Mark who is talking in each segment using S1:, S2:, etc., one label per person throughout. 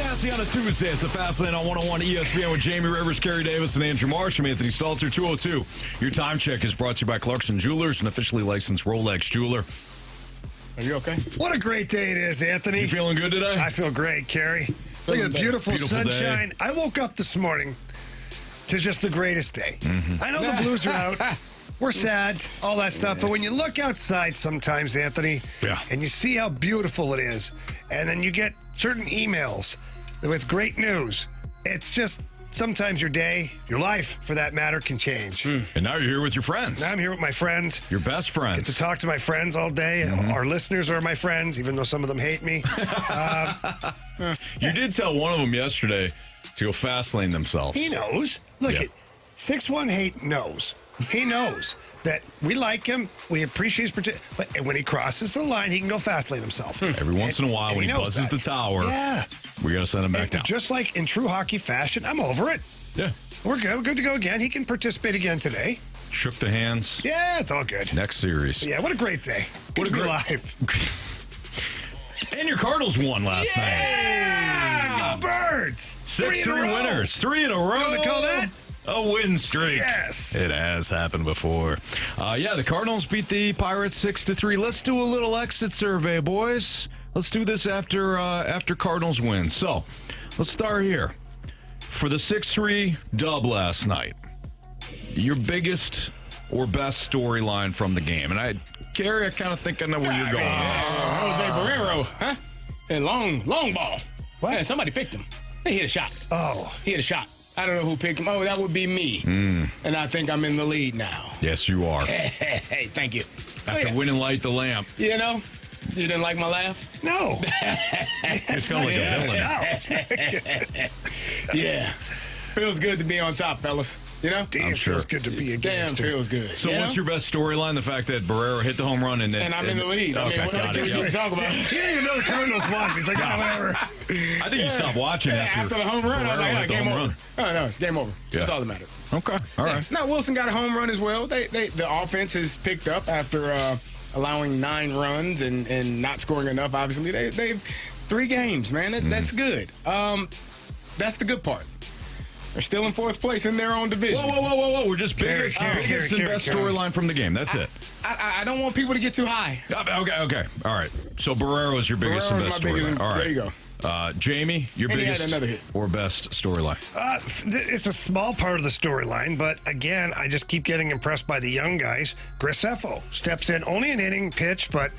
S1: Fancy on a Tuesday. It's a Fast Lane on 101 ESPN with Jamie Rivers, Carey Davis, and Andrew Marsh. I'm Anthony Stalter, 202. Your time check is brought to you by Clarkson Jewelers, an officially licensed Rolex jeweler.
S2: Are you okay?
S3: What a great day it is, Anthony.
S1: You feeling good today?
S3: I feel great, Carey. Look at the beautiful sunshine.
S1: Day.
S3: I woke up this morning to just the greatest day. Mm-hmm. I know the Blues are out. We're sad, all that stuff. But when you look outside sometimes, Anthony, and you see how beautiful it is, and then you get certain emails with great news, it's just sometimes your day, your life, for that matter, can change.
S1: And now you're here with your friends.
S3: Now I'm here with my friends.
S1: Your best friends.
S3: Get to talk to my friends all day. Mm-hmm. Our listeners are my friends, even though some of them hate me.
S1: You did tell one of them yesterday to go fast lane themselves.
S3: He knows. Look, 618 knows. He knows that we like him. We appreciate his but when he crosses the line, he can go fast lane himself.
S1: Every once in a while, when he buzzes the tower, we got to send him back down.
S3: Just like in true hockey fashion, I'm over it.
S1: Yeah.
S3: We're good. We're good to go again. He can participate again today.
S1: Shook the hands.
S3: Yeah, it's all good.
S1: Next series.
S3: Yeah, what a great day. Good to be alive.
S1: And your Cardinals won last night.
S3: Yeah! Birds!
S1: 6-3 winners. 3 in a row.
S3: You know what they call that?
S1: A win streak.
S3: Yes.
S1: It has happened before. The Cardinals beat the Pirates 6-3. Let's do a little exit survey, boys. Let's do this after Cardinals win. So, let's start here. For the 6-3 dub last night, your biggest or best storyline from the game. And Carey, I kind of think I know where you're going with this.
S2: Jose Barrero, huh? And long ball.
S3: What?
S2: Yeah, somebody picked him. They hit a shot.
S3: Oh.
S2: He hit a shot. I don't know who picked him. Oh, that would be me. And I think I'm in the lead now.
S1: Yes, you are.
S2: Hey, thank you.
S1: After winning Light the Lamp.
S2: You know, you didn't like my laugh?
S3: No.
S1: It's kind of like a villain.
S2: Yeah. Feels good to be on top, fellas. You know?
S3: Damn, feels good to be a gangster.
S2: Damn, feels good.
S1: So what's your best storyline? The fact that Barrero hit the home run and then...
S2: And I'm in the lead.
S1: Okay,
S2: what else can you talk about?
S3: He didn't even know the Cardinals won. He's like, whatever.
S1: I think you stopped watching after
S2: the home run. I was like, game over. No, it's game over.
S1: Yeah.
S2: That's all that matters.
S1: Okay, all right.
S2: Now, Wilson got a home run as well. The offense has picked up after allowing 9 runs and not scoring enough, obviously. They've 3 games, man. That's good. That's the good part. They're still in 4th place in their own division.
S1: Whoa. We're just biggest and best storyline from the game. That's it.
S2: I don't want people to get too high.
S1: Okay. All right. So Barrero is your biggest and best storyline. All right.
S2: There you go.
S1: Jamie, your biggest or best storyline?
S3: It's a small part of the storyline, but again, I just keep getting impressed by the young guys. Graceffo steps in, only an inning pitch, but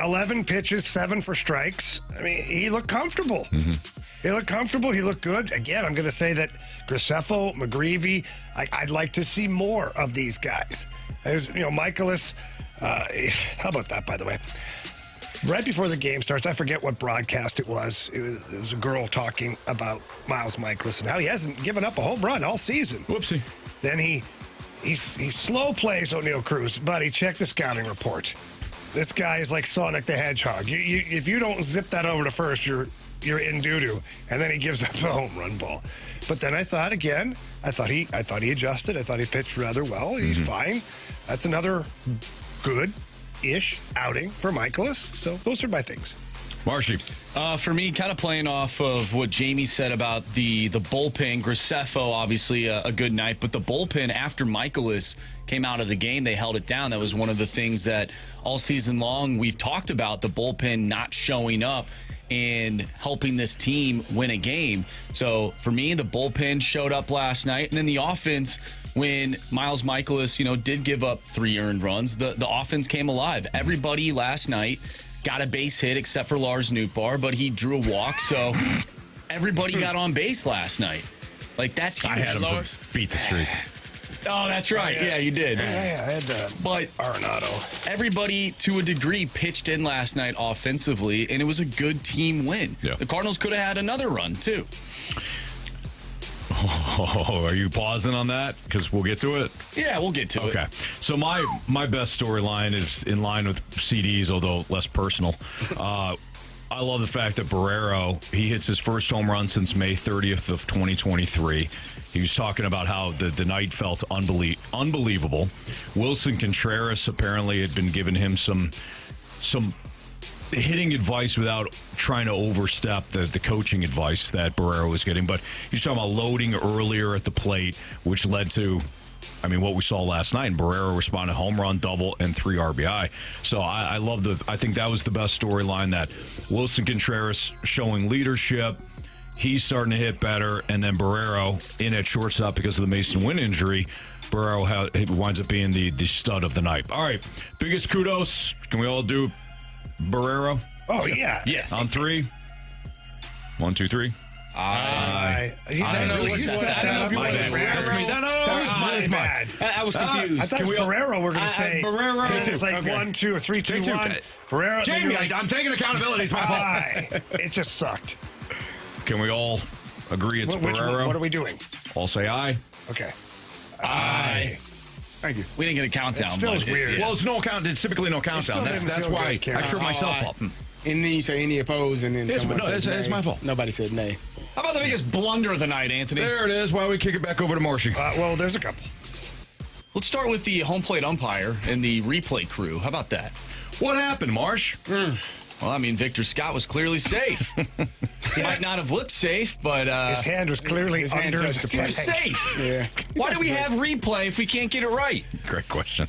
S3: 11 pitches, 7 for strikes. I mean, he looked comfortable. Mm-hmm. He looked comfortable. He looked good. Again, I'm going to say that Graceffo, McGreevy, I'd like to see more of these guys. As Michaelis, how about that, by the way? Right before the game starts, I forget what broadcast it was. It was a girl talking about Miles Michaelis and how he hasn't given up a home run all season.
S1: Whoopsie.
S3: Then he slow plays O'Neal Cruz, buddy. Check the scouting report. This guy is like Sonic the Hedgehog. If you don't zip that over to first, you're in doo-doo. And then he gives up the home run ball. But then I thought he adjusted. I thought he pitched rather well. He's fine. That's another good-ish outing for Michaelis. So those are my things.
S1: Marshy.
S4: For me, kind of playing off of what Jamie said about the bullpen, Graceffo, obviously a good night, but the bullpen after Michaelis came out of the game, they held it down. That was one of the things that all season long we've talked about, the bullpen not showing up and helping this team win a game. So for me, the bullpen showed up last night, and then the offense, when Miles Michaelis, did give up 3 earned runs, the offense came alive. Everybody last night got a base hit except for Lars Nootbaar, but he drew a walk, so everybody got on base last night. Like, that's huge.
S1: I had him beat the streak.
S4: Oh, that's right. Yeah, you did.
S3: Yeah, I had
S4: but
S3: Arenado.
S4: Everybody, to a degree, pitched in last night offensively, and it was a good team win.
S1: Yeah.
S4: The Cardinals could have had another run, too.
S1: Oh, are you pausing on that? Because we'll get to it.
S4: Yeah, we'll get to it.
S1: Okay. So my best storyline is in line with CD's, although less personal. I love the fact that Barrero, he hits his first home run since May 30th of 2023. He was talking about how the night felt unbelievable. Wilson Contreras apparently had been giving him some hitting advice without trying to overstep the coaching advice that Barrero was getting. But he's talking about loading earlier at the plate, which led to, I mean, what we saw last night. And Barrero responded home run, double, and 3 RBI. So I love I think that was the best storyline, that Wilson Contreras showing leadership. He's starting to hit better. And then Barrero in at shortstop because of the Mason Wynn injury. Barrero winds up being the stud of the night. All right, biggest kudos. Can we all do Barrero?
S3: Oh, yeah.
S4: Yes.
S1: On 3. 1, 2, 3.
S3: I don't know. You set that up.
S1: That's me. No,
S3: That was bad.
S2: I was confused.
S3: I thought it was Barrero we're going to say.
S2: Barrero.
S3: It's like 1, 2, or 3, 2, 1. Barrero.
S1: Jamie, I'm taking accountability. It's my fault.
S3: Aye. It just sucked.
S1: Can we all agree it's Barrero?
S3: What are we doing?
S1: All say aye.
S3: Okay.
S4: Aye.
S2: Thank you.
S4: We didn't get a countdown.
S3: It still is
S4: but
S3: weird.
S1: Well, it's no count. It's typically no countdown.
S3: still
S1: That's
S3: didn't feel
S1: why
S3: good, Carey.
S1: I tripped myself up.
S2: And then you say any opposed, and then
S1: Yes,
S2: someone
S1: but no,
S2: says
S1: it's
S2: nay.
S1: my fault.
S2: Nobody said nay.
S4: How about the biggest blunder of the night, Anthony?
S1: There it is. Why don't we kick it back over to Marshy?
S3: Well, there's a couple.
S4: Let's start with the home plate umpire and the replay crew. How about that?
S1: What happened, Marsh?
S4: Well, I mean, Victor Scott was clearly safe. He might not have looked safe, but
S3: His hand was clearly
S2: his hand
S3: under
S2: touched
S3: the
S2: the
S4: he
S3: plate.
S4: was safe.
S2: Yeah.
S4: Why do we have replay if we can't get it right?
S1: Great question.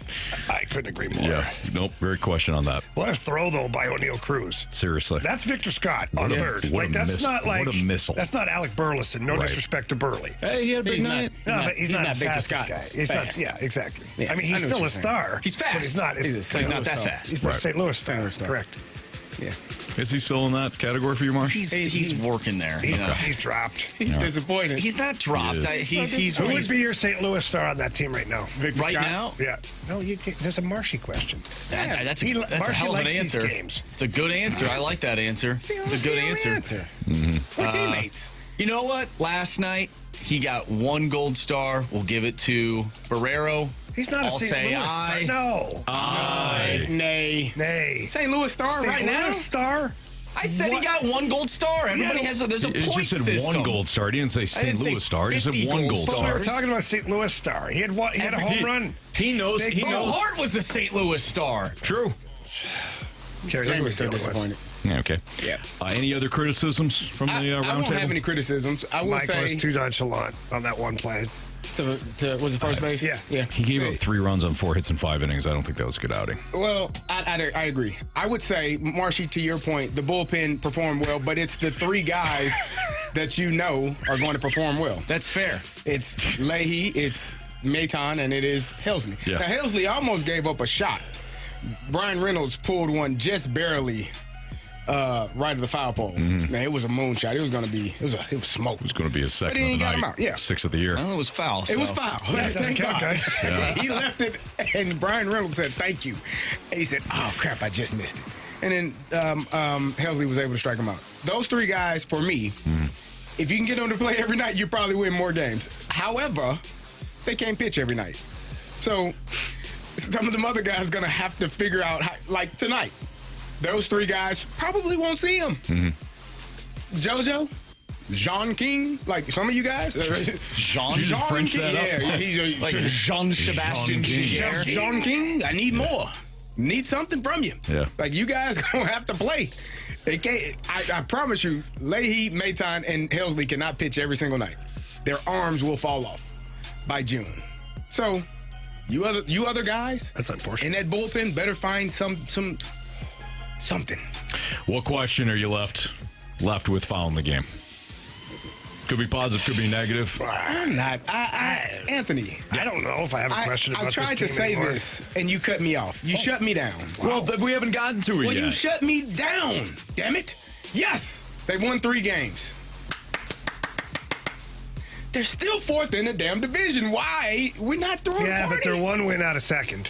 S3: I couldn't agree more.
S1: Yeah. Nope. Great question on that.
S3: What a throw, though, by O'Neal Cruz.
S1: Seriously.
S3: That's Victor Scott on
S1: What a-
S3: third.
S1: what a
S3: That's
S1: missile.
S3: not like
S1: What a missile.
S3: That's not Alec Burleson. No
S1: Right.
S3: disrespect to Burley.
S1: Hey, he had a big
S2: He's
S1: night.
S3: No, but he's not
S2: Victor
S3: fastest
S2: Scott.
S3: guy. He's
S2: Fast.
S3: not. Yeah, exactly.
S2: Yeah,
S3: I mean,
S2: I
S3: he's
S2: know
S3: still
S2: what
S3: a
S2: you're
S3: star.
S4: He's fast.
S3: But he's not.
S2: He's a
S4: So he's not that
S2: star.
S4: fast.
S3: He's the
S1: Right.
S3: St. Louis star.
S2: St. Louis star.
S3: Correct.
S2: Yeah.
S1: Is he still in that category for you, Marsh?
S4: He's working there.
S3: He's,
S4: you know.
S3: he's dropped.
S2: He's disappointed.
S4: He's not dropped.
S1: He is.
S4: He's
S3: Who would be your St. Louis star on that team right now?
S2: Victor
S4: right
S2: Scott.
S4: now.
S3: Yeah. No, you can't. There's a Marshy question.
S4: That's a
S3: Marshy
S4: hell of an
S3: likes these
S4: answer.
S3: games.
S4: It's a good answer. I like that answer. It's a good answer.
S2: We're teammates.
S4: You know what? Last night he got 1 gold star. We'll give it to Barrero.
S3: He's not
S4: I'll
S3: a St.
S4: say
S3: Louis
S4: aye.
S3: star. No.
S2: Nay.
S3: Nay.
S2: St. Louis star
S3: St.
S2: right
S3: Louis
S2: now.
S3: star?
S4: I said he got 1 gold star. Everybody
S3: Yeah,
S4: has there's a
S1: It
S4: point
S1: just said
S4: system.
S1: 1 gold star. He didn't say St.
S4: didn't say
S1: Louis star. He just said
S4: 50
S1: 1
S4: gold
S1: gold
S3: But we
S1: star.
S3: were talking about St. Louis star. He had what? He had a home run.
S1: He knows.
S3: Big
S1: He
S3: ball.
S4: Bo
S1: knows.
S4: Hart was the St. Louis star.
S1: True.
S3: Carey,
S2: Jamie
S3: look
S2: was so
S3: what he's dealing with.
S2: disappointed.
S1: Yeah, okay.
S2: Yeah.
S1: Any other criticisms from the
S2: I
S1: round
S2: won't
S1: table?
S2: have any criticisms. I will
S3: Mike
S2: say
S3: was too nonchalant on that one play.
S2: to was it first base?
S3: Yeah.
S1: He gave up 3 runs on 4 hits in 5 innings. I don't think that was a good outing.
S2: Well, I agree. I would say, Marshy, to your point, the bullpen performed well, but it's the 3 guys that you know are going to perform well.
S4: That's fair.
S2: It's Leahy, it's Maton, and it is Helsley.
S1: Yeah.
S2: Now, Helsley almost gave up a shot. Brian Reynolds pulled one just barely right of the foul pole. Now, it was a moonshot. It was going to be, it was smoke.
S1: It was going to be his second
S2: But he
S1: of the
S2: got him
S1: night.
S2: out, yeah.
S1: 6th of the year.
S4: Well, it was foul.
S2: It was
S4: so-
S2: foul.
S3: That doesn't
S2: Thank
S3: count,
S2: God.
S3: guys.
S2: He left it, and Brian Reynolds said, thank you. And he said, oh, crap, I just missed it. And then Helsley was able to strike him out. Those 3 guys, for me, if you can get them to play every night, you probably win more games. However, they can't pitch every night. So some of them other guys going to have to figure out, how, like tonight, those 3 guys probably won't see him. JoJo, Jean King, like some of you guys.
S4: Jean
S1: French that up?
S2: Yeah, he's
S4: like Jean-Sebastian
S1: Jean King.
S4: Giguère.
S2: Jean King. I need more. Need something from you.
S1: Yeah.
S2: Like you guys gonna have to play. They can't. I promise you, Leahy, Maton, and Helsley cannot pitch every single night. Their arms will fall off by June. So you other guys.
S3: That's unfortunate.
S2: In that bullpen, better find something.
S1: What question are you left with following the game? Could be positive, could be negative.
S2: I'm not. Anthony.
S3: I don't know if I have a question about
S2: I tried to
S3: this team
S2: say
S3: anymore.
S2: this, and you cut me off. You shut me down.
S1: Well, but we haven't gotten to it
S2: Well,
S1: yet.
S2: you shut me down. Damn it. Yes, they've won 3 games. They're still 4th in the damn division. Why? We're not throwing a
S3: Yeah,
S2: party.
S3: but they're 1 win out of 2nd.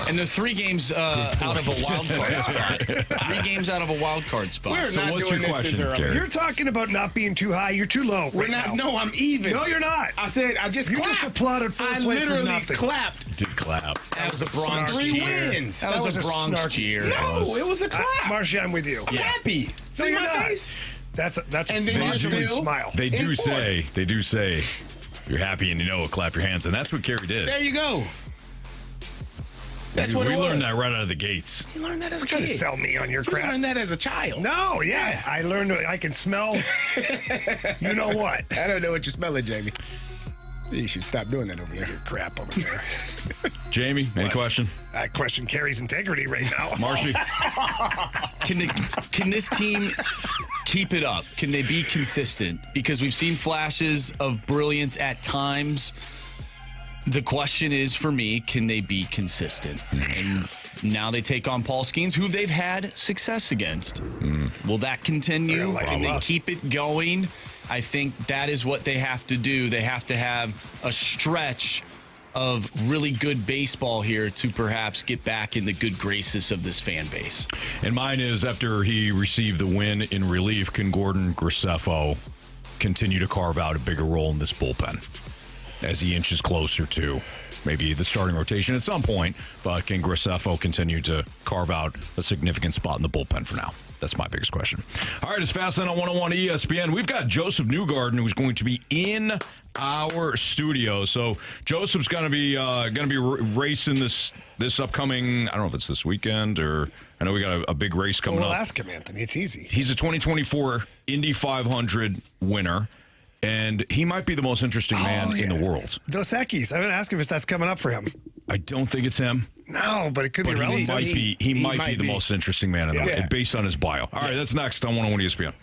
S4: And they're 3 games out of a wild card spot. 3 games out of a wild card spot.
S2: We're
S1: So
S2: not
S1: what's
S2: doing
S1: your
S2: this
S1: question,
S2: early.
S1: Carey?
S3: You're talking about not being too high. You're too low.
S2: We're
S3: right
S2: not.
S3: now.
S2: No, I'm even.
S3: No, you're not.
S2: I said I just
S3: You
S2: clapped.
S3: just applauded for
S2: I
S3: a play for
S2: literally
S3: nothing.
S2: clapped.
S1: Did clap.
S4: That was a Bronx
S2: 3
S4: cheer.
S2: wins.
S4: That was a Bronx
S3: snarky-
S4: cheer.
S2: No, it was a clap.
S3: Marshy, I'm with you.
S2: I'm happy.
S3: No,
S2: See
S3: you're
S2: my
S3: not.
S2: face?
S3: That's
S2: And then
S3: a
S2: you're
S3: genuine
S2: still-
S3: smile.
S1: They do
S2: In 4th.
S1: say, you're happy and you know it, clap your hands. And that's what Carey did.
S2: There you go. That's what
S1: we
S2: it was.
S1: learned that right out of the gates.
S2: You learned that as a
S3: Try to
S2: kid.
S3: sell me on your
S2: You
S3: crap.
S2: learned that as a child.
S3: No, yeah. I learned I can smell. You know what?
S2: I don't know what you're smelling, Jamie. You should stop doing that over there.
S3: Your crap over there.
S1: Jamie, any question?
S3: I question Carey's integrity right now.
S1: Marshy?
S4: Can this team keep it up? Can they be consistent? Because we've seen flashes of brilliance at times. The question is, for me, can they be consistent? And now they take on Paul Skeens, who they've had success against. Will that continue?
S3: Like
S4: Can they
S3: love.
S4: keep it going? I think that is what they have to do. They have to have a stretch of really good baseball here to perhaps get back in the good graces of this fan base.
S1: And mine is, after he received the win in relief, can Gordon Graceffo continue to carve out a bigger role in this bullpen as he inches closer to maybe the starting rotation at some point, but can Graceffo continue to carve out a significant spot in the bullpen for now? That's my biggest question. All right, it's Fastlane on 101 ESPN. We've got Josef Newgarden, who's going to be in our studio. So Joseph's going to be racing this upcoming. I don't know if it's this weekend or I know we got a big race coming
S3: We'll
S1: up.
S3: ask him, Anthony. It's easy.
S1: He's a 2024 Indy 500 winner, and he might be the most interesting man in the world.
S3: Dos Equis. I'm going to ask him if that's coming up for him.
S1: I don't think it's him.
S3: No, but it could be
S1: But he
S3: relative.
S1: might be the most interesting man in the world, based on his bio. All right, that's next on 101 ESPN.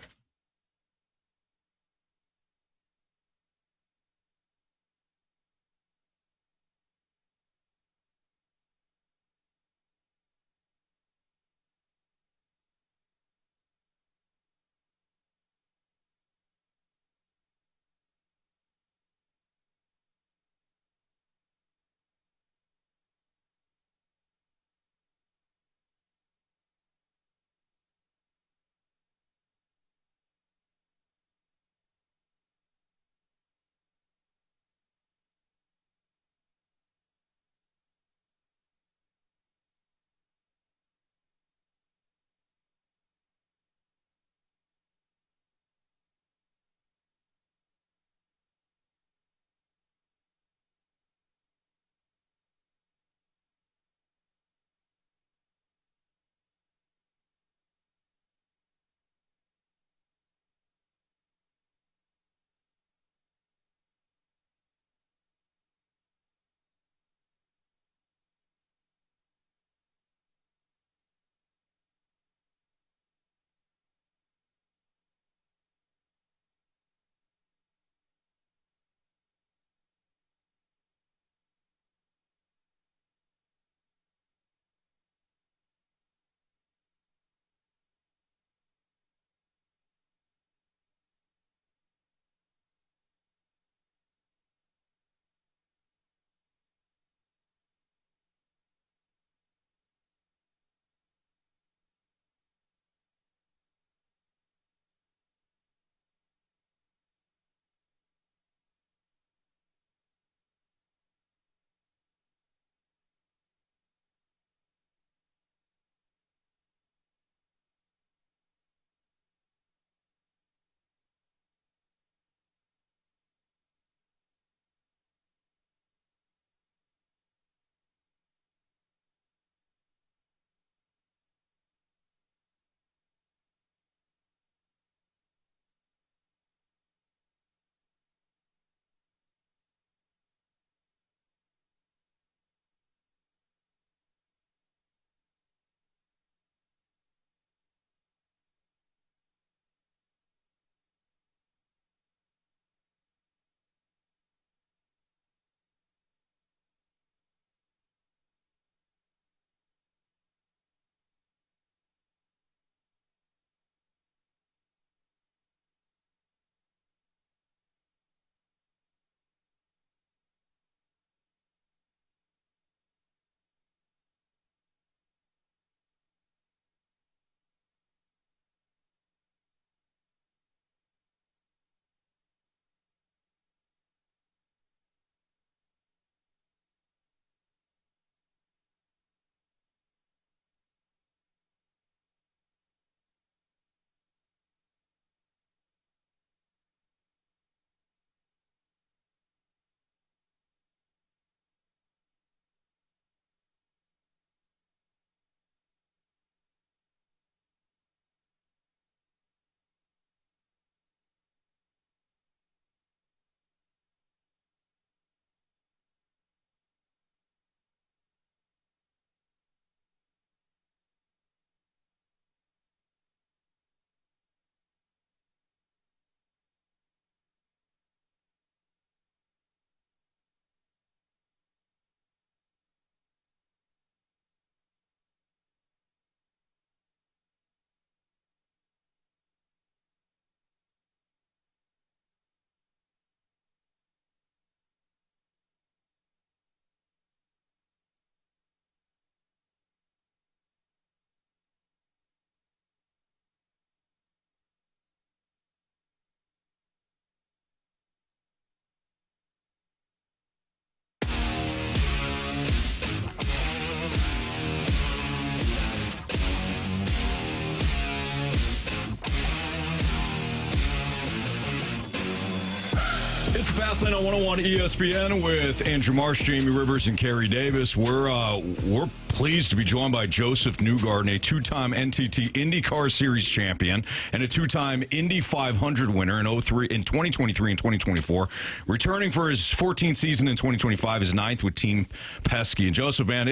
S1: Fastlane on 101 ESPN with Andrew Marsh, Jamie Rivers, and Carey Davis. We're pleased to be joined by Josef Newgarden, a two-time NTT INDYCAR Series champion and a two-time Indy 500 winner in 2023 and 2024. Returning for his 14th season in 2025, his 9th with Team Pesky. And Josef, man,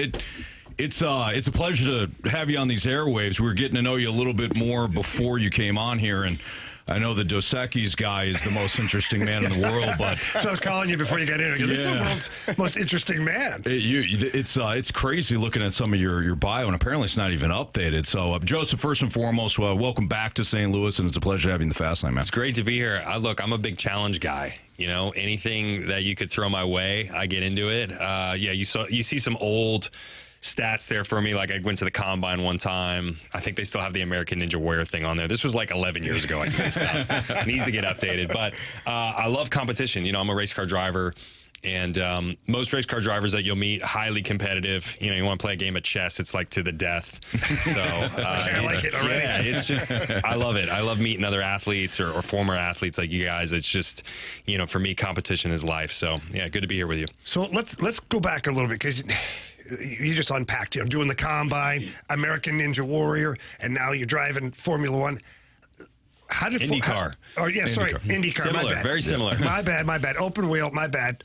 S1: it's a pleasure to have you on these airwaves. We were getting to know you a little bit more before you came on here, and I know the Dos Equis guy is the most interesting man in the world, but
S3: so I was calling you before you got in. This is the world's most interesting man.
S1: It's crazy looking at some of your bio, and apparently it's not even updated. So, Josef, first and foremost, welcome back to St. Louis, and it's a pleasure having the Fast Lane, man.
S5: It's great to be here. Look, I'm a big challenge guy. You know, anything that you could throw my way, I get into it. You see some old stats there for me. Like I went to the combine one time. I think they still have the American Ninja Warrior thing on there. This was like 11 years ago. I think stuff needs to get updated. But I love competition. You know, I'm a race car driver. And most race car drivers that you'll meet, highly competitive. You know, you want to play a game of chess, it's like to the death. So
S3: I like it already.
S5: Yeah, it's just, I love it. I love meeting other athletes or former athletes like you guys. It's just, you know, for me, competition is life. So yeah, good to be here with you.
S3: So let's go back a little bit, because you just unpacked, you know, doing the combine, American Ninja Warrior, and now you're driving Formula One. How did
S5: INDYCAR?
S3: INDYCAR.
S5: Similar,
S3: My bad.
S5: very similar.
S3: My bad. Open wheel, my bad.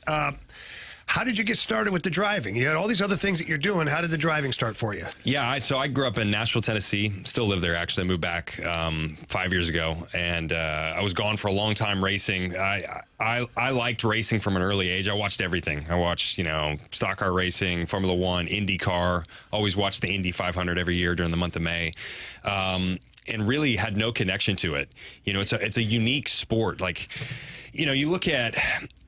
S3: How did you get started with the driving? You had all these other things that you're doing. How did the driving start for you?
S5: Yeah, so I grew up in Nashville, Tennessee. Still live there, actually. I moved back 5 years ago, and I was gone for a long time racing. I liked racing from an early age. I watched everything. I watched, you know, stock car racing, Formula One, INDYCAR. Always watched the Indy 500 every year during the month of May. And really had no connection to it. You know, it's a unique sport. Like, you know, you look at,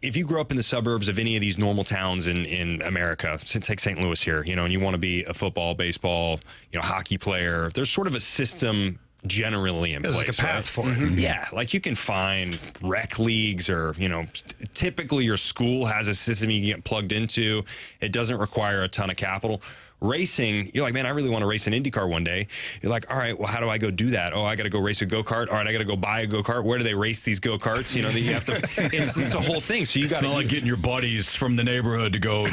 S5: if you grow up in the suburbs of any of these normal towns in America, take St. Louis here, you know, and you want to be a football, baseball, you know, hockey player, there's sort of a system generally in place.
S3: There's like a path for it.
S5: Mm-hmm. Yeah, like you can find rec leagues, or, you know, typically your school has a system you can get plugged into. It doesn't require a ton of capital. Racing, you're like, man, I really want to race an IndyCar one day. You're like, all right, well, how do I go do that? Oh, I got to go race a go-kart. All right, I got to go buy a go-kart. Where do they race these go-karts? You know, that you have to, it's a whole thing. So you got to,
S1: it's not like getting your buddies from the neighborhood to go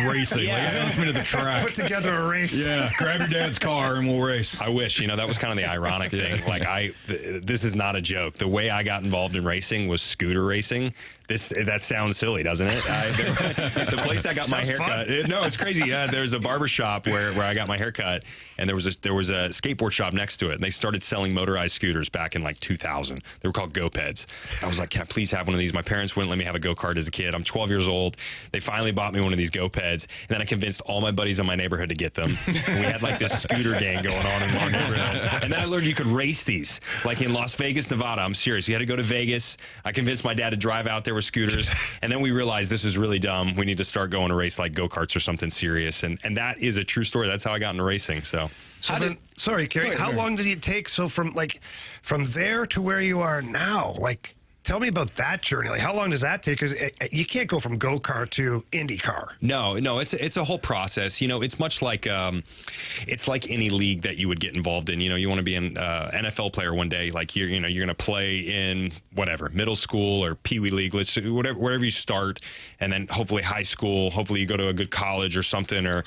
S1: racing.
S5: Yeah.
S1: Like, advance me to the track.
S3: Put together a race.
S1: Yeah, grab your dad's car and we'll race.
S5: I wish, you know, that was kind of the ironic thing. Like this is not a joke. The way I got involved in racing was scooter racing. That sounds silly, doesn't it? The place I got my haircut. No, it's crazy. There's a barber shop where I got my haircut, and there was a skateboard shop next to it. And they started selling motorized scooters back in like 2000. They were called GoPeds. I was like, can I please have one of these? My parents wouldn't let me have a go-kart as a kid. I'm 12 years old. They finally bought me one of these GoPeds, and then I convinced all my buddies in my neighborhood to get them. And we had like this scooter gang going on in my neighborhood. And then I learned you could race these. Like in Las Vegas, Nevada, I'm serious. You had to go to Vegas. I convinced my dad to drive out there with scooters, and then we realized this is really dumb. We need to start going to race like go-karts or something serious, and that is a true story. That's how I got into racing. So
S3: sorry, Carey, how long did it take? So from there to where you are now, like, tell me about that journey. Like, how long does that take? Because you can't go from go-kart to IndyCar.
S5: No, it's a whole process. You know, it's much like it's like any league that you would get involved in. You know, you want to be an NFL player one day. Like you're going to play in whatever middle school or Pee Wee League, wherever you start, and then hopefully high school. Hopefully you go to a good college or something, or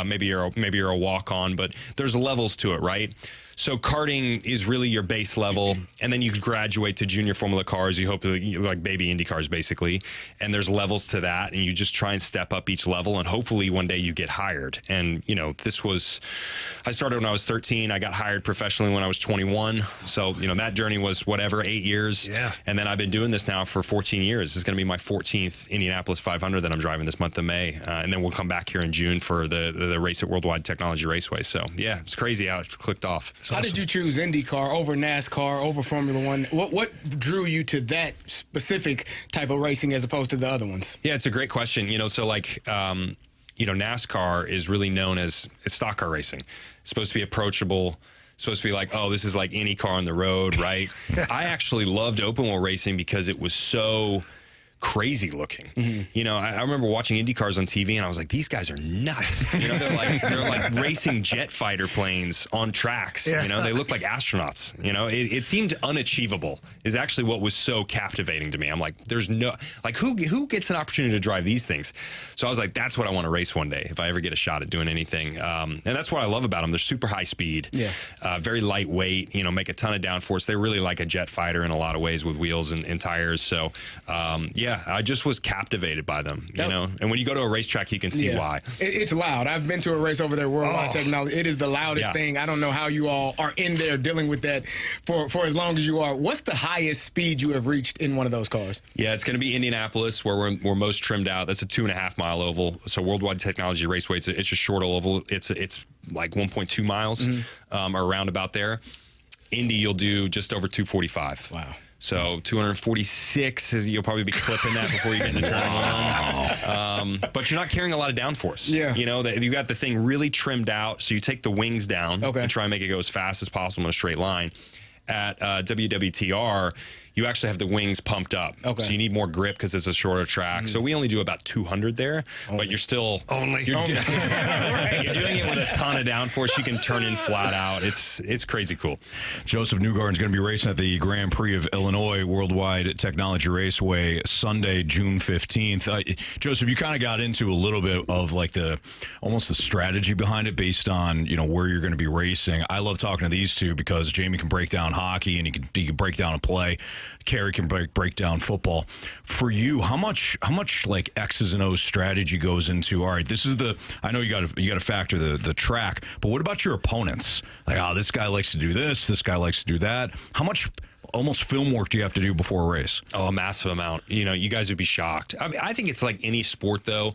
S5: maybe you're a walk-on. But there's levels to it, right? So karting is really your base level, and then you graduate to junior Formula cars. You hope like baby Indy cars, basically. And there's levels to that, and you just try and step up each level, and hopefully one day you get hired. And, you know, I started when I was 13. I got hired professionally when I was 21. So, you know, that journey was 8 years.
S3: Yeah.
S5: And then I've been doing this now for 14 years. It's going to be my 14th Indianapolis 500 that I'm driving this month of May. And then we'll come back here in June for the race at Worldwide Technology Raceway. So, yeah, it's crazy how it's clicked off.
S2: How did you choose IndyCar over NASCAR, over Formula One? What drew you to that specific type of racing as opposed to the other ones?
S5: Yeah, it's a great question. You know, so like, you know, NASCAR is really known as stock car racing. It's supposed to be approachable. It's supposed to be like, oh, this is like any car on the road, right? I actually loved open wheel racing because it was so crazy looking. You know, I remember watching IndyCars on TV, and I was like, these guys are nuts. You know, they're like racing jet fighter planes on tracks. You know, they look like astronauts. You know, it seemed unachievable. Is actually what was so captivating to me. I'm like, there's no, like, who gets an opportunity to drive these things? So I was like, that's what I want to race one day if I ever get a shot at doing anything. And that's what I love about them. They're super high speed, very lightweight. You know, make a ton of downforce. They're really like a jet fighter in a lot of ways with wheels and tires. So yeah, I just was captivated by them, you know. And when you go to a racetrack, you can see why.
S2: It's loud. I've been to a race over there, Worldwide Technology. It is the loudest thing. I don't know how you all are in there dealing with that for as long as you are. What's the highest speed you have reached in one of those cars? Yeah,
S5: it's going to be Indianapolis, where we're most trimmed out. That's a 2.5 mile oval. So Worldwide Technology Raceway, it's a short oval. It's like 1.2 miles or around about there. Indy, you'll do just over 245. Wow. So 246 is, you'll probably be clipping that before you get into turn one. But you're not carrying a lot of downforce. Yeah. You know, you got the thing really trimmed out. So you take the wings down and try and make it go as fast as possible in a straight line. At WWTR, you actually have the wings pumped up. So you need more grip because it's a shorter track. So we only do about 200 there, but you're still... You're doing it with a ton of downforce. You can turn in flat out. It's crazy cool.
S1: Josef Newgarden is going to be racing at the Grand Prix of Illinois Worldwide Technology Raceway Sunday, June 15th. Josef, you kind of got into a little bit of like almost the strategy behind it based on, you know, where you're going to be racing. I love talking to these two because Jamie can break down hockey and he can break down a play. Carey can break down football. For you, how much like X's and O's strategy goes into, all right, this is I know you got to factor the track, but what about your opponents? Like, this guy likes to do this guy likes to do that. How much almost film work do you have to do before a race?
S5: Oh, a massive amount. You know, you guys would be shocked. I mean, I think it's like any sport, though.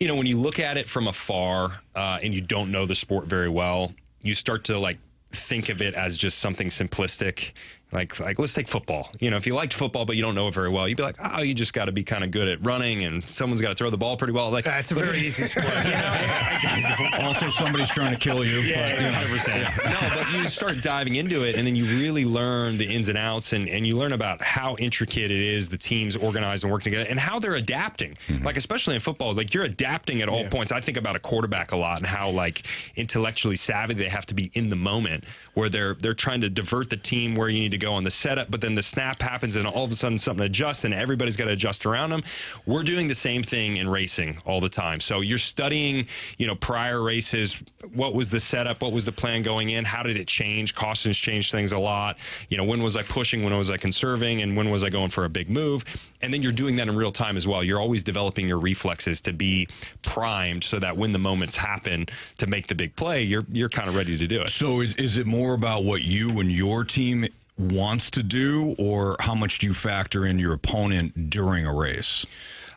S5: You know, when you look at it from afar and you don't know the sport very well, you start to like think of it as just something simplistic. Like let's take football. You know, if you liked football but you don't know it very well, you'd be like, you just got to be kind of good at running, and someone's got to throw the ball pretty well. Like
S3: it's a very easy sport.
S1: You know? Also, somebody's trying to kill you.
S5: Yeah, 100%. No, but you start diving into it, and then you really learn the ins and outs, and you learn about how intricate it is, the teams organized and work together, and how they're adapting. Like especially in football, like you're adapting at all points. I think about a quarterback a lot and how like intellectually savvy they have to be in the moment, where they're trying to divert the team where you need to go on the setup, but then the snap happens and all of a sudden something adjusts and everybody's got to adjust around them. We're doing the same thing in racing all the time. So you're studying, you know, prior races. What was the setup? What was the plan going in? How did it change? Cautions change things a lot. You know, when was I pushing? When was I conserving? And when was I going for a big move? And then you're doing that in real time as well. You're always developing your reflexes to be primed so that when the moments happen to make the big play, you're kind of ready to do it.
S1: So is it more about what you and your team wants to do, or how much do you factor in your opponent during a race?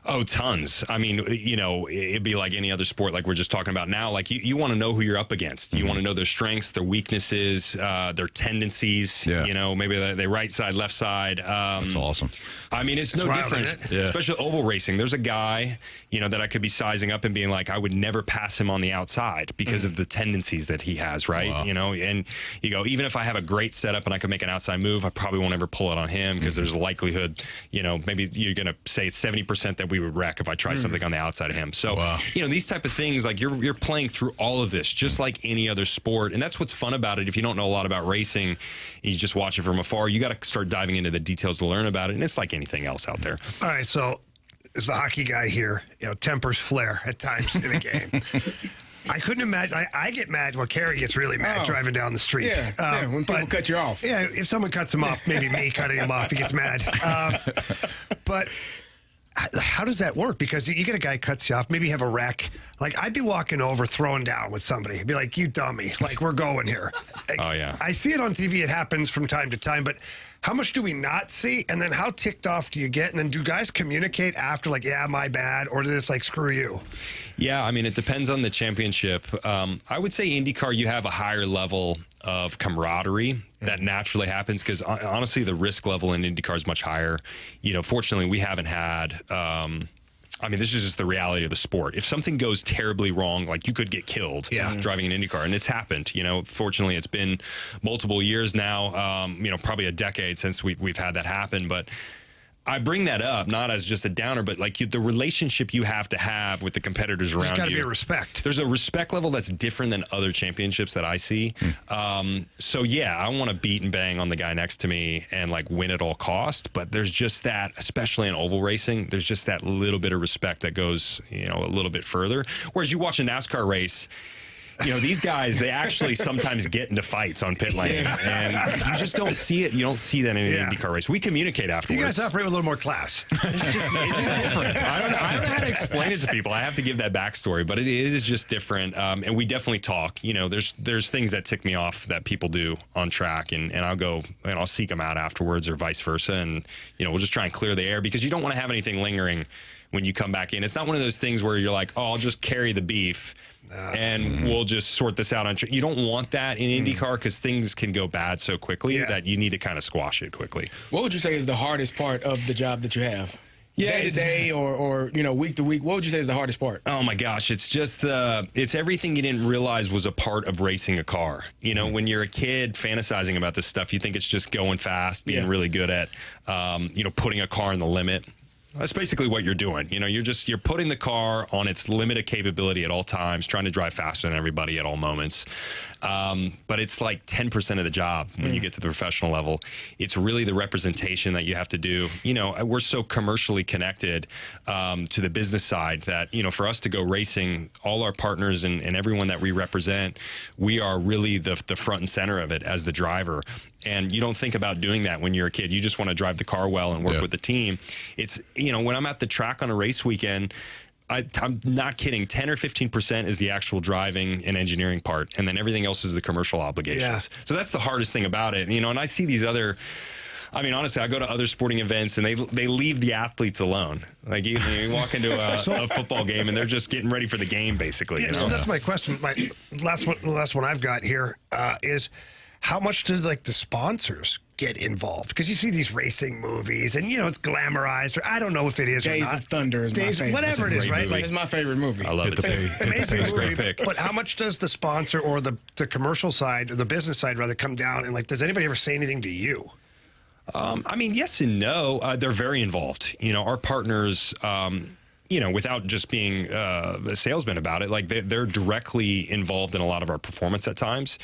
S5: Oh, tons. I mean, you know, it'd be like any other sport like we're just talking about now. Like you want to know who you're up against. You want to know their strengths, their weaknesses, their tendencies, you know, maybe they right side, left side.
S1: That's awesome.
S5: I mean, it's no different, especially oval racing. There's a guy, you know, that I could be sizing up and being like, I would never pass him on the outside because of the tendencies that he has, right? Wow. You know, and you go, even if I have a great setup and I can make an outside move, I probably won't ever pull it on him because there's a likelihood, you know, maybe you're going to say it's 70% that we would wreck if I try something on the outside of him. So, you know, these type of things, like you're playing through all of this, just like any other sport. And that's what's fun about it. If you don't know a lot about racing, and you just watch it from afar, you got to start diving into the details to learn about it. And it's like anything else out there.
S3: All right. So as the hockey guy here, you know, tempers flare at times in a game. I couldn't imagine. I get mad. Well, Carey gets really mad driving down the street.
S2: Yeah, when people cut you off.
S3: Yeah, if someone cuts him off, maybe me cutting him off, he gets mad. But how does that work? Because you get a guy cuts you off, maybe you have a wreck. Like, I'd be walking over, throwing down with somebody. I'd be like, you dummy. Like, we're going here.
S5: Oh, yeah.
S3: I see it on TV. It happens from time to time. But how much do we not see? And then how ticked off do you get? And then do guys communicate after, like, yeah, my bad? Or do this, like, screw you?
S5: Yeah, I mean, it depends on the championship. I would say IndyCar, you have a higher level of camaraderie that naturally happens because honestly, the risk level in IndyCar is much higher. You know, fortunately, we haven't had. I mean, this is just the reality of the sport. If something goes terribly wrong, like you could get killed driving an IndyCar, and it's happened. You know, fortunately, it's been multiple years now. You know, probably a decade since we've had that happen, but. I bring that up not as just a downer, but like the relationship you have to have with the competitors around you.
S3: There's got to be a respect.
S5: There's a respect level that's different than other championships that I see. So yeah, I want to beat and bang on the guy next to me and like win at all cost. But there's just that, especially in oval racing, there's just that little bit of respect that goes, a little bit further. Whereas you watch a NASCAR race, these guys, they actually sometimes get into fights on pit lane, and you just don't see it. You don't see that in an IndyCar race. We communicate afterwards.
S3: You guys operate with a little more class.
S5: It's just different. I don't know how to explain it to people. I have to give that backstory, but it is just different. And we definitely talk. There's things that tick me off that people do on track, and I'll go and I'll seek them out afterwards, or vice versa, and we'll just try and clear the air, because you don't want to have anything lingering when you come back in. It's not one of those things where you're like, oh, I'll just carry the beef and we'll just sort this out. You don't want that in IndyCar, because things can go bad so quickly that you need to kind of squash it quickly.
S2: What would you say is the hardest part of the job that you have?
S5: Yeah,
S2: day to day or week to week, what would you say is the hardest part?
S5: Oh my gosh, it's just it's everything you didn't realize was a part of racing a car. When you're a kid fantasizing about this stuff, you think it's just going fast, being really good at putting a car in the limit. That's basically what you're doing. You're putting the car on its limited capability at all times, trying to drive faster than everybody at all moments. But it's like 10% of the job when you get to the professional level. It's really the representation that you have to do. We're so commercially connected to the business side that, for us to go racing, all our partners and everyone that we represent, we are really the front and center of it as the driver. And you don't think about doing that when you're a kid. You just want to drive the car well and work with the team. It's, when I'm at the track on a race weekend, I'm not kidding, 10 or 15% is the actual driving and engineering part, and then everything else is the commercial obligations. Yeah. So that's the hardest thing about it. And I see these other, honestly, I go to other sporting events and they leave the athletes alone. Like you walk into a football game and they're just getting ready for the game, basically.
S3: So that's my question. My last one I've got here is, how much do the sponsors get involved? Because you see these racing movies and it's glamorized, or I don't know if it is
S2: Days
S3: or not.
S2: of Thunder is my favorite.
S3: Whatever it is, right?
S2: It's my favorite movie.
S5: I love it.
S3: It's amazing
S5: It's a
S3: movie.
S5: great pick.
S3: But how much does the sponsor or the commercial side, or the business side rather, come down and does anybody ever say anything to you?
S5: Yes and no. They're very involved. Our partners, without just being a salesman about it, they're directly involved in a lot of our performance at times.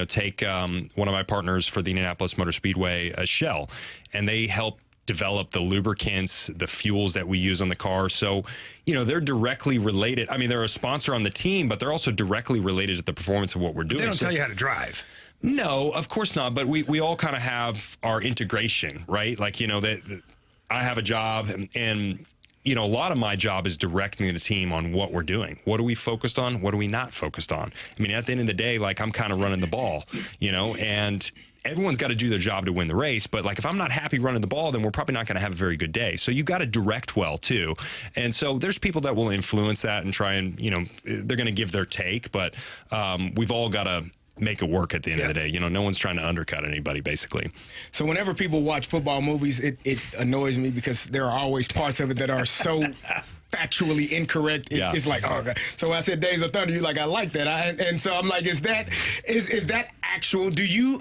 S5: Take one of my partners for the Indianapolis Motor Speedway, Shell, and they help develop the lubricants, the fuels that we use on the car. So, they're directly related. They're a sponsor on the team, but they're also directly related to the performance of what we're doing.
S3: They don't tell you how to drive.
S5: No, of course not. But we all kind of have our integration, right? I have a job and a lot of my job is directing the team on what we're doing. What are we focused on? What are we not focused on? At the end of the day, I'm kind of running the ball, and everyone's got to do their job to win the race. But if I'm not happy running the ball, then we're probably not going to have a very good day. So you got to direct well too. And so there's people that will influence that and try and, they're going to give their take, but we've all got to make it work at the end of the day. No one's trying to undercut anybody, basically.
S2: So whenever people watch football movies, it annoys me because there are always parts of it that are so factually incorrect. It's like, oh God. So when I said Days of Thunder, you're like, I like that. And so I'm like, is that actual?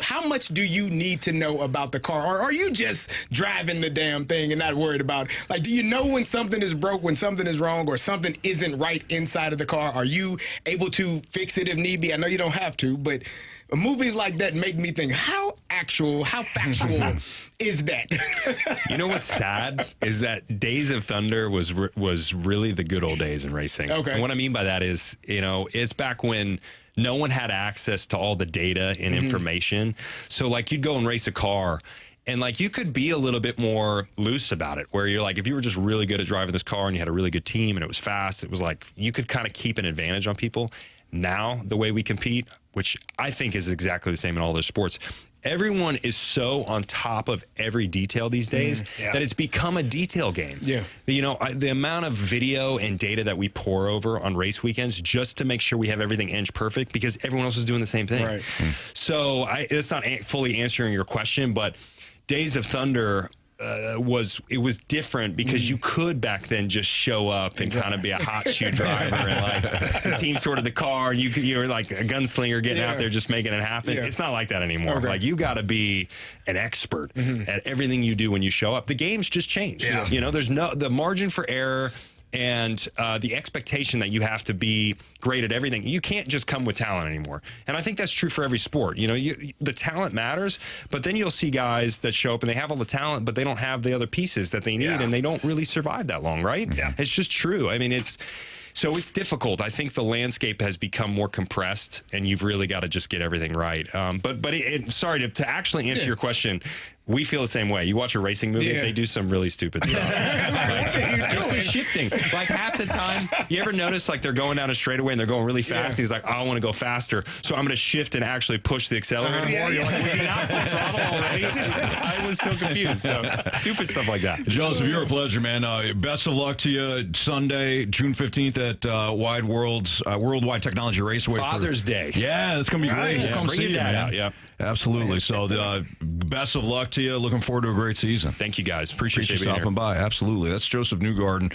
S2: How much do you need to know about the car? Or are you just driving the damn thing and not worried about, do you know when something is broke, when something is wrong, or something isn't right inside of the car? Are you able to fix it if need be? I know you don't have to, but movies like that make me think, how factual is that?
S5: You know what's sad is that Days of Thunder was really the good old days in racing.
S2: Okay.
S5: And what I mean by that is, it's back when no one had access to all the data and information. So you'd go and race a car, and you could be a little bit more loose about it, where you're if you were just really good at driving this car and you had a really good team and it was fast, it was you could kind of keep an advantage on people. Now, the way we compete, which I think is exactly the same in all those sports, everyone is so on top of every detail these days that it's become a detail game. Yeah. The amount of video and data that we pour over on race weekends just to make sure we have everything inch perfect, because everyone else is doing the same thing. Right. So it's not fully answering your question, but Days of Thunder, was different because you could back then just show up and kind of be a hot shoe driver and like the team sorted the car and you were like a gunslinger getting out there just making it happen. It's not like that anymore. Like you got to be an expert at everything you do when you show up. The game's just changed. You know, there's the margin for error and the expectation that you have to be great at everything. You can't just come with talent anymore. And I think that's true for every sport. You know, the talent matters, but then you'll see guys that show up and they have all the talent, but they don't have the other pieces that they need, and they don't really survive that long, right? It's just true. I mean, so it's difficult. I think the landscape has become more compressed, and you've really got to just get everything right. Sorry, to actually answer your question, we feel the same way. You watch a racing movie, they do some really stupid stuff. It's the shifting. Like half the time, you ever notice like they're going down a straightaway and they're going really fast? He's like, I want to go faster, so I'm going to shift and actually push the accelerator more. You're like, was he not full throttle already? I was so confused. So stupid stuff like that.
S1: Joseph, you're a pleasure, man. Best of luck to you Sunday, June 15th at Worldwide Technology Raceway.
S5: Father's Day.
S1: Yeah, it's going to be great. We'll come
S5: Bring
S1: see
S5: your
S1: you,
S5: dad
S1: man.
S5: out. Yeah.
S1: Absolutely. So best of luck to you. Looking forward to a great season.
S5: Thank you, guys.
S1: Appreciate you
S5: being
S1: stopping
S5: here.
S1: by. Absolutely. That's Josef Newgarden.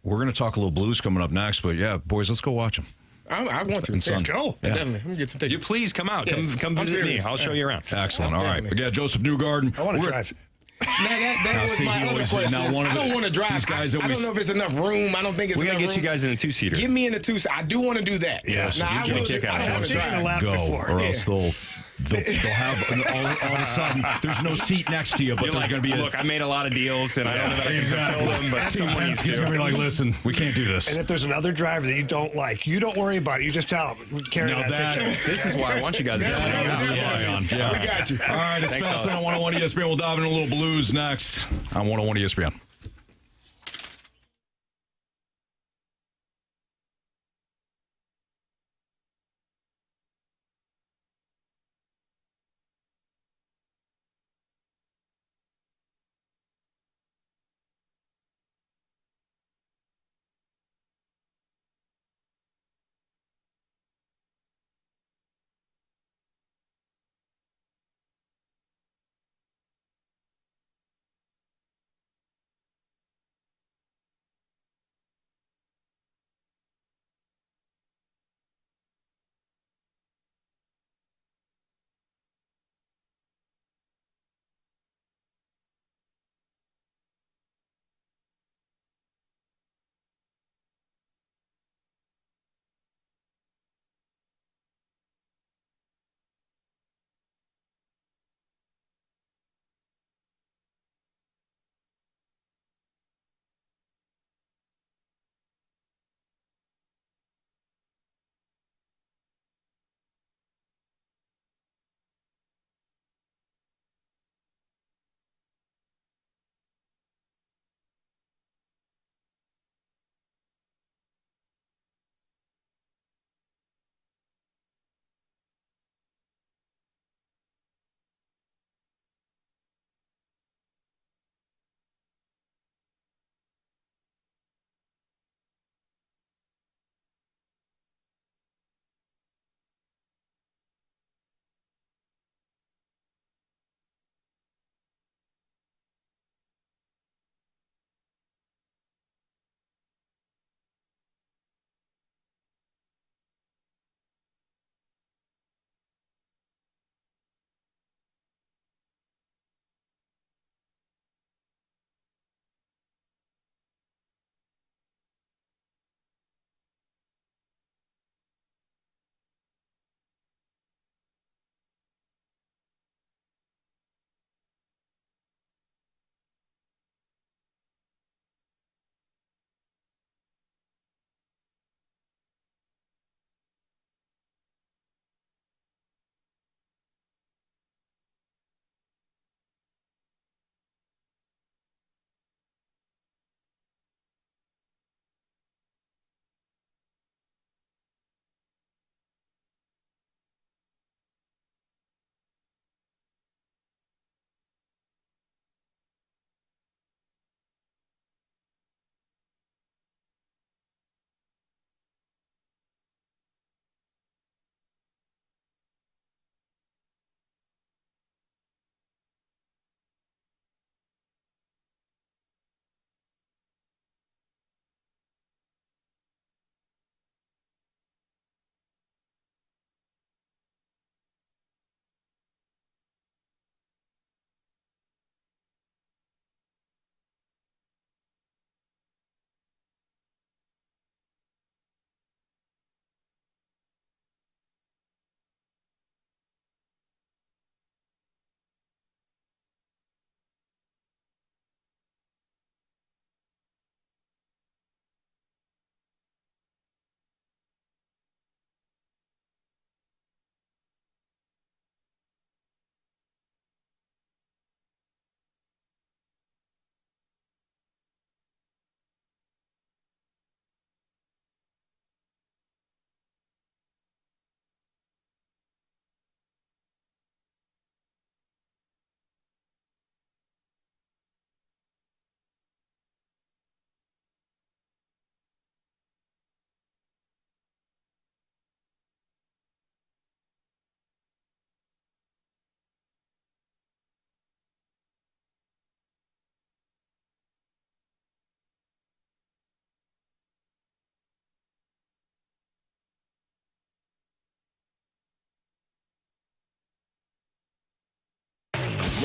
S1: We're going to talk a little blues coming up next, but yeah, boys, let's go watch them.
S2: I want to.
S3: Let's go.
S2: Yeah. Definitely. Let me get some tickets.
S5: You please come out. Come visit me. I'll show you around.
S1: Excellent. All right.
S2: Definitely.
S1: But yeah, Josef Newgarden.
S3: I want to drive.
S2: That was
S1: see,
S2: my
S1: he
S2: other
S1: always-
S2: question.
S1: now one of
S2: I don't
S1: the-
S2: want to drive.
S1: these guys
S2: I
S1: always-
S2: don't know if it's enough room. I don't think it's
S5: We
S2: enough
S5: got to get
S2: room.
S5: you guys in a two-seater.
S2: Get me in a two. I do want to do that.
S5: Yeah.
S2: Now,
S5: You
S2: I
S5: get a
S2: will.
S5: kick out
S2: I
S5: of it.
S2: haven't
S3: I've taken a
S2: tried.
S3: lap
S1: Go,
S3: before.
S1: or else they'll have all of a sudden there's no seat next to you, but
S5: You're
S1: there's
S5: like,
S1: going to be
S5: look, I made a lot of deals, and I don't know that I can fulfill them, but someone needs
S1: he's going to be
S5: to.
S1: like, listen, we can't do this.
S3: And if there's another driver that you don't like, you don't worry about it. You just tell him, Carey,
S1: Now
S3: take care of it.
S5: This is why I want you guys to
S2: That's
S5: get
S2: what
S5: out.
S2: I'm doing.
S1: Yeah.
S2: We got you.
S1: All right, it's
S5: Thanks,
S1: Fast
S5: fellas.
S1: on 101 ESPN. We'll dive into a little blues next on 101 ESPN.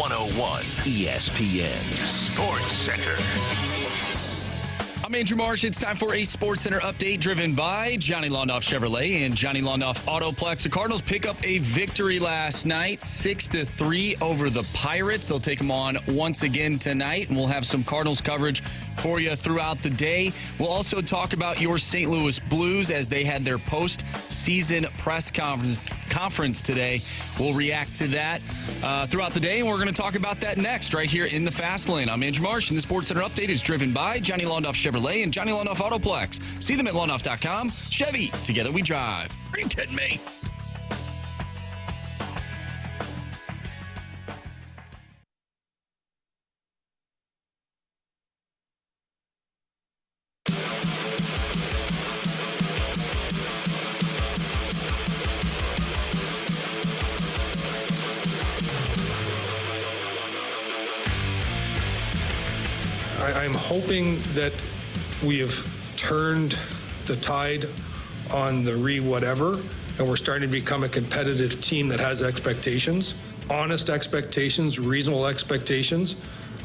S6: 101 ESPN Sports Center.
S4: I'm Andrew Marsh. It's time for a Sports Center update driven by Johnny Londoff Chevrolet and Johnny Londoff Autoplex. The Cardinals pick up a victory last night, 6-3 over the Pirates. They'll take them on once again tonight, and we'll have some Cardinals coverage for you throughout the day. We'll also talk about your St. Louis Blues as they had their post-season press conference today. We'll react to that throughout the day, and we're going to talk about that next right here in the Fast Lane. I'm Andrew Marsh, and the Sports Center update is driven by Johnny Londoff Chevrolet and Johnny Londoff Autoplex. See them at londoff.com. Chevy, together we drive. Are you kidding me?
S7: I'm hoping that we have turned the tide on the whatever, and we're starting to become a competitive team that has expectations, honest expectations, reasonable expectations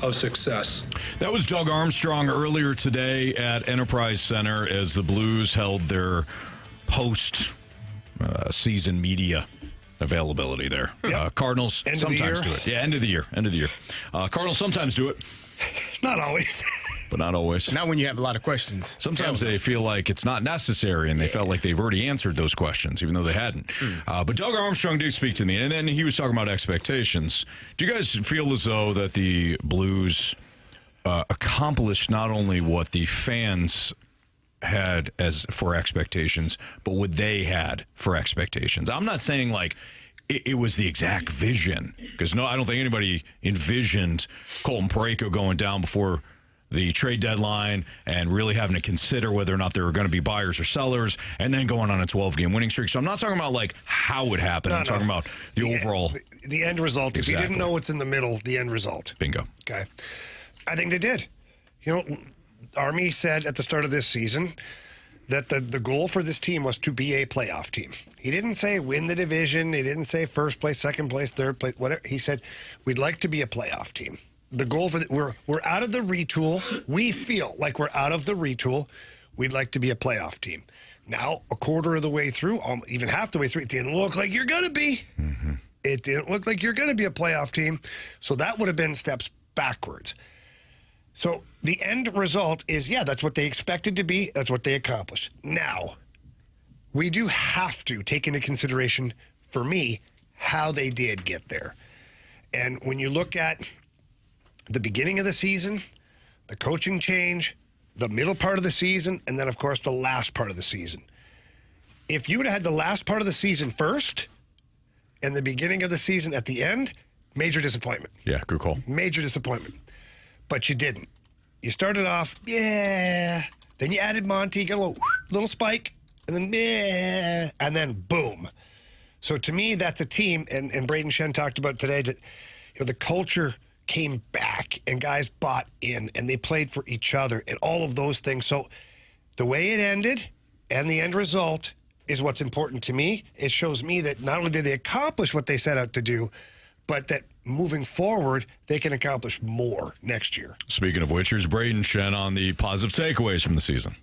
S7: of success.
S1: That was Doug Armstrong earlier today at Enterprise Center as the Blues held their post-season media availability there.
S3: Yep.
S1: Cardinals
S3: End of the
S1: sometimes do
S3: year.
S1: it. Yeah, end of the year. Cardinals sometimes do it,
S3: Not always.
S1: but not always.
S2: Not when you have a lot of questions.
S1: Sometimes they feel like it's not necessary, and they felt like they've already answered those questions, even though they hadn't. But Doug Armstrong did speak to me, and then he was talking about expectations. Do you guys feel as though that the Blues accomplished not only what the fans had as for expectations, but what they had for expectations? I'm not saying like it was the exact vision, because no, I don't think anybody envisioned Colton Parayko going down before the trade deadline and really having to consider whether or not they were going to be buyers or sellers, and then going on a 12-game winning streak. So I'm not talking about like how it happened. I'm talking about the overall.
S3: The end result. If you
S1: Exactly.
S3: didn't know what's in the middle, the end result.
S1: Bingo.
S3: Okay. I think they did. You know, Army said at the start of this season that the goal for this team was to be a playoff team. He didn't say win the division. He didn't say first place, second place, third place, whatever. He said, we'd like to be a playoff team. The goal for we're out of the retool. We feel like we're out of the retool. We'd like to be a playoff team. Now, a quarter of the way through, even half the way through, it didn't look like you're going to be. Mm-hmm. It didn't look like you're going to be a playoff team. So that would have been steps backwards. So the end result is, yeah, that's what they expected to be. That's what they accomplished. Now, we do have to take into consideration, for me, how they did get there. And when you look at the beginning of the season, the coaching change, the middle part of the season, and then, of course, the last part of the season. If you would have had the last part of the season first and the beginning of the season at the end, major disappointment.
S1: Yeah, good call.
S3: Major disappointment. But you didn't. You started off, yeah. Then you added Monty, got a little spike, and then, yeah. And then, boom. So to me, that's a team, and Braden Shen talked about today, that the culture came back and guys bought in and they played for each other and all of those things. So the way it ended and the end result is what's important to me. It shows me that not only did they accomplish what they set out to do, but that moving forward, they can accomplish more next year.
S1: Speaking of which, here's Braden Shen on the positive takeaways from the season.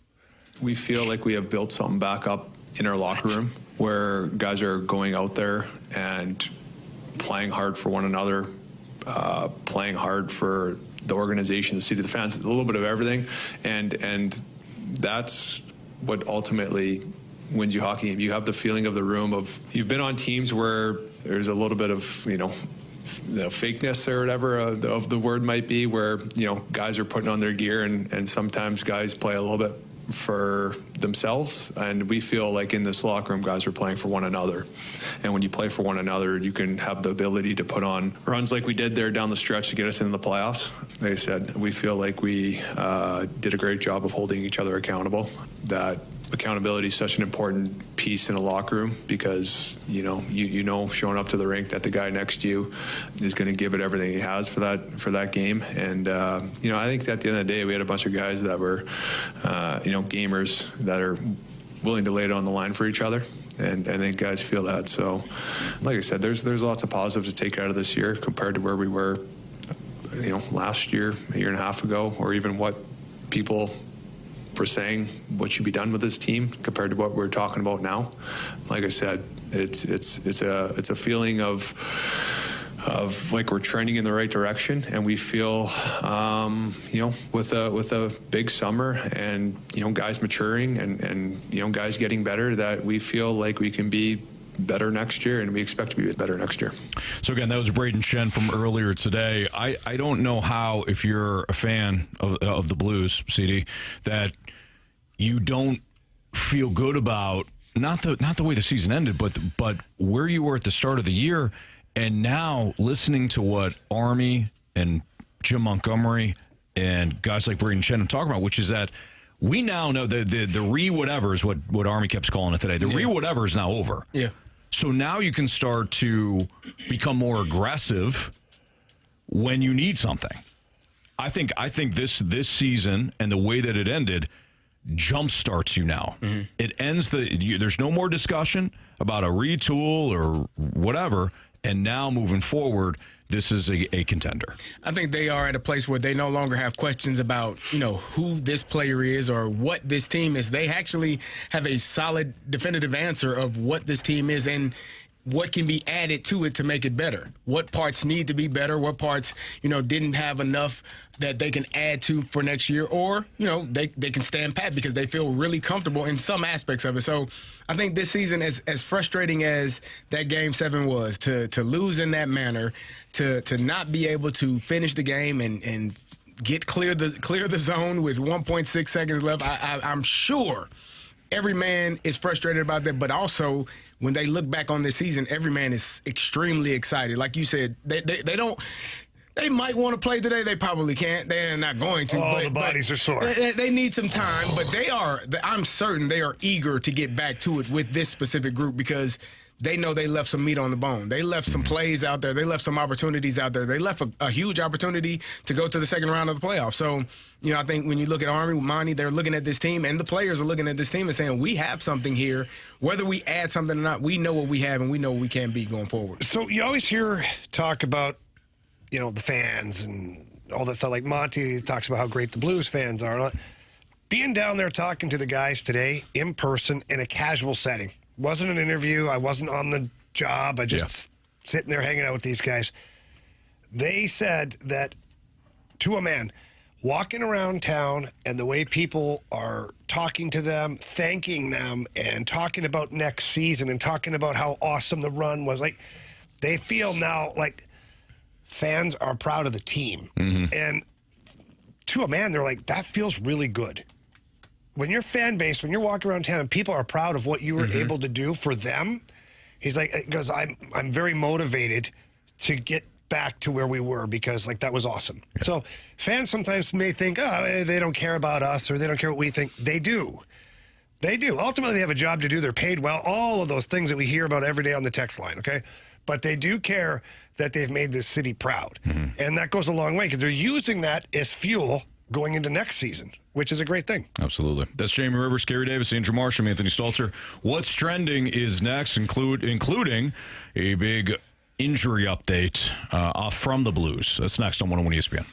S8: We feel like we have built something back up in our locker room where guys are going out there and playing hard for one another, playing hard for the organization, the city, the fans, a little bit of everything. And that's what ultimately wins you hockey game. You have the feeling of the room of, you've been on teams where there's a little bit of, fakeness or whatever of the word might be, where, guys are putting on their gear and sometimes guys play a little bit for themselves, and we feel like in this locker room guys are playing for one another, and when you play for one another you can have the ability to put on runs like we did there down the stretch to get us into the playoffs. Like I said, we feel like we did a great job of holding each other accountable. That accountability is such an important piece in a locker room, because showing up to the rink that the guy next to you is going to give it everything he has for that game. And I think at the end of the day we had a bunch of guys that were gamers that are willing to lay it on the line for each other, And I think guys feel that. So, like I said, there's lots of positives to take out of this year compared to where we were, last year, a year and a half ago, or even what people were saying what should be done with this team compared to what we're talking about now. Like I said, it's a feeling of like we're trending in the right direction, and we feel with a big summer and guys maturing and guys getting better, that we feel like we can be better next year, and we expect to be better next year.
S1: So again, that was Braden Shen from earlier today. I don't know how, if you're a fan of the Blues, CD, that you don't feel good about not the way the season ended, but where you were at the start of the year. And now listening to what Army and Jim Montgomery and guys like Braden Shen are talking about, which is that we now know the re-whatever is what Army kept calling it today. The re-whatever is now over.
S2: Yeah.
S1: So now you can start to become more aggressive when you need something. I think this season and the way that it ended jump starts you now. Mm-hmm. It ends there's no more discussion about a retool or whatever. And now moving forward, this is a contender.
S2: I think they are at a place where they no longer have questions about, who this player is or what this team is. They actually have a solid, definitive answer of what this team is and what can be added to it to make it better. What parts need to be better, what parts, didn't have enough that they can add to for next year, or, they can stand pat because they feel really comfortable in some aspects of it. So I think this season, as frustrating as that Game 7 was, to lose in that manner, to not be able to finish the game and clear the zone with 1.6 seconds left, I'm sure every man is frustrated about that, but also when they look back on this season, every man is extremely excited. Like you said, they might want to play today. They probably can't. They're not going to.
S3: The bodies are sore.
S2: They need some time, but I'm certain they are eager to get back to it with this specific group because they know they left some meat on the bone. They left some plays out there. They left some opportunities out there. They left a huge opportunity to go to the second round of the playoffs. So, I think when you look at Army, Monty, they're looking at this team, and the players are looking at this team and saying, we have something here. Whether we add something or not, we know what we have, and we know what we can be going forward.
S3: So you always hear talk about, the fans and all that stuff. Like Monty talks about how great the Blues fans are. Being down there talking to the guys today in person in a casual setting. Wasn't an interview. I wasn't on the job. I just sitting there hanging out with these guys. They said that, to a man, walking around town and the way people are talking to them, thanking them, and talking about next season and talking about how awesome the run was, like, they feel now like fans are proud of the team. Mm-hmm. And to a man, they're like, that feels really good. When you're fan base, when you're walking around town and people are proud of what you were able to do for them, he's like, because I'm very motivated to get back to where we were because, like, that was awesome. Yeah. So fans sometimes may think, oh, they don't care about us or they don't care what we think. They do. They do. Ultimately, they have a job to do. They're paid well. All of those things that we hear about every day on the text line, okay? But they do care that they've made this city proud. Mm-hmm. And that goes a long way because they're using that as fuel going into next season, which is a great thing.
S1: Absolutely. That's Jamie Rivers, Carey Davis, Andrew Marsham, Anthony Stalter. What's trending is next, including a big injury update from the Blues. That's next on 101 ESPN.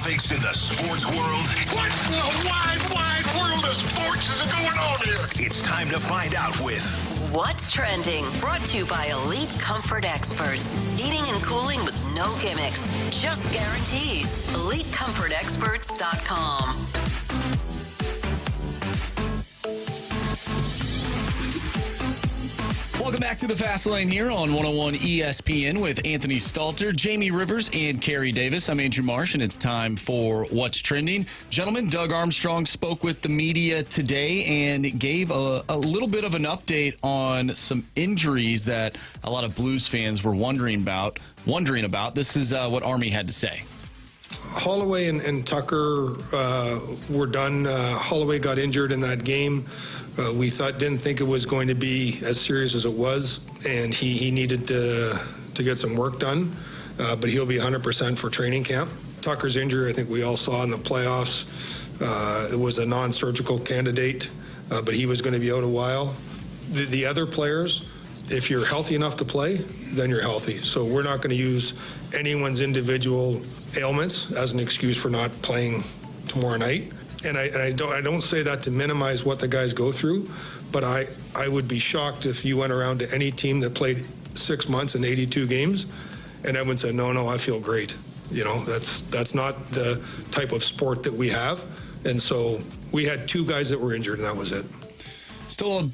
S6: topics in the sports world.
S9: What in the wide world of sports is going on here?
S6: It's time to find out with
S10: What's Trending? Brought to you by Elite Comfort Experts. Heating and cooling with no gimmicks, just guarantees. EliteComfortExperts.com.
S4: Welcome back to the Fast Lane here on 101 ESPN with Anthony Stalter, Jamie Rivers, and Carey Davis. I'm Andrew Marsh, and it's time for What's Trending. Gentlemen, Doug Armstrong spoke with the media today and gave a little bit of an update on some injuries that a lot of Blues fans were wondering about. This is what Army had to say.
S7: Holloway and Tucker were done. Holloway got injured in that game. We didn't think it was going to be as serious as it was, and he needed to get some work done, but he'll be 100% for training camp. Tucker's injury, I think we all saw in the playoffs. It was a non-surgical candidate, but he was going to be out a while. The other players, if you're healthy enough to play, then you're healthy. So we're not going to use anyone's individual ailments as an excuse for not playing tomorrow night. And I don't say that to minimize what the guys go through, but I would be shocked if you went around to any team that played 6 months and 82 games, and everyone said, no, I feel great. You know, that's not the type of sport that we have. And so we had 2 guys that were injured, and that was it.
S4: Still a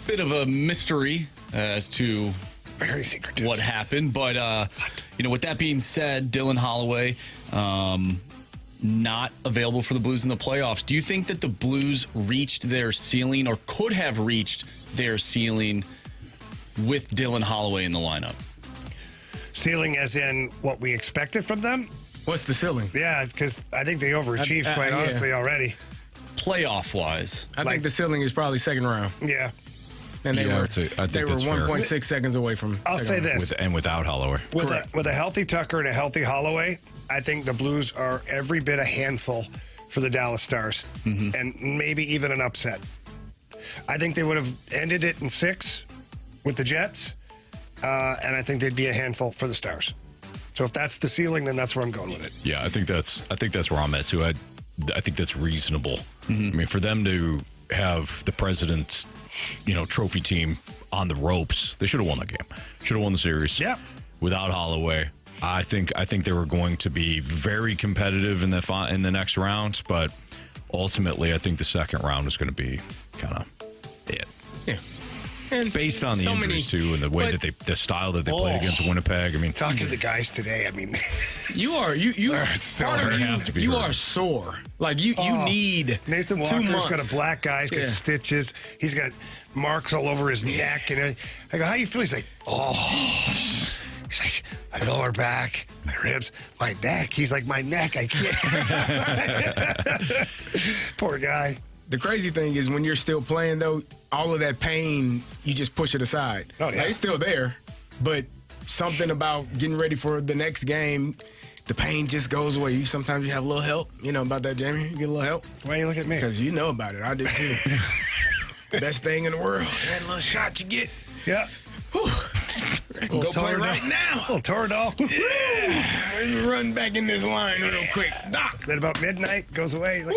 S4: bit of a mystery as to
S3: Very secretive.
S4: what happened, but with that being said, Dylan Holloway not available for the Blues in the playoffs. Do you think that the Blues reached their ceiling or could have reached their ceiling with Dylan Holloway in the lineup?
S3: Ceiling as in what we expected from them?
S2: What's the ceiling?
S3: Yeah, because I think they overachieved, quite honestly, already.
S4: Playoff-wise.
S2: I think the ceiling is probably second round.
S3: Yeah.
S2: And they were
S1: I think that's
S2: 1.6 seconds away from.
S3: I'll say this.
S1: without Holloway.
S3: With a healthy Tucker and a healthy Holloway, I think the Blues are every bit a handful for the Dallas Stars, and maybe even an upset. I think they would have ended it in 6 with the Jets, and I think they'd be a handful for the Stars. So if that's the ceiling, then that's where I'm going with it.
S1: Yeah, I think that's where I'm at too. I think that's reasonable. I mean, for them to have the President's trophy team on the ropes, they should have won the game. Should have won the series.
S3: Yeah.
S1: Without Holloway, I think they were going to be very competitive in the next round, but ultimately, I think the second round is going to be kind of it.
S2: Yeah. And
S1: based on the injuries too, and the way the style that they played against Winnipeg. I mean,
S3: talking to the guys today, I mean,
S2: you are sore. Like you need
S3: Nathan
S2: 2
S3: Walker's
S2: months.
S3: got a black guy. He's got stitches. He's got marks all over his neck. And I go, how you feel? He's like, He's like, my lower back, my ribs, my neck. He's like, my neck, I can't. Poor guy.
S2: The crazy thing is when you're still playing, though, all of that pain, you just push it aside.
S3: Oh, yeah.
S2: Like, it's still there, but something about getting ready for the next game, the pain just goes away. Sometimes you have a little help. You know about that, Jamie? You get a little help?
S3: Why you look at me?
S2: Because you know about it. I did, too. Best thing in the world. That little shot you get.
S3: Yeah.
S2: Whew. Go play right now.
S3: Little Toradol.
S2: Yeah. Run back in this line real quick. Doc.
S3: Then about midnight, goes away. Like,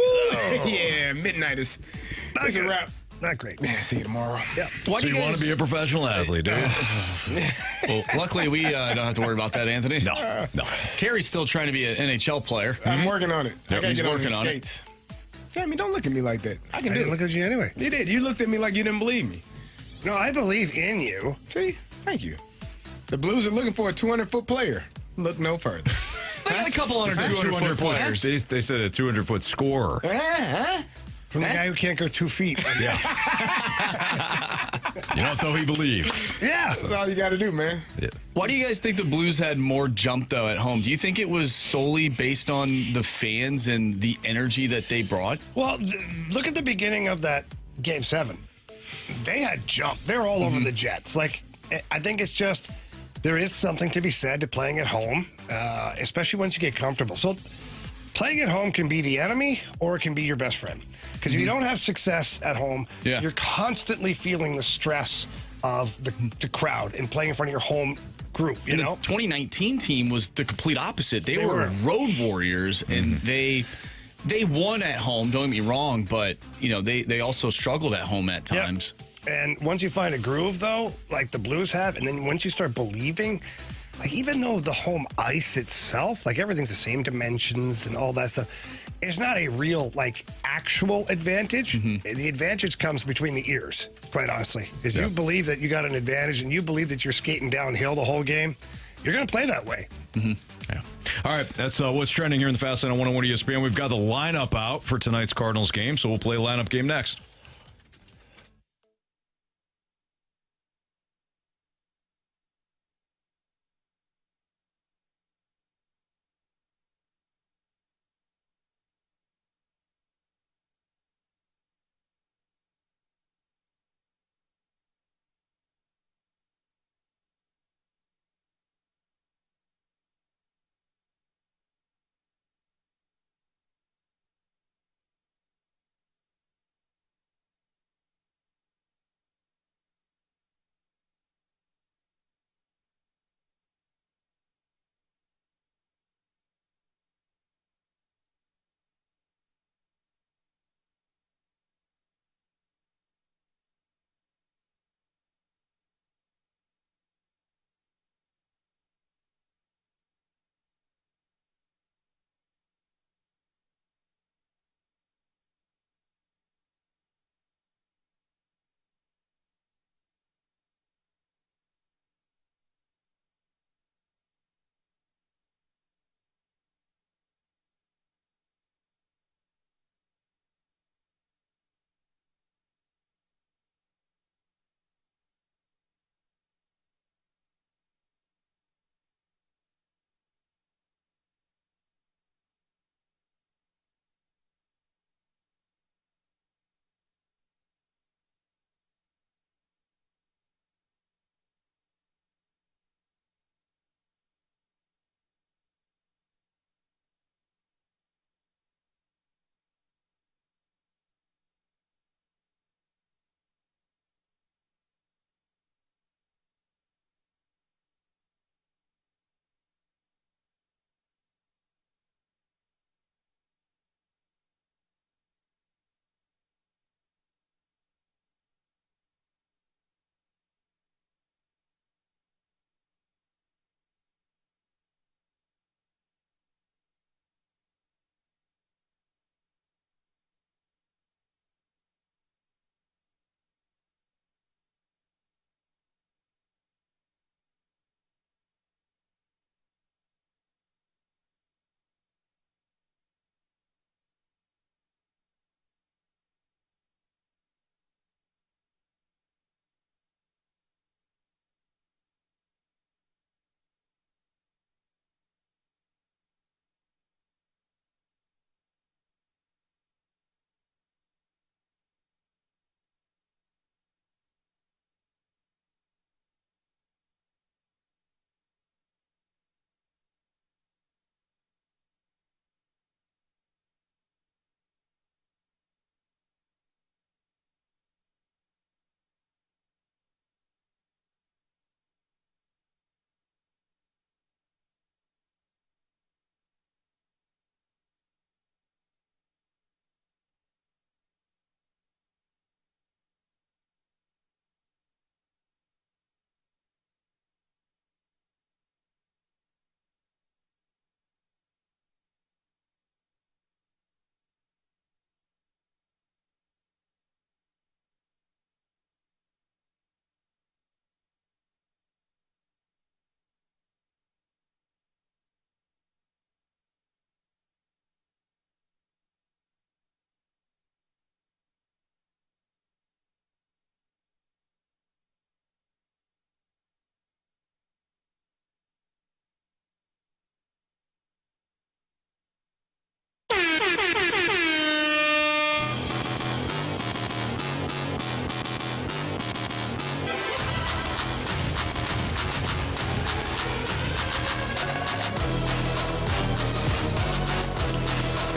S2: Yeah, midnight is a wrap.
S3: Not great.
S2: Yeah, see you tomorrow.
S3: Yeah.
S1: so you want to be a professional athlete, do you?
S4: Well, luckily, we don't have to worry about that, Anthony.
S1: No.
S4: Carey's still trying to be an NHL player.
S2: I'm working on it. I gotta
S4: he's
S2: get
S4: working
S2: on
S4: on
S2: skates. Jamie, don't look at me like that. I can
S3: I
S2: do
S3: didn't
S2: it.
S3: look at you anyway.
S2: You did. You looked at me like you didn't believe me.
S3: No, I believe in you.
S2: See? Thank you. The Blues are looking for a 200-foot player. Look no further.
S4: They got a couple under 200-foot players.
S1: They said a 200-foot scorer.
S3: From the guy who can't go 2 feet.
S1: Yeah. Though he believes.
S3: Yeah.
S2: That's all you got to do, man.
S1: Yeah.
S4: Why do you guys think the Blues had more jump, though, at home? Do you think it was solely based on the fans and the energy that they brought?
S3: Well, look at the beginning of that Game 7. They had jump. They're all over the Jets. Like, I think it's just there is something to be said to playing at home, especially once you get comfortable. So playing at home can be the enemy or it can be your best friend. Because if you don't have success at home, you're constantly feeling the stress of the crowd and playing in front of your home group, you know?
S4: The 2019 team was the complete opposite. They
S3: They
S4: were
S3: were.
S4: road warriors, and they won at home, don't get me wrong, but, they also struggled at home at
S3: Yep.
S4: times.
S3: And once you find a groove, though, like the Blues have, and then once you start believing, like even though the home ice itself, like everything's the same dimensions and all that stuff, it's not a real, like, actual advantage. The advantage comes between the ears, quite honestly. Is you believe that you got an advantage and you believe that you're skating downhill the whole game, you're going to play that way.
S1: Yeah. All right, that's what's trending here in the Fast Lane on 101 ESPN. We've got the lineup out for tonight's Cardinals game, so we'll play a lineup game next.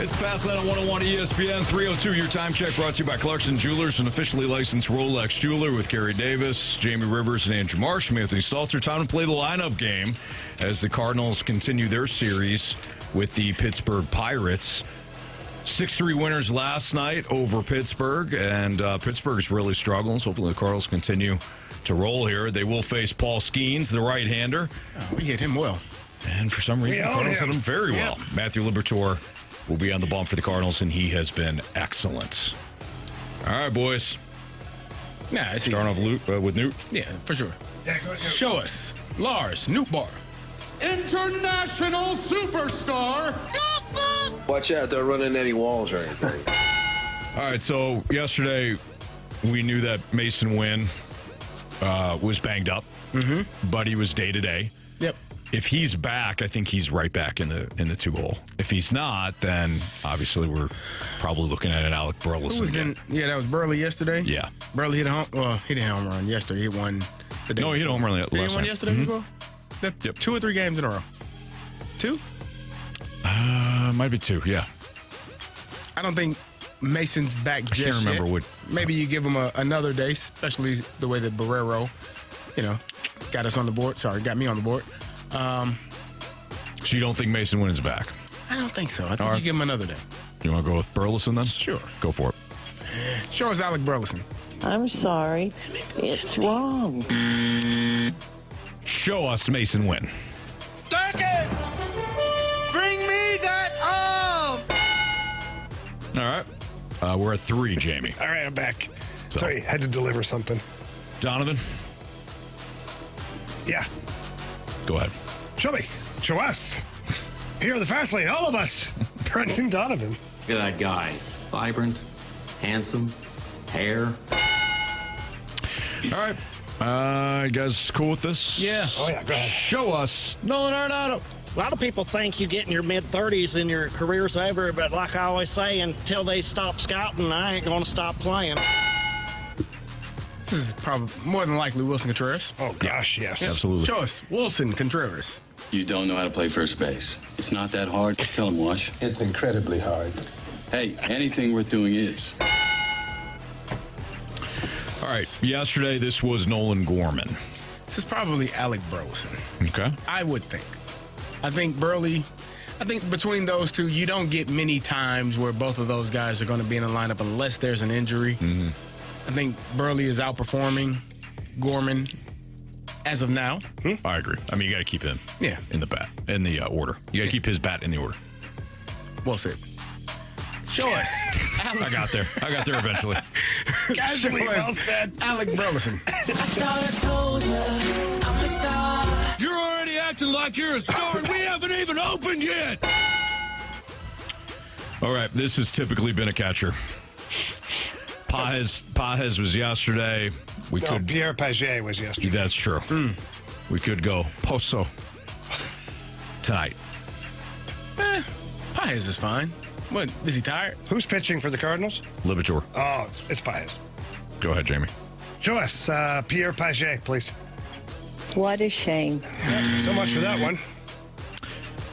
S1: It's Fastline on 101 ESPN 302. Your time check brought to you by Clarkson Jewelers, an officially licensed Rolex jeweler with Carey Davis, Jamie Rivers, and Andrew Marsh. I'm Anthony Stalter. Time to play the lineup game as the Cardinals continue their series with the Pittsburgh Pirates. 6-3 winners last night over Pittsburgh, and Pittsburgh is really struggling. So hopefully the Cardinals continue to roll here. They will face Paul Skeens, the right-hander.
S2: Oh, we hit him well.
S1: And for some reason, the Cardinals hit him very well. Matthew Liberatore will be on the bump for the Cardinals, and he has been excellent. All right, boys.
S2: Nah, it's
S1: starting off with Newt.
S2: Yeah, for sure. Yeah, go. Show us Lars Newtbar,
S11: international superstar.
S12: Watch out, don't run into any walls or anything.
S1: All right, so yesterday we knew that Mason Wynn was banged up, but he was day-to-day.
S2: Yep.
S1: If he's back, I think he's right back in the two-hole. If he's not, then obviously we're probably looking at an Alec Burleson again.
S2: That was Burley yesterday?
S1: Yeah.
S2: Burley hit a home. Well, he didn't hit a home run yesterday. He won the day.
S1: No, he hit a home run last night.
S2: He won yesterday as well? Yep. 2 or 3 games in a row. 2?
S1: Might be 2, yeah.
S2: I don't think Mason's back just
S1: yet. I can't remember what.
S2: Maybe you give him another day, especially the way that Barrero, got us on the board. Sorry, got me on the board.
S1: So you don't think Mason Wynn is back?
S2: I don't think so. I think you give him another day.
S1: You want to go with Burleson then?
S2: Sure.
S1: Go for it.
S2: Show us Alec Burleson.
S13: I'm sorry. It's wrong.
S1: Show us Mason Wynn.
S11: Duncan! Bring me that arm!
S1: All right. We're at 3, Jamie.
S3: All right, I'm back. Sorry, had to deliver something.
S1: Donovan?
S3: Yeah.
S1: Go ahead.
S3: Show me. Show us. Here in the fast lane, all of us. Brenton Donovan.
S14: Look at that guy. Vibrant, handsome, hair.
S1: All right. You guys cool with this?
S2: Yeah.
S3: Oh, yeah, go ahead.
S1: Show us Nolan Arenado.
S15: A lot of people think you get in your mid-30s and your career's over, but like I always say, until they stop scouting, I ain't going to stop playing.
S2: This is probably more than likely Wilson Contreras.
S3: Oh, gosh, yes.
S1: Absolutely.
S2: Show us Wilson Contreras.
S16: You don't know how to play first base. It's not that hard. Tell him, Wash.
S17: It's incredibly hard.
S16: Hey, anything worth doing is.
S1: All right. Yesterday, this was Nolan Gorman.
S2: This is probably Alec Burleson.
S1: Okay.
S2: I would think. I think between those two, you don't get many times where both of those guys are going to be in the lineup unless there's an injury.
S1: Mm-hmm.
S2: I think Burley is outperforming Gorman as of now.
S1: I agree. I mean, you got to keep him in the order. You got to keep his bat in the order.
S2: Well said. Show us.
S1: I got there eventually.
S2: Casually well said. Alec Burleson.
S11: I thought I told you I'm a star.
S18: You're already acting like you're a star and we haven't even opened yet.
S1: All right. This has typically been a catcher. Pages was yesterday.
S3: Pierre Paget was yesterday.
S1: That's true. We could go Poso tonight.
S2: Pages is fine. What, is he tired?
S3: Who's pitching for the Cardinals?
S1: Liberatore.
S3: Oh, it's Pages.
S1: Go ahead, Jamie.
S3: Show us Pierre Paget, please.
S13: What a shame.
S3: Yeah, so much for that one.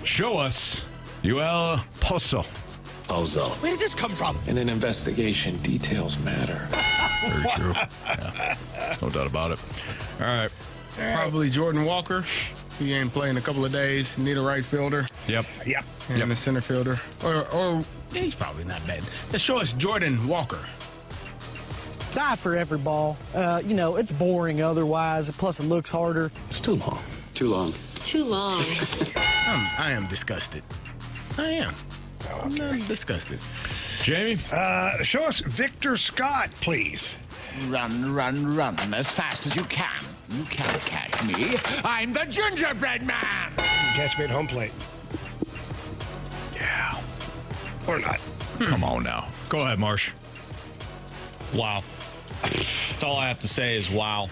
S1: Show us Yoel Poso.
S11: Where did this come from?
S12: In an investigation, details matter.
S1: Very true. Yeah. No doubt about it. All right.
S2: Probably Jordan Walker. He ain't playing a couple of days. Need a right fielder.
S1: Yep.
S2: And a center fielder. Or he's probably not bad. Let's show us Jordan Walker.
S19: Die for every ball. It's boring otherwise. Plus, it looks harder.
S12: It's too long.
S16: Too long.
S10: Too long.
S2: I am disgusted. I am. I'm disgusted.
S1: Jamie?
S3: Show us Victor Scott, please.
S11: Run, run, run as fast as you can. You can't catch me. I'm the gingerbread man.
S3: Catch me at home plate.
S1: Yeah.
S3: Or not.
S1: Come on now. Go ahead, Marsh.
S4: Wow. That's all I have to say is wow.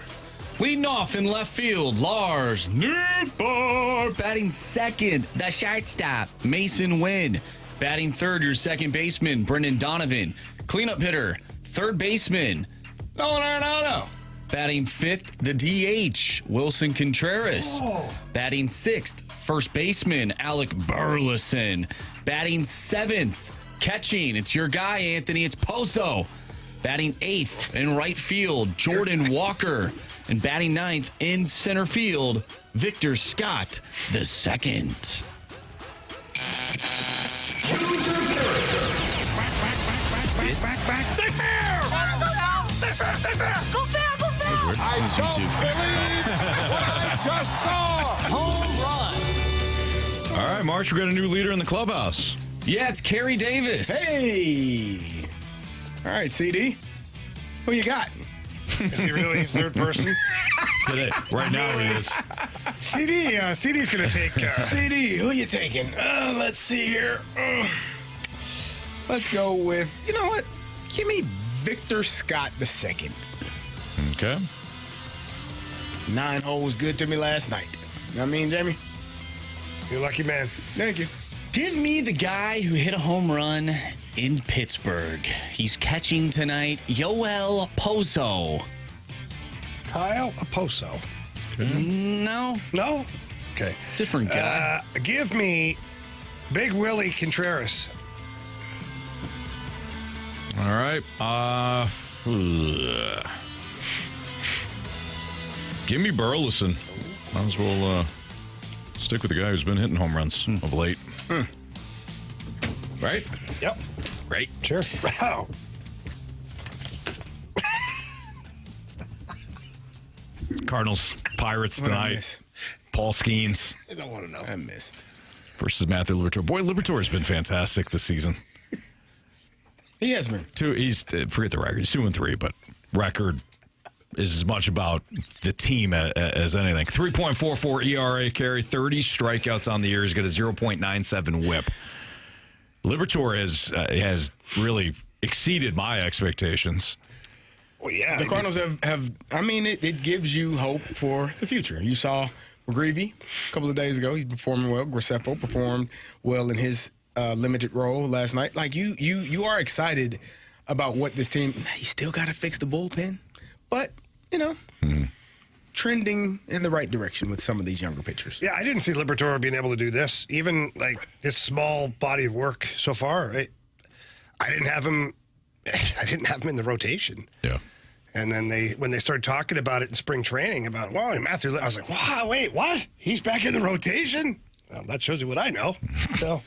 S4: Leading off in left field, Lars Newtbar. Batting second, the shortstop, Mason Wynn. Batting third, your second baseman, Brendan Donovan. Cleanup hitter, third baseman, Nolan Arenado. Batting fifth, the DH, Wilson Contreras. Batting sixth, first baseman, Alec Burleson. Batting seventh, Catching, it's your guy, Anthony. It's Poso. Batting 8th in right field, Jordan Walker. And batting 9th in center field, Victor Scott II.
S10: Go fair!
S9: I don't believe what I just saw.
S10: Home run.
S1: All right, March, we got a new leader in the clubhouse.
S4: Yeah, it's Carey Davis.
S2: Hey. All right, CD. Who you got?
S3: Is he really third person?
S1: Today. Right now he is.
S3: CD's going to take...
S2: CD, who you taking? Let's see here. Let's go with, you know what? Give me Victor Scott II.
S1: Okay.
S2: 9 holes good to me last night. You know what I mean, Jamie?
S3: You're a lucky man.
S2: Thank you.
S4: Give me the guy who hit a home run in Pittsburgh. He's catching tonight, Yoel Pozo.
S3: Kyle Oposo.
S4: No.
S3: No? Okay.
S4: Different guy.
S3: Give me Big Willie Contreras.
S1: All right. Give me Burleson. Might as well stick with the guy who's been hitting home runs of late. Right?
S3: Yep.
S1: Right.
S3: Sure. Wow.
S1: Cardinals, Pirates tonight. Paul Skeens.
S3: I don't want to know.
S2: I missed.
S1: Versus Matthew Liberatore. Boy, Liberator's been fantastic this season.
S2: He has been.
S1: He's forget the record. He's 2-3, but record is as much about the team as anything. 3.44 ERA, Carey, 30 strikeouts on the year. He's got a 0.97 WHIP. Liberatore has really exceeded my expectations.
S3: Well, yeah.
S2: The Cardinals have I mean, it gives you hope for the future. You saw McGreevy a couple of days ago. He's performing well. Graceffo performed well in his limited role last night. Like, you are excited about what this team, you still got to fix the bullpen. But, you know, trending in the right direction with some of these younger pitchers.
S3: Yeah, I didn't see Liberatore being able to do this. Even, like, this small body of work so far. I didn't have him in the rotation.
S1: Yeah.
S3: And then when they started talking about it in spring training, about, wow, Matthew, I was like, wow, wait, what? He's back in the rotation? Well, that shows you what I know. So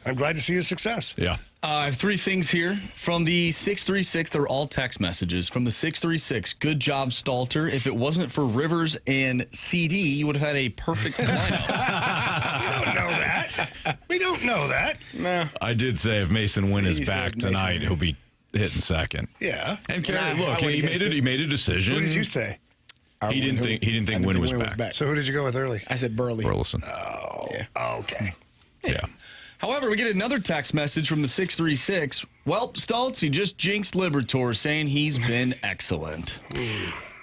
S3: I'm glad to see his success.
S1: Yeah.
S4: I have 3 things here from the 636. They're all text messages. From the 636, good job, Stalter. If it wasn't for Rivers and CD, you would have had a perfect lineup.
S3: We don't know that. We don't know that.
S2: No.
S1: I did say if Mason Wynn is back tonight, he'll be hitting second.
S3: Yeah.
S1: And Carey, look, he made a decision.
S3: Who did you say?
S1: He didn't think Wynn was back.
S3: So who did you go with early?
S2: I said
S1: Burleson.
S3: Oh,
S2: yeah.
S3: Okay.
S1: Yeah.
S4: However, we get another text message from the 636. Well, Stoltz, he just jinxed Liberatore, saying he's been excellent.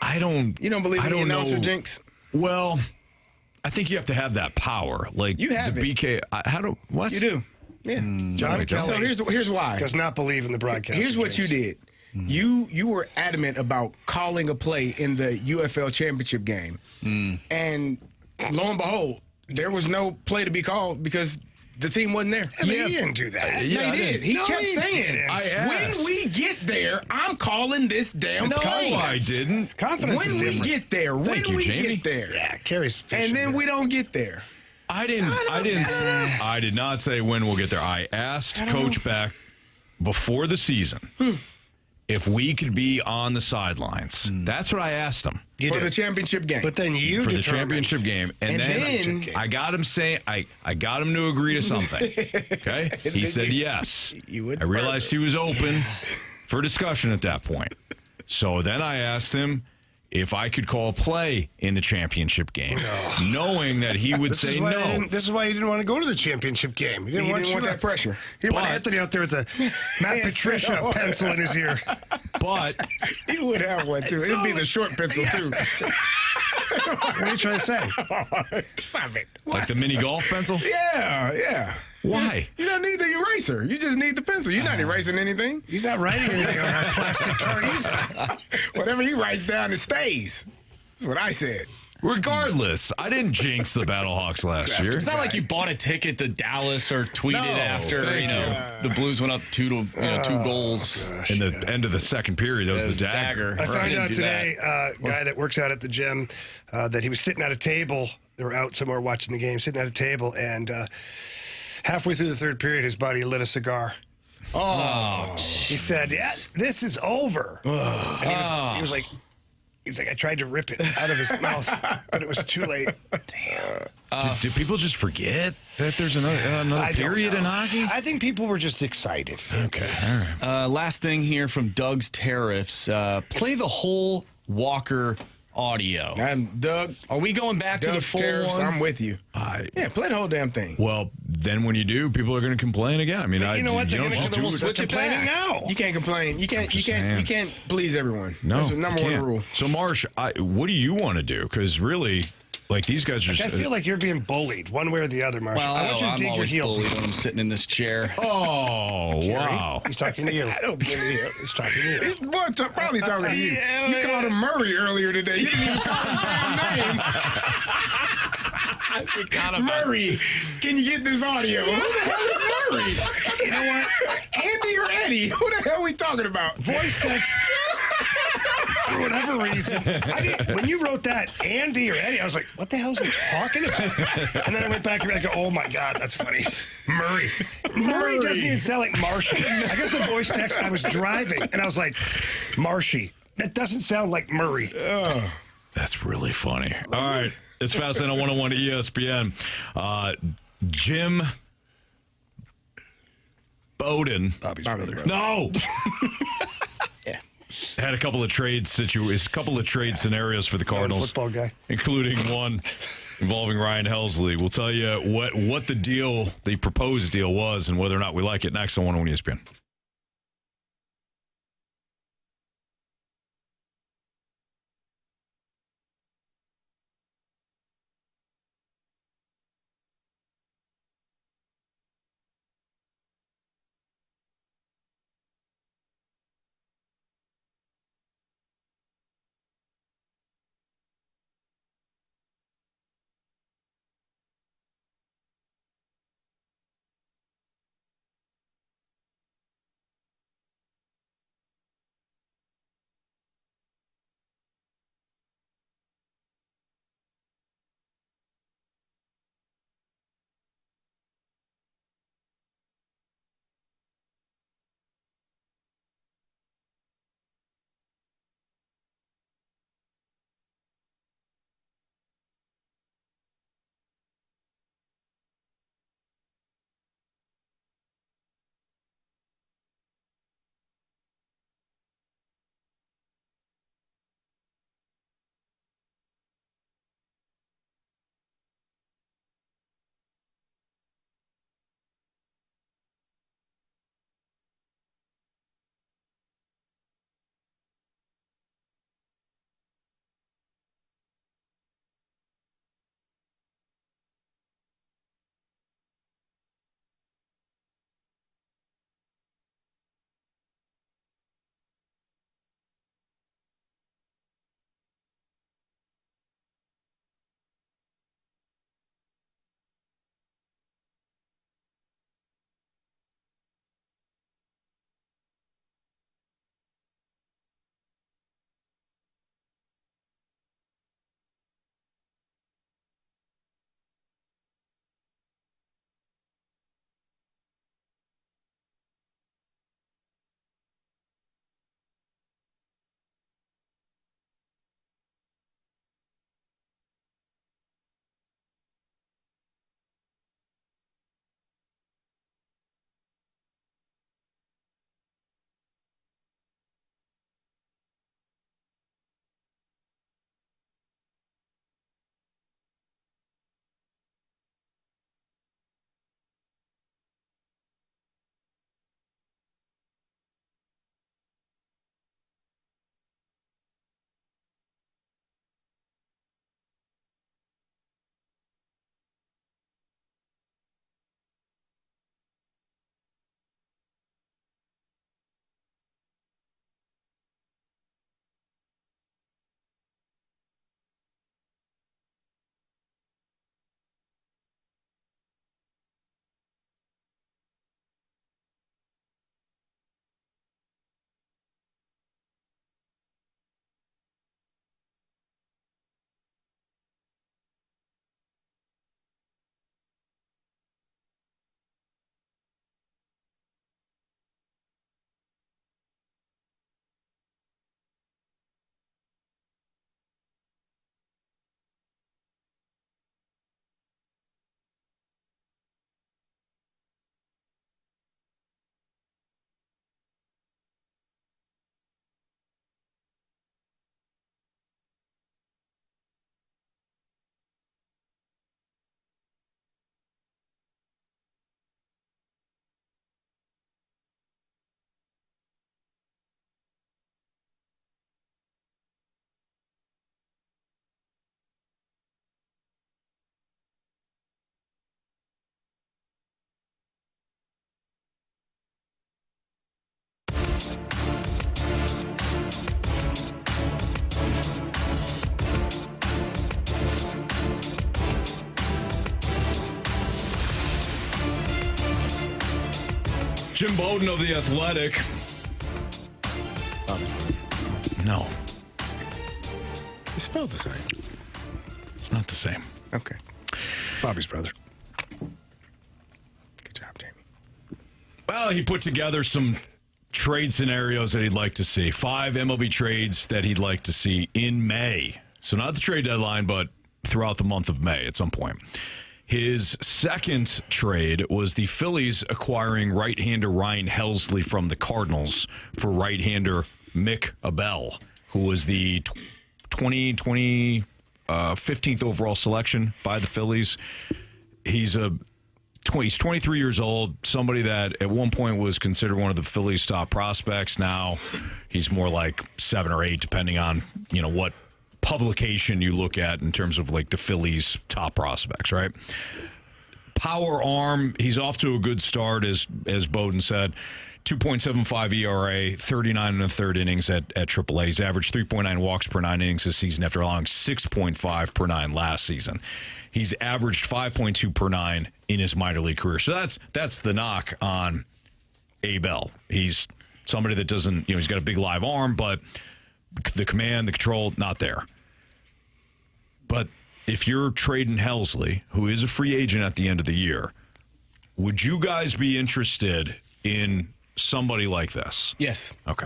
S1: I don't.
S2: You don't believe in the announcer jinx?
S1: Well, I think you have to have that power. Like
S2: you have
S1: the BK. What?
S2: You do. Yeah.
S3: John Kelly.
S2: So here's why.
S3: Does not believe in the broadcast.
S2: Here's what you did. You were adamant about calling a play in the UFL championship game, and lo and behold, there was no play to be called because the team wasn't there.
S3: Yeah, he didn't do that.
S2: No, he did. He kept saying, when we get there, I'm calling this damn play.
S1: No, I didn't.
S3: Confidence is different.
S2: When we get there.
S1: Thank you, Jamie.
S2: Get there.
S3: Yeah, Carey's fishing.
S2: And then we don't get there.
S1: I did not say when we'll get there. I asked Coach back before the season if we could be on the sidelines. That's what I asked him.
S2: For the championship game.
S3: But then
S1: for the championship game. And then I got him saying I got him to agree to something. Okay? He said yes. I realized he was open for discussion at that point. So then I asked him if I could call a play in the championship game, knowing that he would say no.
S3: This is why he didn't want to go to the championship game. He didn't want that
S2: pressure.
S3: He didn't want Anthony out there with a Matt Patricia pencil in his ear.
S1: But
S2: he would have one, too. It'd be the short pencil, too.
S3: What are you trying to say?
S2: Stop it.
S1: Like the mini golf pencil?
S2: Yeah.
S1: Why?
S2: You don't need the eraser. You just need the pencil. You're not erasing anything.
S3: He's not writing anything on that plastic card either.
S2: Whatever he writes down, it stays. That's what I said.
S1: Regardless, I didn't jinx the Battlehawks last year.
S4: It's not like you bought a ticket to Dallas or tweeted after the Blues went up 2 goals
S1: in the end of the second period. That was the dagger.
S3: I found out today, a guy that works out at the gym, that he was sitting at a table. They were out somewhere watching the game, sitting at a table, and halfway through the third period, his buddy lit a cigar. He said, "Yeah, this is over." And he was like, I tried to rip it out of his mouth, but it was too late.
S4: Damn.
S1: Do people just forget that there's another period in hockey?
S3: I think people were just excited.
S1: Okay. All right.
S4: Last thing here from Doug's Tariffs. Play the whole Walker audio.
S2: Doug.
S4: Are we going back to the full
S2: Tariffs,
S4: one?
S2: I'm with you. Yeah, play the whole damn thing.
S1: Well, then when you do, people are going to complain again. I mean,
S3: you know what? They're going to
S4: switch it back
S3: now.
S2: You can't complain. You can't please everyone.
S1: No,
S2: that's the number one rule.
S1: So, Marsh, what do you want to do? Because really, like these guys are just.
S3: I feel like you're being bullied one way or the other, Marshall.
S4: Well,
S3: I want you to dig your heels
S4: bullied when I'm sitting in this chair.
S1: Oh, wow.
S3: He's talking to you.
S2: I don't believe him.
S3: He's talking to you.
S2: He's probably talking to you. You called him Murray earlier today. You didn't even call his damn name. Murray, can you get this audio? Who the hell is Murray? You know what? Andy or Eddie? Who the hell are we talking about?
S3: Voice text. For whatever reason, when you wrote that, Andy or Eddie, I was like, what the hell is he talking about? And then I went back and I go, oh my God, that's funny. Murray. Murray doesn't even sound like Marshy. I got the voice text. I was driving and I was like, Marshy. That doesn't sound like Murray.
S1: That's really funny. All right. It's Fast Lane on 101 ESPN. Jim Bowden.
S3: Bobby's brother.
S1: No. Had a couple of trade scenarios for the Cardinals,
S3: football guy,
S1: including one involving Ryan Helsley. We'll tell you what the proposed deal was, and whether or not we like it next on 101 ESPN. Jim Bowden of The Athletic. No.
S2: It's spelled the same.
S1: It's not the same.
S2: Okay.
S3: Bobby's brother.
S2: Good job, Jamie.
S1: Well, he put together some trade scenarios that he'd like to see. 5 MLB trades that he'd like to see in May. So not the trade deadline, but throughout the month of May at some point. His second trade was the Phillies acquiring right-hander Ryan Helsley from the Cardinals for right-hander Mick Abel, who was the 2020 15th overall selection by the Phillies. He's 23 years old, somebody that at one point was considered one of the Phillies' top prospects. Now he's more like 7 or 8, depending on, what publication you look at in terms of like the Phillies' top prospects, right? Power arm, he's off to a good start, as Bowden said. 2.75 ERA, 39 and a third innings at AAA. He's averaged 3.9 walks per 9 innings this season after allowing 6.5 per 9 last season. He's averaged 5.2 per 9 in his minor league career. So that's the knock on Abel. He's somebody that doesn't, he's got a big live arm, but the command, the control, not there. But if you're trading Helsley, who is a free agent at the end of the year, would you guys be interested in somebody like this?
S2: Yes.
S1: Okay.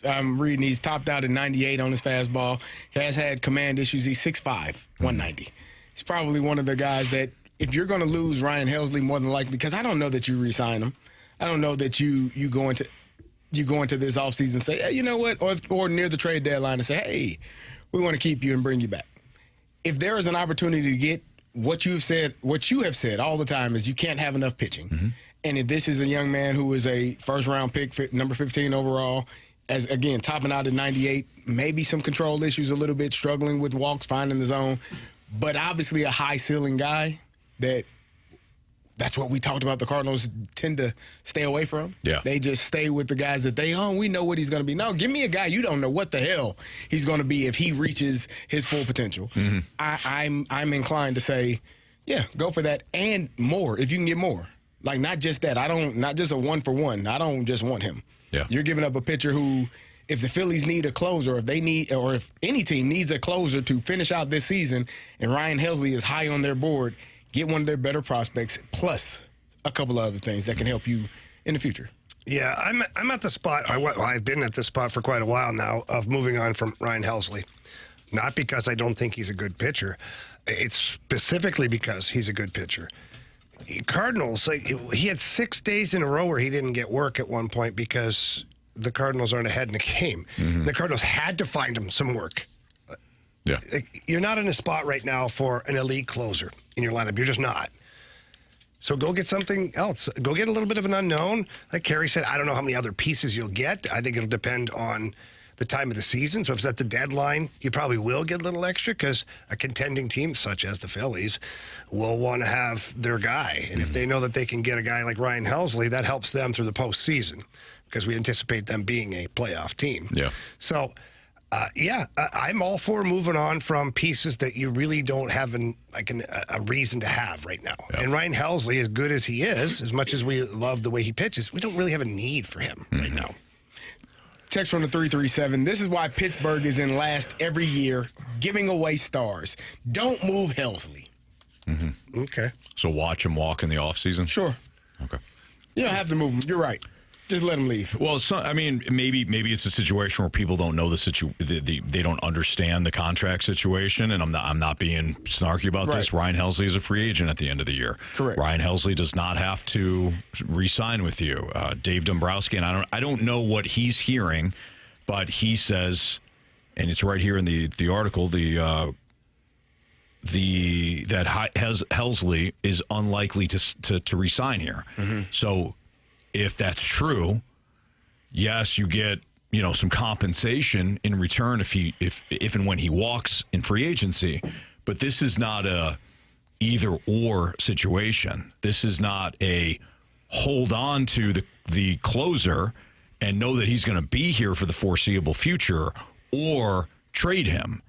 S2: I'm reading, he's topped out at 98 on his fastball. He has had command issues. He's 6'5", 190. He's probably one of the guys that, if you're going to lose Ryan Helsley, more than likely, because I don't know that you re-sign him. I don't know that you go into this offseason and say, hey, you know what, or near the trade deadline and say, hey, we want to keep you and bring you back. If there is an opportunity to get what you have said all the time is you can't have enough pitching. Mm-hmm. And if this is a young man who is a first-round pick, number 15 overall, as again, topping out at 98, maybe some control issues a little bit, struggling with walks, finding the zone, but obviously a high-ceiling guy that's what we talked about the Cardinals tend to stay away from. Yeah. They just stay with the guys that we know what he's going to be. No, give me a guy you don't know what the hell he's going to be if he reaches his full potential. Mm-hmm. I'm inclined to say, yeah, go for that and more if you can get more. Like, not just that. Not just a 1-for-1. I don't just want him. Yeah. You're giving up a pitcher who, if the Phillies need a closer, if any team needs a closer to finish out this season, and Ryan Helsley is high on their board, get one of their better prospects, plus a couple of other things that can help you in the future.
S3: Yeah, I'm at the spot. I've been at this spot for quite a while now of moving on from Ryan Helsley. Not because I don't think he's a good pitcher. It's specifically because he's a good pitcher. Cardinals, he had 6 days in a row where he didn't get work at one point because the Cardinals aren't ahead in the game. Mm-hmm. The Cardinals had to find him some work. Yeah, you're not in a spot right now for an elite closer in your lineup. You're just not. So go get something else. Go get a little bit of an unknown. Like Carey said, I don't know how many other pieces you'll get. I think it'll depend on the time of the season. So if it's at the deadline, you probably will get a little extra because a contending team such as the Phillies will want to have their guy. And if they know that they can get a guy like Ryan Helsley, that helps them through the postseason because we anticipate them being a playoff team. Yeah. So, I'm all for moving on from pieces that you really don't have a reason to have right now. Yep. And Ryan Helsley, as good as he is, as much as we love the way he pitches, we don't really have a need for him right now.
S2: Text from the 337. This is why Pittsburgh is in last every year, giving away stars. Don't move Helsley.
S1: Mm-hmm.
S3: Okay.
S1: So watch him walk in the offseason?
S2: Sure.
S1: Okay.
S2: You don't have to move him. You're right. Just let him leave.
S1: Well, maybe it's a situation where people don't know they don't understand the contract situation, and I'm not being snarky about this. Ryan Helsley is a free agent at the end of the year.
S2: Correct.
S1: Ryan Helsley does not have to re-sign with you. Dave Dombrowski, and I don't know what he's hearing, but he says, and it's right here in the article, that Helsley is unlikely to re-sign here. Mm-hmm. So if that's true, yes, you get some compensation in return if and when he walks in free agency. But this is not a either or situation. This is not a hold on to the closer and know that he's going to be here for the foreseeable future or trade him.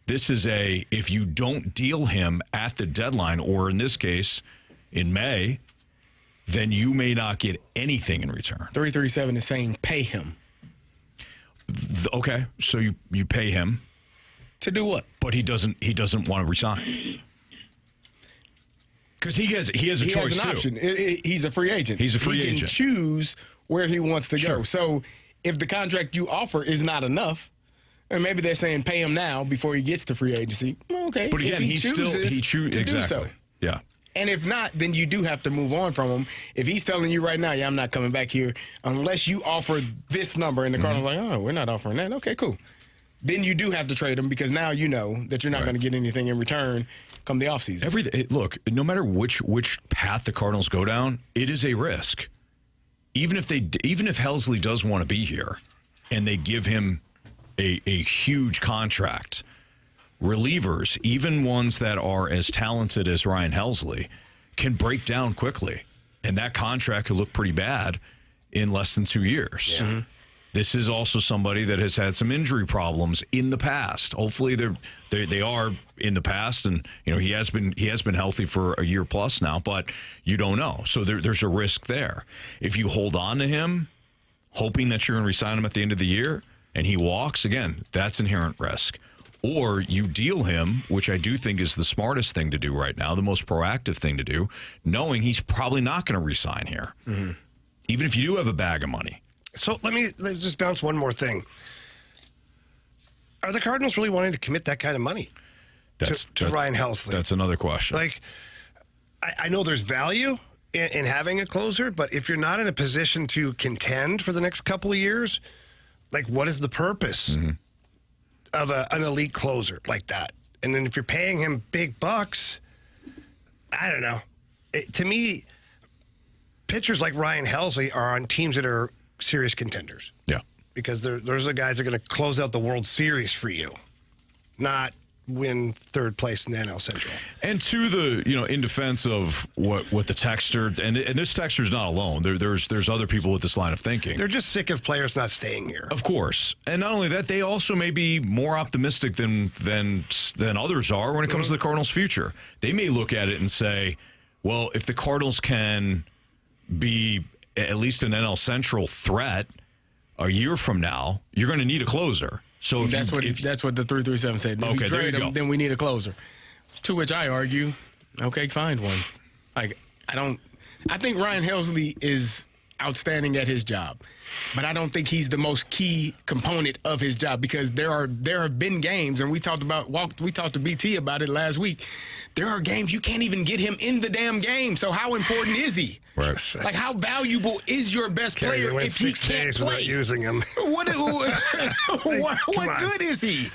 S1: This is if you don't deal him at the deadline, or in this case, in May, then you may not get anything in return.
S2: 337 is saying pay him.
S1: Okay, so you pay him
S2: to do what?
S1: But he doesn't want to resign because he has a choice too. He has an option.
S2: He's a free agent.
S1: He's a free
S2: agent. He can choose where he wants to go. So if the contract you offer is not enough, and maybe they're saying pay him now before he gets to free agency. Okay,
S1: but again, he chooses
S2: to do so.
S1: Yeah.
S2: And if not, then you do have to move on from him. If he's telling you right now, yeah, I'm not coming back here unless you offer this number, and the Cardinals are like, oh, we're not offering that. Okay, cool. Then you do have to trade him because now you know that you're not going to get anything in return come the offseason.
S1: Look, no matter which path the Cardinals go down, it is a risk. Even if Helsley does want to be here and they give him a huge contract, relievers, even ones that are as talented as Ryan Helsley, can break down quickly. And that contract could look pretty bad in less than 2 years. Yeah. Mm-hmm. This is also somebody that has had some injury problems in the past. Hopefully they are in the past, and he has been healthy for a year plus now, but you don't know. So there's a risk there. If you hold on to him, hoping that you're going to resign him at the end of the year, and he walks, again, that's inherent risk. Or you deal him, which I do think is the smartest thing to do right now, the most proactive thing to do, knowing he's probably not going to resign here, even if you do have a bag of money.
S3: So let's just bounce one more thing. Are the Cardinals really wanting to commit that kind of money to Ryan Helsley?
S1: That's another question.
S3: Like, I know there's value in having a closer, but if you're not in a position to contend for the next couple of years, like, what is the purpose of an elite closer like that? And then if you're paying him big bucks, I don't know. To me, pitchers like Ryan Helsley are on teams that are serious contenders.
S1: Yeah.
S3: Because those are the guys that are going to close out the World Series for you, not win third place in the NL Central.
S1: And to the, in defense of what the texter, and this texter's not alone. There's other people with this line of thinking.
S3: They're just sick of players not staying here.
S1: Of course. And not only that, they also may be more optimistic than others are when it comes to the Cardinals' future. They may look at it and say, well, if the Cardinals can be at least an NL Central threat a year from now, you're going to need a closer. So
S2: that's what the 337 said. If you trade him, then we need a closer. To which I argue, okay, find one. Like, I think Ryan Helsley is outstanding at his job, but I don't think he's the most key component of his job because there have been games, and we talked to BT about it last week. There are games you can't even get him in the damn game. So how important is he?
S1: Right.
S2: Like, how valuable is your best player if he can't play?
S3: Without using him.
S2: What good is he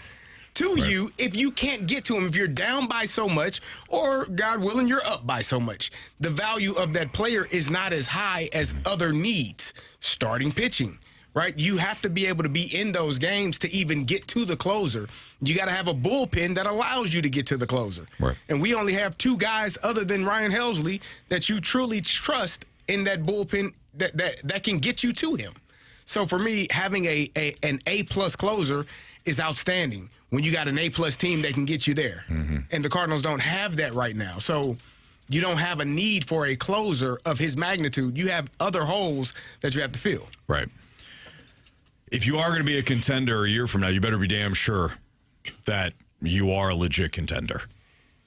S2: to you if you can't get to him? If you're down by so much, or God willing, you're up by so much, the value of that player is not as high as other needs. Starting pitching, right? You have to be able to be in those games to even get to the closer. You got to have a bullpen that allows you to get to the closer.
S1: Right.
S2: And we only have two guys other than Ryan Helsley that you truly trust in that bullpen that can get you to him. So for me, having an A-plus closer is outstanding when you got an A-plus team that can get you there. And the Cardinals don't have that right now. So you don't have a need for a closer of his magnitude. You have other holes that you have to fill.
S1: Right. If you are going to be a contender a year from now, you better be damn sure that you are a legit contender.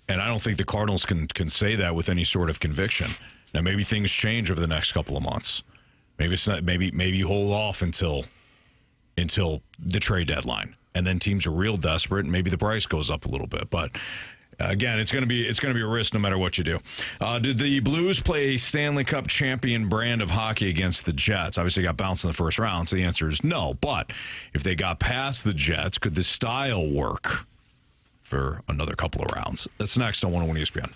S1: And I don't think the Cardinals can say that with any sort of conviction. Now, maybe things change over the next couple of months. Maybe it's not. Maybe you hold off until the trade deadline, and then teams are real desperate, and maybe the price goes up a little bit. But again, it's going to be a risk no matter what you do. Did the Blues play a Stanley Cup champion brand of hockey against the Jets? Obviously, they got bounced in the first round, so the answer is no. But if they got past the Jets, could the style work for another couple of rounds? That's next on 101 ESPN.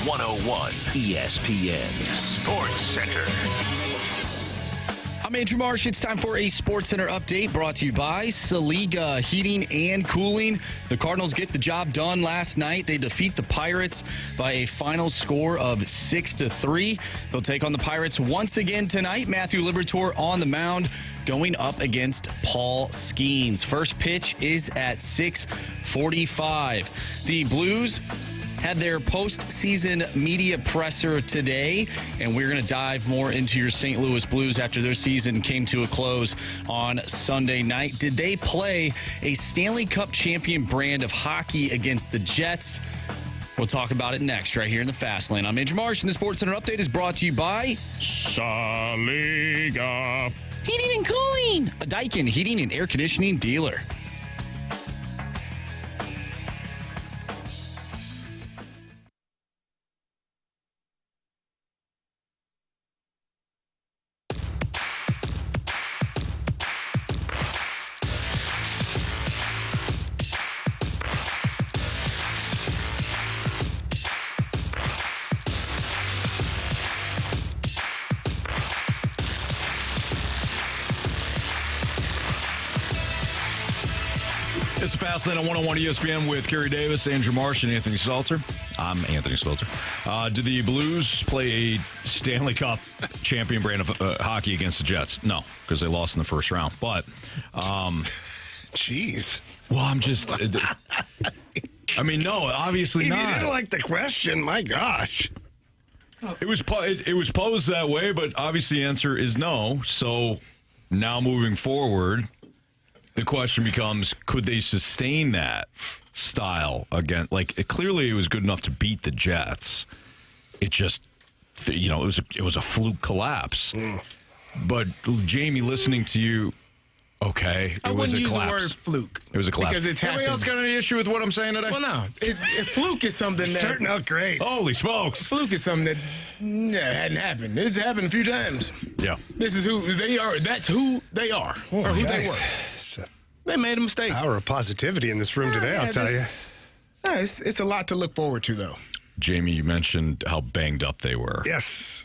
S6: 101 ESPN Sports Center.
S4: I'm Andrew Marsh. It's time for a Sports Center update brought to you by Saliga Heating and Cooling. The Cardinals get the job done last night. They defeat the Pirates by a final score of 6-3. They'll take on the Pirates once again tonight. Matthew Liberatore on the mound going up against Paul Skeens. First pitch is at 6:45. The Blues had their postseason media presser today, and we're going to dive more into your St. Louis Blues after their season came to a close on Sunday night. Did they play a Stanley Cup Champion brand of hockey against the Jets? We'll talk about it next right here in the Fast Lane. I'm Andrew Marsh, and the Sports Center Update is brought to you by Saliga Heating and Cooling, a Daikin heating and air conditioning dealer.
S1: It's the Fast Lane on 101 ESPN with Carey Davis, Andrew Marsh, and Anthony Stalter. I'm Anthony Stalter. Did the Blues play a Stanley Cup champion brand of hockey against the Jets? No, because they lost in the first round. But,
S3: jeez.
S1: Well, I'm just. I mean, no, obviously not.
S3: You didn't like the question. My gosh.
S1: It was posed that way, but obviously the answer is no. So now moving forward, the question becomes, could they sustain that style again? Like, clearly it was good enough to beat the Jets. It just, it was a fluke collapse. But Jamie, listening to you, okay,
S2: I wouldn't use the word fluke.
S1: It was a collapse.
S2: Because it's happened.
S1: Anybody else got any issue with what I'm saying today?
S2: Well, no. Fluke is something that...
S3: Starting out great.
S1: Holy smokes.
S2: Fluke is something that hadn't happened. It's happened a few times.
S1: Yeah.
S2: This is who they are. That's who they are. Or who they were. They made a mistake.
S3: Power of positivity in this room today, I'll tell you.
S2: It's a lot to look forward to, though.
S1: Jamie, you mentioned how banged up they were.
S3: Yes.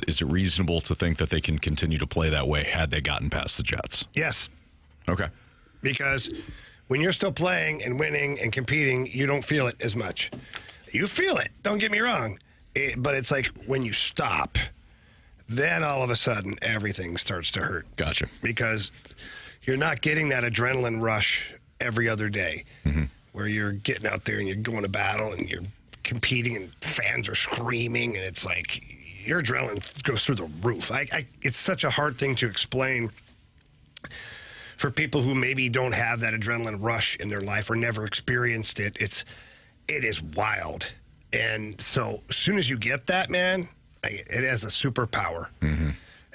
S1: Is it reasonable to think that they can continue to play that way had they gotten past the Jets?
S3: Yes.
S1: Okay.
S3: Because when you're still playing and winning and competing, you don't feel it as much. You feel it, don't get me wrong. But it's like when you stop, then all of a sudden everything starts to hurt.
S1: Gotcha.
S3: Because you're not getting that adrenaline rush every other day where you're getting out there and you're going to battle and you're competing and fans are screaming and it's like your adrenaline goes through the roof. It's such a hard thing to explain for people who maybe don't have that adrenaline rush in their life or never experienced it. It is wild. And so as soon as you get that, man, it has a superpower.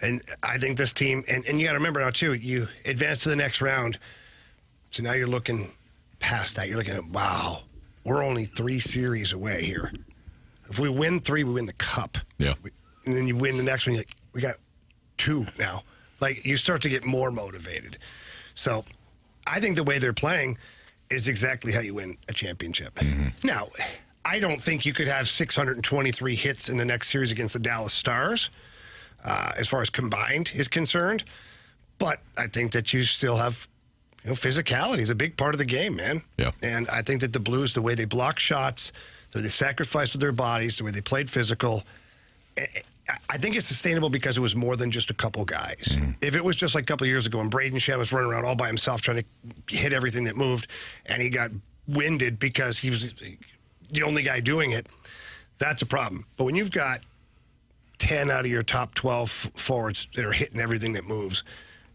S3: And I think this team, and you got to remember now, too, you advance to the next round. So now you're looking past that. You're looking at, wow, we're only 3 series away here. If we win 3, we win the cup.
S1: Yeah.
S3: And then you win the next one, you're like, we got 2 now. Like, you start to get more motivated. So I think the way they're playing is exactly how you win a championship. Now, I don't think you could have 623 hits in the next series against the Dallas Stars. As far as combined is concerned. But I think that you still have, physicality is a big part of the game, man.
S1: Yeah.
S3: And I think that the Blues, the way they block shots, the way they sacrificed their bodies, the way they played physical, I think it's sustainable because it was more than just a couple guys. If it was just like a couple of years ago when Braden Shen was running around all by himself trying to hit everything that moved and he got winded because he was the only guy doing it, that's a problem. But when you've got 10 out of your top 12 forwards that are hitting everything that moves,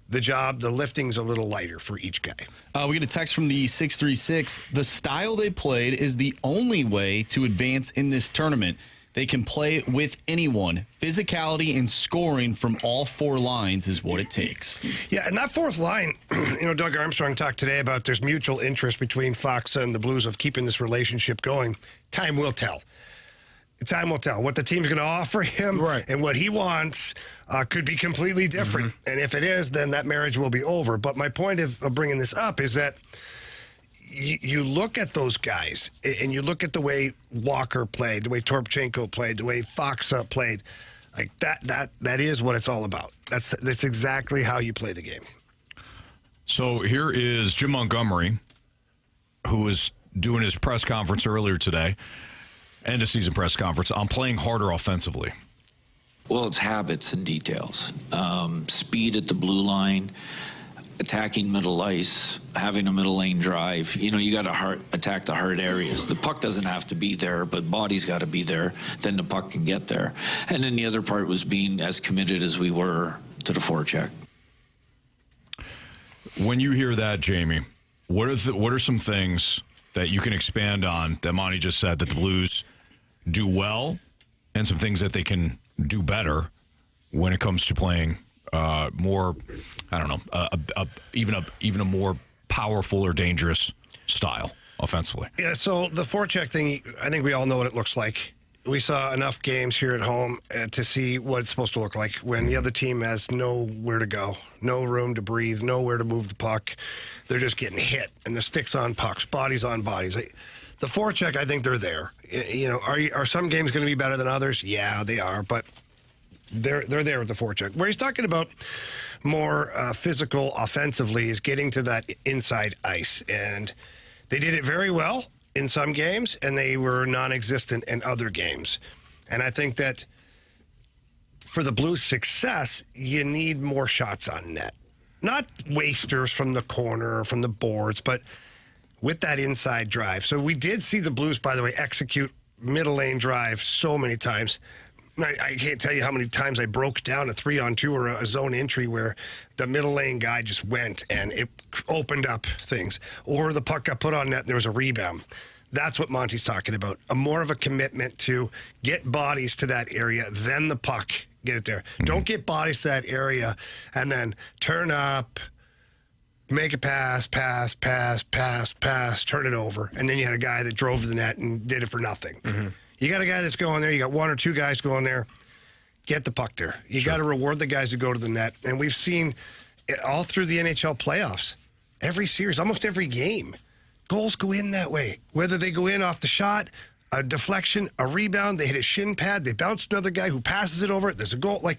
S3: the lifting's a little lighter for each guy.
S4: We get a text from the 636. The style they played is the only way to advance in this tournament. They can play with anyone. Physicality and scoring from all 4 lines is what it takes.
S3: Yeah, and that 4th line, Doug Armstrong talked today about there's mutual interest between Fox and the Blues of keeping this relationship going. Time will tell. Time will tell. What the team's going to offer him and what he wants could be completely different. And if it is, then that marriage will be over. But my point of bringing this up is that you look at those guys, and you look at the way Walker played, the way Toropchenko played, the way Faksa played. Like that is what it's all about. That's exactly how you play the game.
S1: So here is Jim Montgomery, who was doing his press conference earlier today, end of season press conference, on playing harder offensively.
S17: Well, it's habits and details. Speed at the blue line, attacking middle ice, having a middle lane drive. You got to attack the hard areas. The puck doesn't have to be there, but body's got to be there. Then the puck can get there. And then the other part was being as committed as we were to the forecheck.
S1: When you hear that, Jamie, what are some things that you can expand on that Monty just said that the Blues do well, and some things that they can do better when it comes to playing more, I don't know, even a more powerful or dangerous style offensively?
S3: Yeah, so the forecheck thing, I think we all know what it looks like. We saw enough games here at home to see what it's supposed to look like when the other team has nowhere to go, no room to breathe, nowhere to move the puck. They're just getting hit, and the sticks on pucks, bodies on bodies. The forecheck, I think they're there. Are some games going to be better than others? Yeah, they are, but they're there with the forecheck. Where he's talking about more physical offensively is getting to that inside ice, and they did it very well in some games, and they were non-existent in other games. And I think that for the Blues' success, you need more shots on net. Not wasters from the corner or from the boards, but with that inside drive. So we did see the Blues, by the way, execute middle lane drive so many times. I can't tell you how many times I broke down a 3-on-2 or a zone entry where the middle lane guy just went and it opened up things. Or the puck got put on net and there was a rebound. That's what Monty's talking about. More of a commitment to get bodies to that area, then the puck, get it there. Mm-hmm. Don't get bodies to that area and then turn up, make a pass, turn it over. And then you had a guy that drove to the net and did it for nothing. Mm-hmm. You got a guy that's going there. You got one or two guys going there. Get the puck there. You got to reward the guys who go to the net. And we've seen all through the NHL playoffs, every series, almost every game, goals go in that way. Whether they go in off the shot, a deflection, a rebound, they hit a shin pad, they bounce another guy who passes it over, there's a goal. Like,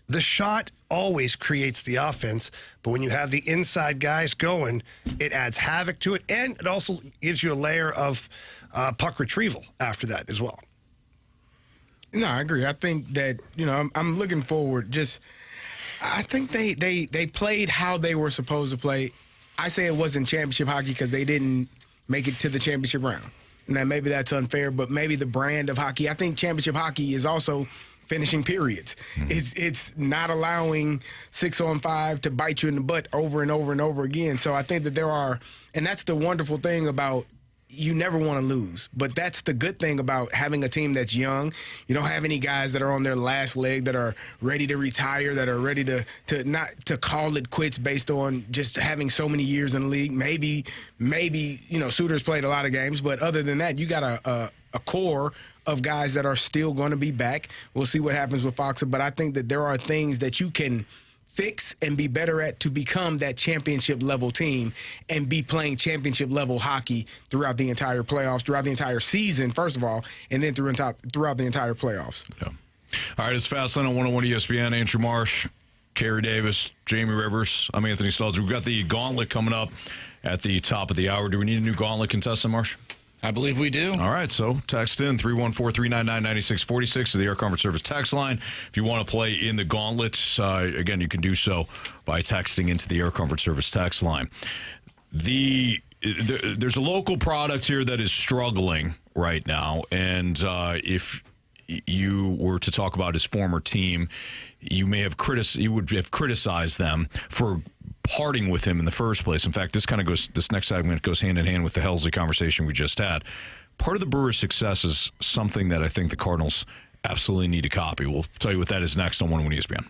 S3: the shot always creates the offense, but when you have the inside guys going, it adds havoc to it, and it also gives you a layer of puck retrieval after that as well.
S2: No, I agree. I think that, I'm looking forward. I think they played how they were supposed to play. I say it wasn't championship hockey because they didn't make it to the championship round. Now, maybe that's unfair, but maybe the brand of hockey, I think championship hockey is also finishing periods. Mm-hmm. It's not allowing 6-on-5 to bite you in the butt over and over and over again. So I think that there are, and that's the wonderful thing about, you never want to lose. But that's the good thing about having a team that's young. You don't have any guys that are on their last leg, that are ready to retire, that are ready to not to call it quits based on just having so many years in the league. Maybe Suter's played a lot of games, but other than that, you got a core of guys that are still going to be back. We'll see what happens with Faksa, but I think that there are things that you can fix and be better at to become that championship level team and be playing championship level hockey throughout the entire playoffs, throughout the entire season, first of all, and then throughout the entire playoffs.
S1: Yeah. All right, it's Fastlane on 101 ESPN. Andrew Marsh, Carey Davis, Jamie Rivers. I'm Anthony Stalter. We've got the Gauntlet coming up at the top of the hour. Do we need a new Gauntlet contestant, Marsh?
S4: I believe we do.
S1: All right, so text in 314-399-9646 to the Air Comfort Service text line. If you want to play in the Gauntlet, again, you can do so by texting into the Air Comfort Service text line. There's a local product here that is struggling right now, and if you were to talk about his former team, you would have criticized them for parting with him in the first place. In fact, this next segment goes hand in hand with the Helsley conversation we just had. Part of the Brewers' success is something that I think the Cardinals absolutely need to copy. We'll tell you what that is next on 101 ESPN.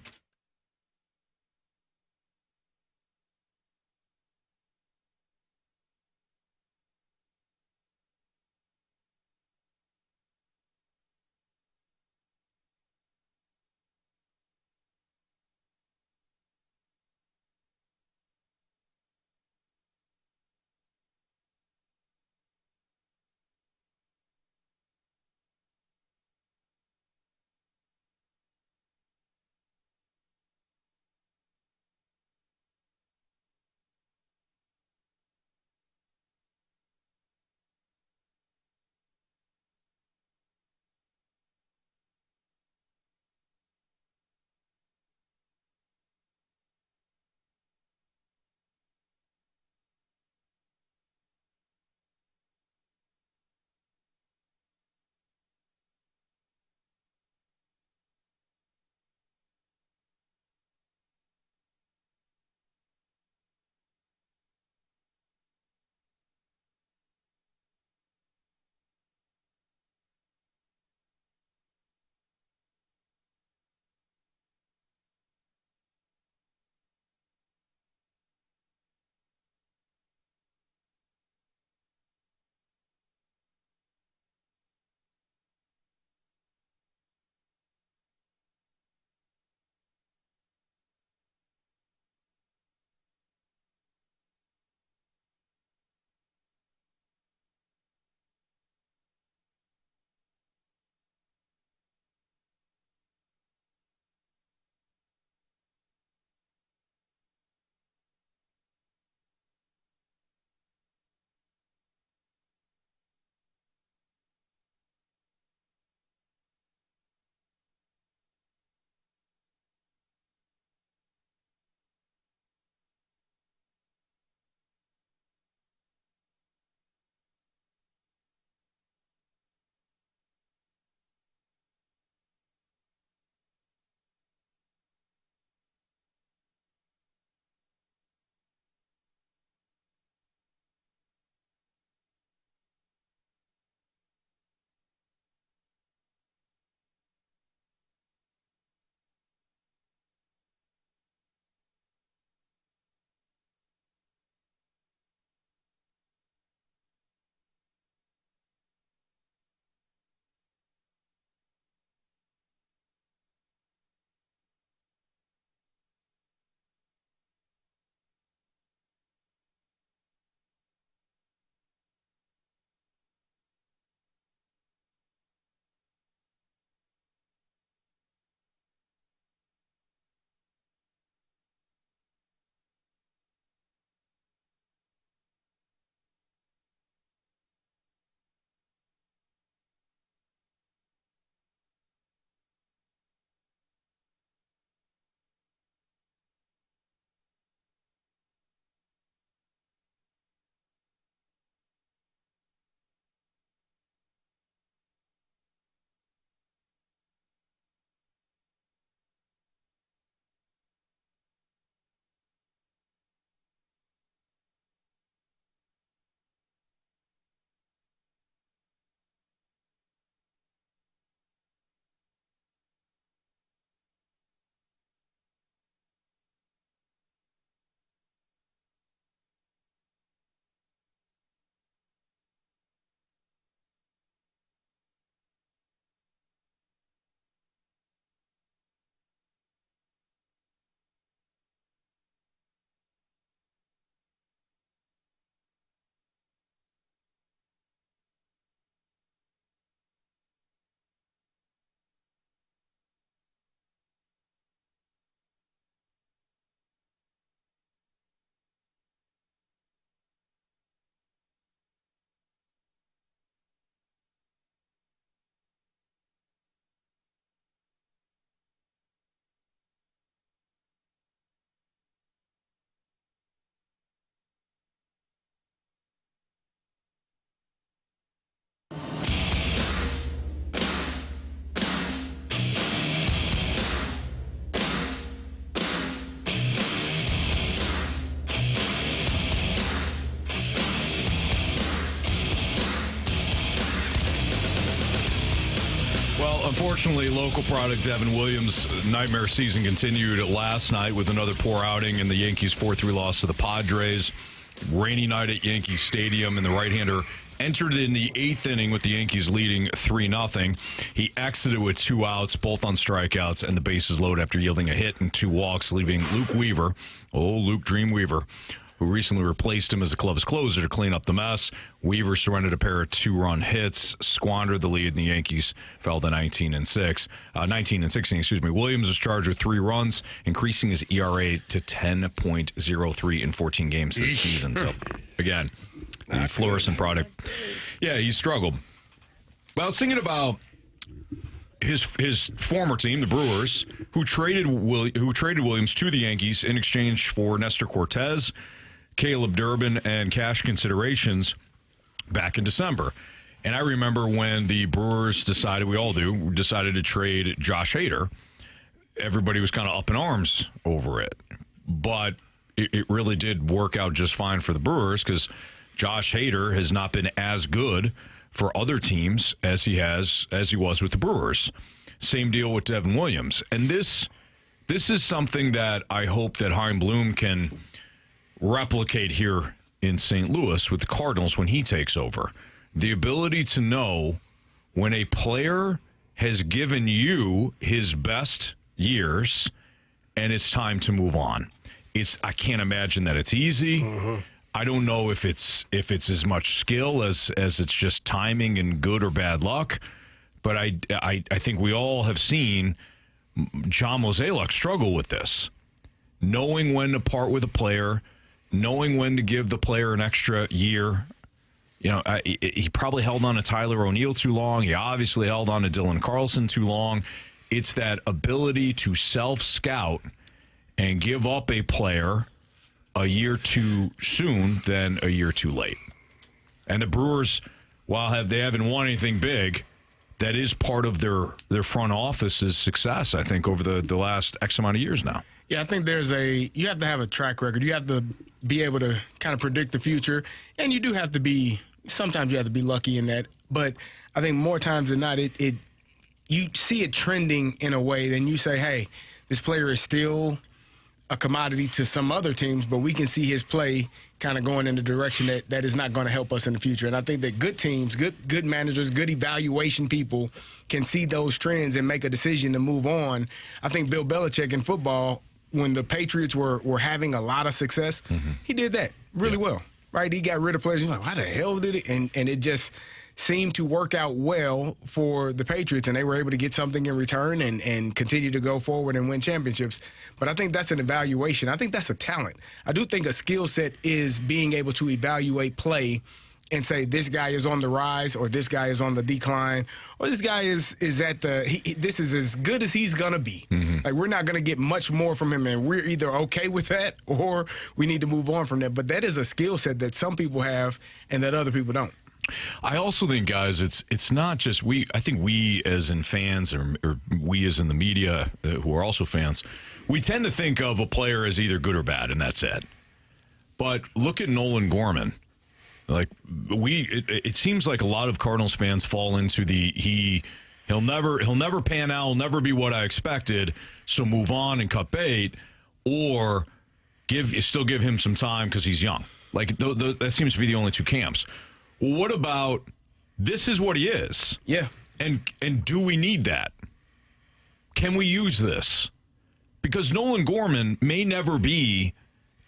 S1: Unfortunately, local product Devin Williams' nightmare season continued last night with another poor outing in the Yankees' 4-3 loss to the Padres. Rainy night at Yankee Stadium, and the right-hander entered in the 8th inning with the Yankees leading 3-0. He exited with 2 outs, both on strikeouts, and the bases loaded after yielding a hit and 2 walks, leaving Luke Weaver, Luke Dream Weaver, who recently replaced him as the club's closer to clean up the mess. Weaver surrendered a pair of 2-run hits, squandered the lead, and the Yankees fell to 19 and 16. Williams was charged with 3 runs, increasing his ERA to 10.03 in 14 games this season. So, again, the fluorescent product. Yeah, he struggled. Well, I was thinking about his former team, the Brewers, who traded Williams to the Yankees in exchange for Nestor Cortez, Caleb Durbin, and cash considerations back in December. And I remember when the Brewers decided to trade Josh Hader. Everybody was kind of up in arms over it. But it really did work out just fine for the Brewers because Josh Hader has not been as good for other teams as he was with the Brewers. Same deal with Devin Williams. And this is something that I hope that Chaim Bloom can replicate here in St. Louis with the Cardinals when he takes over. The ability to know when a player has given you his best years and it's time to move on. I can't imagine that it's easy. Mm-hmm. I don't know if it's as much skill as it's just timing and good or bad luck. But I think we all have seen John Mozeliak struggle with this. Knowing when to part with a player, knowing when to give the player an extra year. He probably held on to Tyler O'Neill too long. He obviously held on to Dylan Carlson too long. It's that ability to self-scout and give up a player a year too soon than a year too late. And the Brewers, while they haven't won anything big, that is part of their front office's success, I think, over the last X amount of years now.
S2: Yeah, I think you have to have a track record. You have to be able to kind of predict the future. And you do have to sometimes you have to be lucky in that. But I think more times than not, you see it trending in a way, then you say, hey, this player is still a commodity to some other teams, but we can see his play kind of going in the direction that is not going to help us in the future. And I think that good teams, good managers, good evaluation people can see those trends and make a decision to move on. I think Bill Belichick in football, when the Patriots were having a lot of success, he did that really well, right? He got rid of players. He's like, why the hell did it? And it just seemed to work out well for the Patriots, and they were able to get something in return and continue to go forward and win championships. But I think that's an evaluation. I think that's a talent. I do think a skill set is being able to evaluate play and say this guy is on the rise or this guy is on the decline or this guy is at this is as good as he's going to be. Mm-hmm. Like, we're not going to get much more from him, and we're either okay with that or we need to move on from that. But that is a skill set that some people have and that other people don't.
S1: I also think, guys, it's not just we. I think we as in fans or we as in the media who are also fans, we tend to think of a player as either good or bad, and that's it. But look at Nolan Gorman. Like it seems like a lot of Cardinals fans fall into he'll never pan out, he'll never be what I expected, so move on and cut bait, or still give him some time because he's young. Like that seems to be the only two camps. Well, what about this is what he is?
S2: Yeah.
S1: And do we need that? Can we use this? Because Nolan Gorman may never be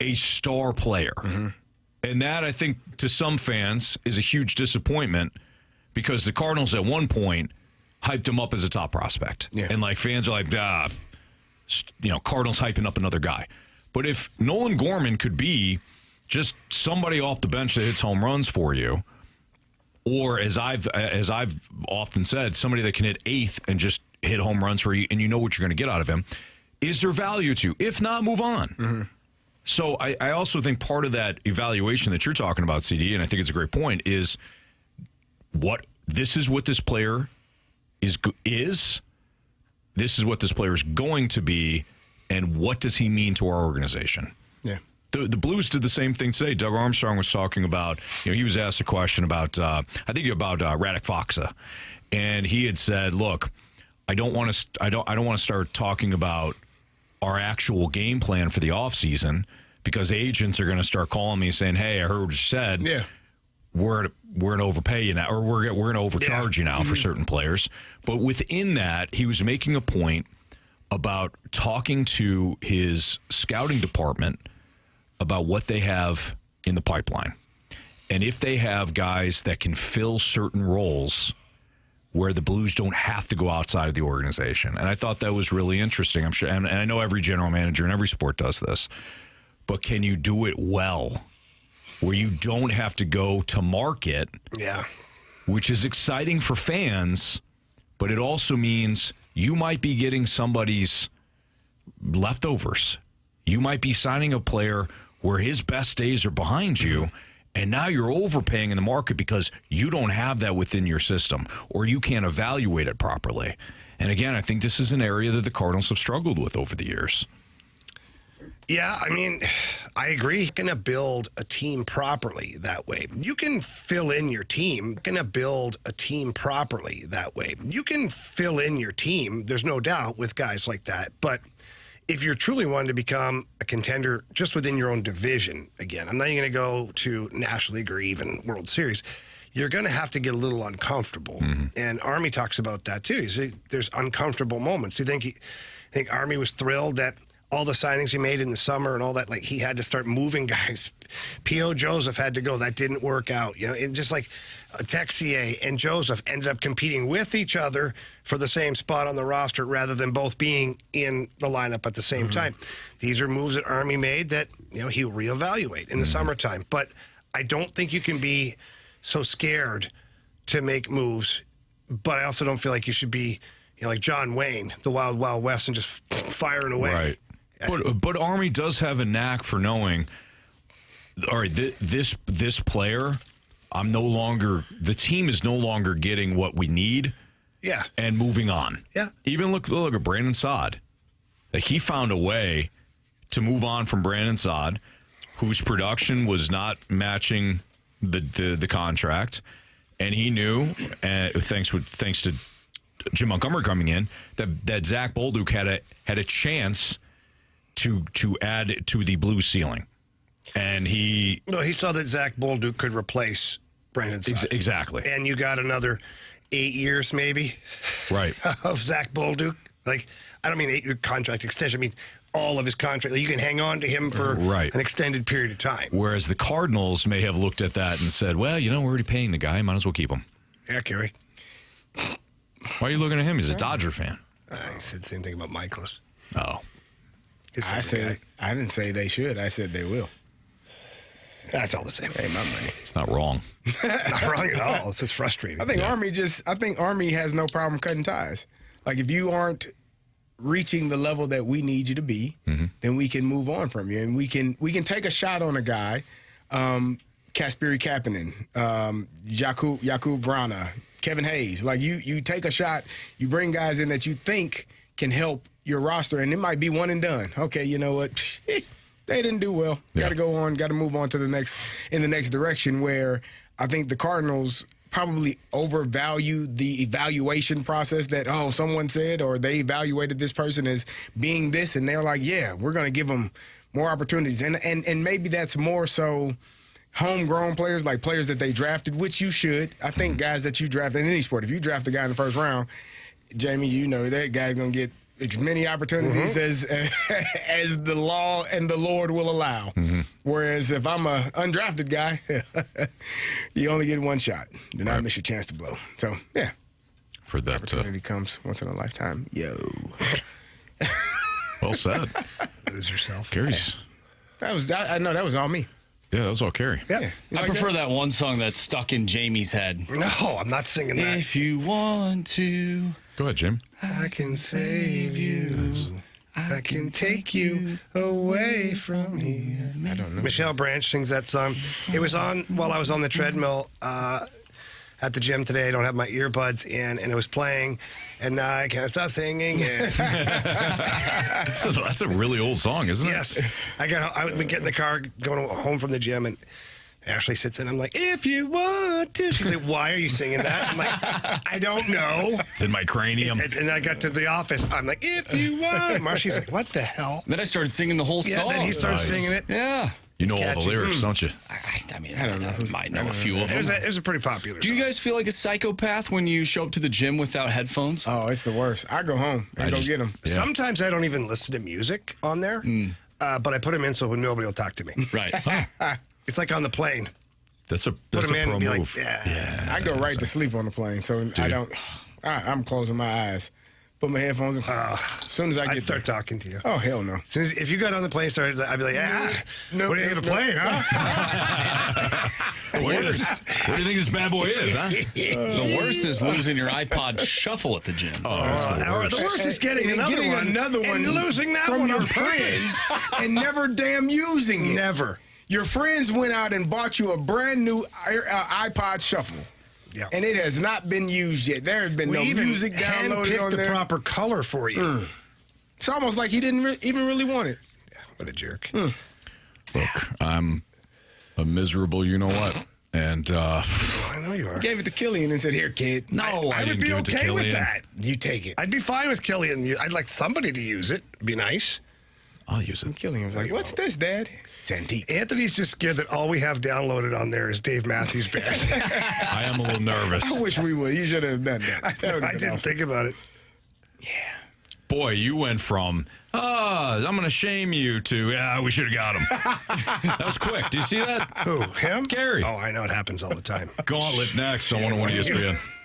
S1: a star player. Mm-hmm. And that, I think, to some fans is a huge disappointment because the Cardinals at one point hyped him up as a top prospect. Yeah. And, fans are like, Cardinals hyping up another guy. But if Nolan Gorman could be just somebody off the bench that hits home runs for you, or as I've often said, somebody that can hit eighth and just hit home runs for you, and you know what you're going to get out of him, is there value to? If not, move on. Mm-hmm. So I also think part of that evaluation that you're talking about, CD, and I think it's a great point, is this is what this player is. This is what this player is going to be, and what does he mean to our organization?
S2: Yeah.
S1: The Blues did the same thing today. Doug Armstrong was talking about, he was asked a question about, Radek Faksa. And he had said, look, I don't want to start talking about our actual game plan for the offseason because agents are going to start calling me saying, "Hey, I heard what you said.
S2: Yeah.
S1: We're going to overpay you now, or we're going to overcharge you now for certain players." But within that, he was making a point about talking to his scouting department about what they have in the pipeline. And if they have guys that can fill certain roles where the Blues don't have to go outside of the organization. And I thought that was really interesting. I'm sure, and I know every general manager in every sport does this, but can you do it well where you don't have to go to market?
S3: Yeah.
S1: Which is exciting for fans, but it also means you might be getting somebody's leftovers. You might be signing a player where his best days are behind you, and now you're overpaying in the market because you don't have that within your system or you can't evaluate it properly. And again, I think this is an area that the Cardinals have struggled with over the years.
S3: Yeah, I mean, I agree. You're going to build a team properly that way. You can fill in your team. You're going to build a team properly that way. You can fill in your team, there's no doubt, with guys like that. But if you're truly wanting to become a contender just within your own division, again, I'm not even going to go to National League or even World Series, you're going to have to get a little uncomfortable. Mm-hmm. And Army talks about that too. There's uncomfortable moments. Do you think Army was thrilled that all the signings he made in the summer and all that, like he had to start moving guys? P.O. Josef had to go. That didn't work out. You know, and just like Texier and Josef ended up competing with each other for the same spot on the roster rather than both being in the lineup at the same time. These are moves that Army made that, you know, he'll reevaluate in the summertime. But I don't think you can be so scared to make moves, but I also don't feel like you should be, you know, like John Wayne, the Wild Wild West, and just firing away.
S1: Right. But Army does have a knack for knowing, all right, this player, the team is no longer getting what we need.
S3: Yeah.
S1: And moving on.
S3: Yeah.
S1: Even look at Brandon Saad. Like he found a way to move on from Brandon Saad, whose production was not matching the contract, and he knew, thanks to Jim Montgomery coming in, that Zach Bolduc had a chance to add to the blue ceiling, and he
S3: saw that Zach Bolduc could replace Brandon Saad.
S1: Exactly,
S3: and you got another 8 years maybe,
S1: right,
S3: of Zach Bolduc. Like, I don't mean 8-year contract extension. I mean all of his contract. Like, you can hang on to him for an extended period of time.
S1: Whereas the Cardinals may have looked at that and said, well, you know, we're already paying the guy. Might as well keep him.
S3: Yeah, Carey.
S1: Why are you looking at him? He's a Dodger fan.
S3: I said the same thing about Michaelis.
S1: Oh.
S2: I didn't say they should. I said they will.
S3: That's all the same.
S2: Hey, my money.
S1: It's not wrong.
S3: Not wrong at all. It's just frustrating.
S2: I think Army has no problem cutting ties. Like, if you aren't reaching the level that we need you to be, then we can move on from you, and we can take a shot on a guy, Kasperi Kapanen, Jakub Vrana, Kevin Hayes. Like, you take a shot, you bring guys in that you think can help your roster, and it might be one and done. Okay, you know what? They didn't do well.
S1: Yeah.
S2: Got to go on. Got to move on to the next direction. Where I think the Cardinals probably overvalue the evaluation process that, someone said, or they evaluated this person as being this, and they're like, yeah, we're going to give them more opportunities. And maybe that's more so homegrown players, like players that they drafted, which you should. I think guys that you draft in any sport, if you draft a guy in the first round, Jamie, you know that guy's going to get as many opportunities as the law and the Lord will allow. Whereas if I'm an undrafted guy, you only get one shot. Do not miss your chance to blow. So, yeah.
S1: For that
S2: opportunity comes once in a lifetime. Yo.
S1: Well said.
S3: Lose yourself.
S1: Carey's.
S2: I know that was all me.
S1: Yeah, that was all Carey.
S3: Yeah.
S4: I prefer that one song that's stuck in Jamie's head.
S3: No, I'm not singing that.
S4: If you want to.
S1: Go ahead, Jim.
S3: I can save you. I can take you away from here.
S2: I don't know.
S3: Michelle Branch sings that song. It was on while I was on the treadmill at the gym today. I don't have my earbuds in, and it was playing, and I can't stop singing it.
S1: That's a really old song, isn't it?
S3: Yes. I would get in the car going home from the gym, and Ashley sits in. I'm like, if you want to. She's like, why are you singing that? I'm like, I don't know.
S1: It's in my cranium.
S3: And I got to the office. I'm like, if you want. Marshy's like, what the hell?
S4: Then I started singing the whole song.
S3: Then he started singing it.
S4: Yeah.
S1: You know all the lyrics, don't you?
S4: I mean, I don't know. I might know a few of them.
S3: It was a pretty popular
S4: Do you guys feel like a psychopath when you show up to the gym without headphones?
S2: Oh, it's the worst. I go home and go get them.
S3: Yeah. Sometimes I don't even listen to music on there, but I put them in so nobody will talk to me.
S4: Right.
S3: It's like on the plane.
S1: That's a
S3: Put them in
S1: pro
S3: and be
S1: move.
S3: like, yeah.
S2: I go right to sleep on the plane, so I don't. I'm closing my eyes. Put my headphones in. As soon as I get
S3: start talking to you.
S2: Oh, hell no.
S3: If you got on the plane, I'd be like, what are you going to play, huh?
S1: What do you think this bad boy is, huh?
S4: The worst is losing your iPod Shuffle at the gym.
S3: The worst is getting another one and losing that
S2: from
S3: one
S2: your
S3: on
S2: friends and never damn using it.
S3: Never.
S2: Your friends went out and bought you a brand new iPod Shuffle.
S3: Yeah.
S2: And it has not been used yet. There has been no music downloaded on
S3: the
S2: there.
S3: proper color for you.
S2: It's almost like he didn't even really want it.
S3: Yeah, what a jerk.
S1: Look, I'm a miserable you-know-what. And
S3: I know you are.
S2: Gave it to Killian and said, here, kid.
S1: No, I
S3: would
S1: didn't
S3: be
S1: give it to
S3: okay with
S1: Killian.
S3: that.
S2: You take it.
S3: I'd be fine with Killian. I'd like somebody to use it. It'd be nice.
S1: I'll use it.
S2: Killian was like, what's this, Dad? It's antique.
S3: Anthony's just scared that all we have downloaded on there is Dave Matthews Band.
S1: I am a little nervous.
S2: I wish we would. You should have done that.
S3: I didn't think about it.
S2: Yeah.
S1: Boy, you went from, I'm going to shame you to, we should have got him. That was quick. Do you see that?
S3: Who? Him?
S1: Carey.
S3: Oh, I know. It happens all the time.
S1: Gauntlet next on 101 ESPN.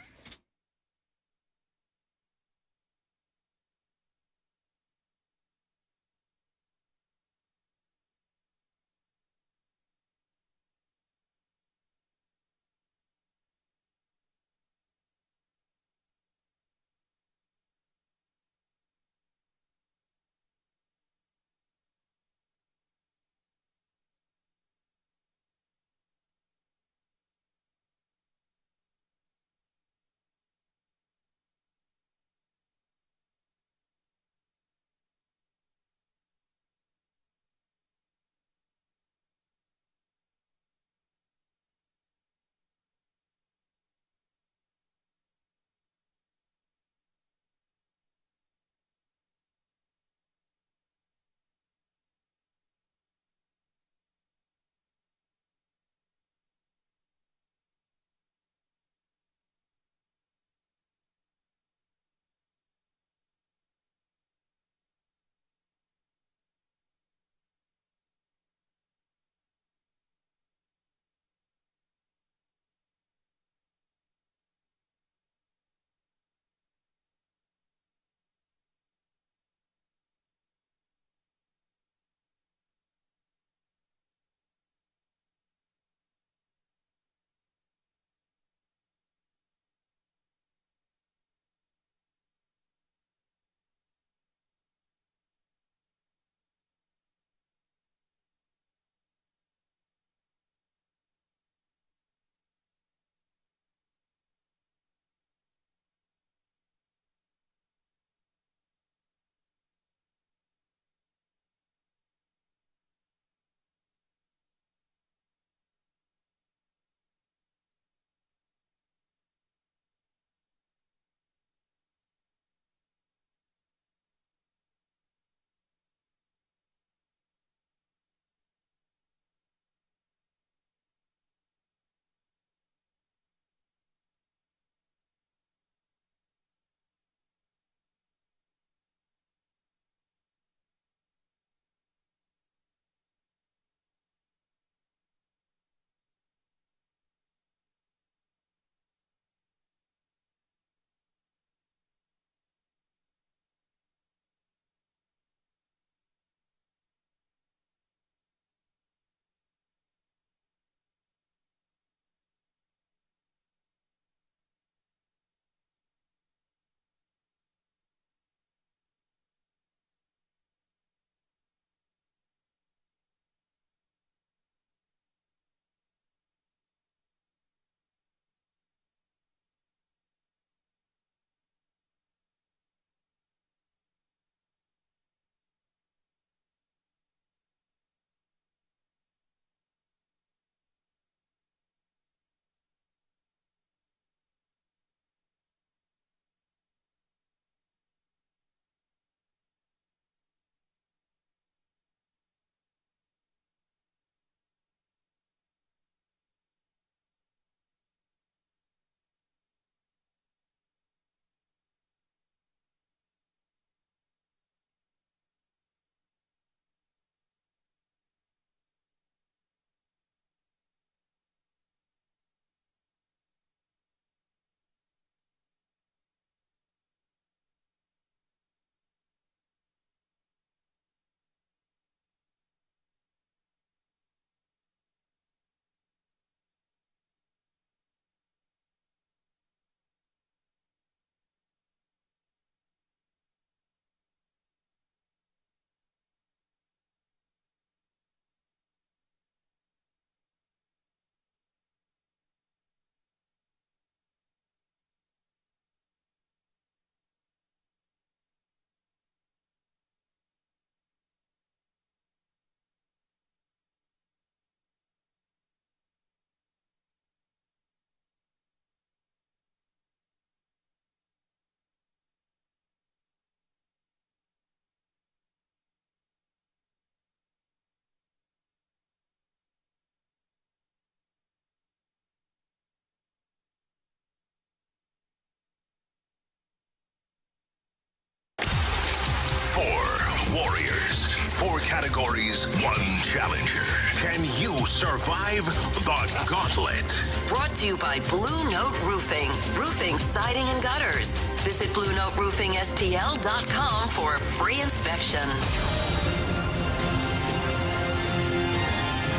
S6: 4 categories, 1 challenger. Can you survive the gauntlet?
S10: Brought to you by Blue Note Roofing. Roofing, siding, and gutters. Visit BlueNoteRoofingSTL.com for a free inspection.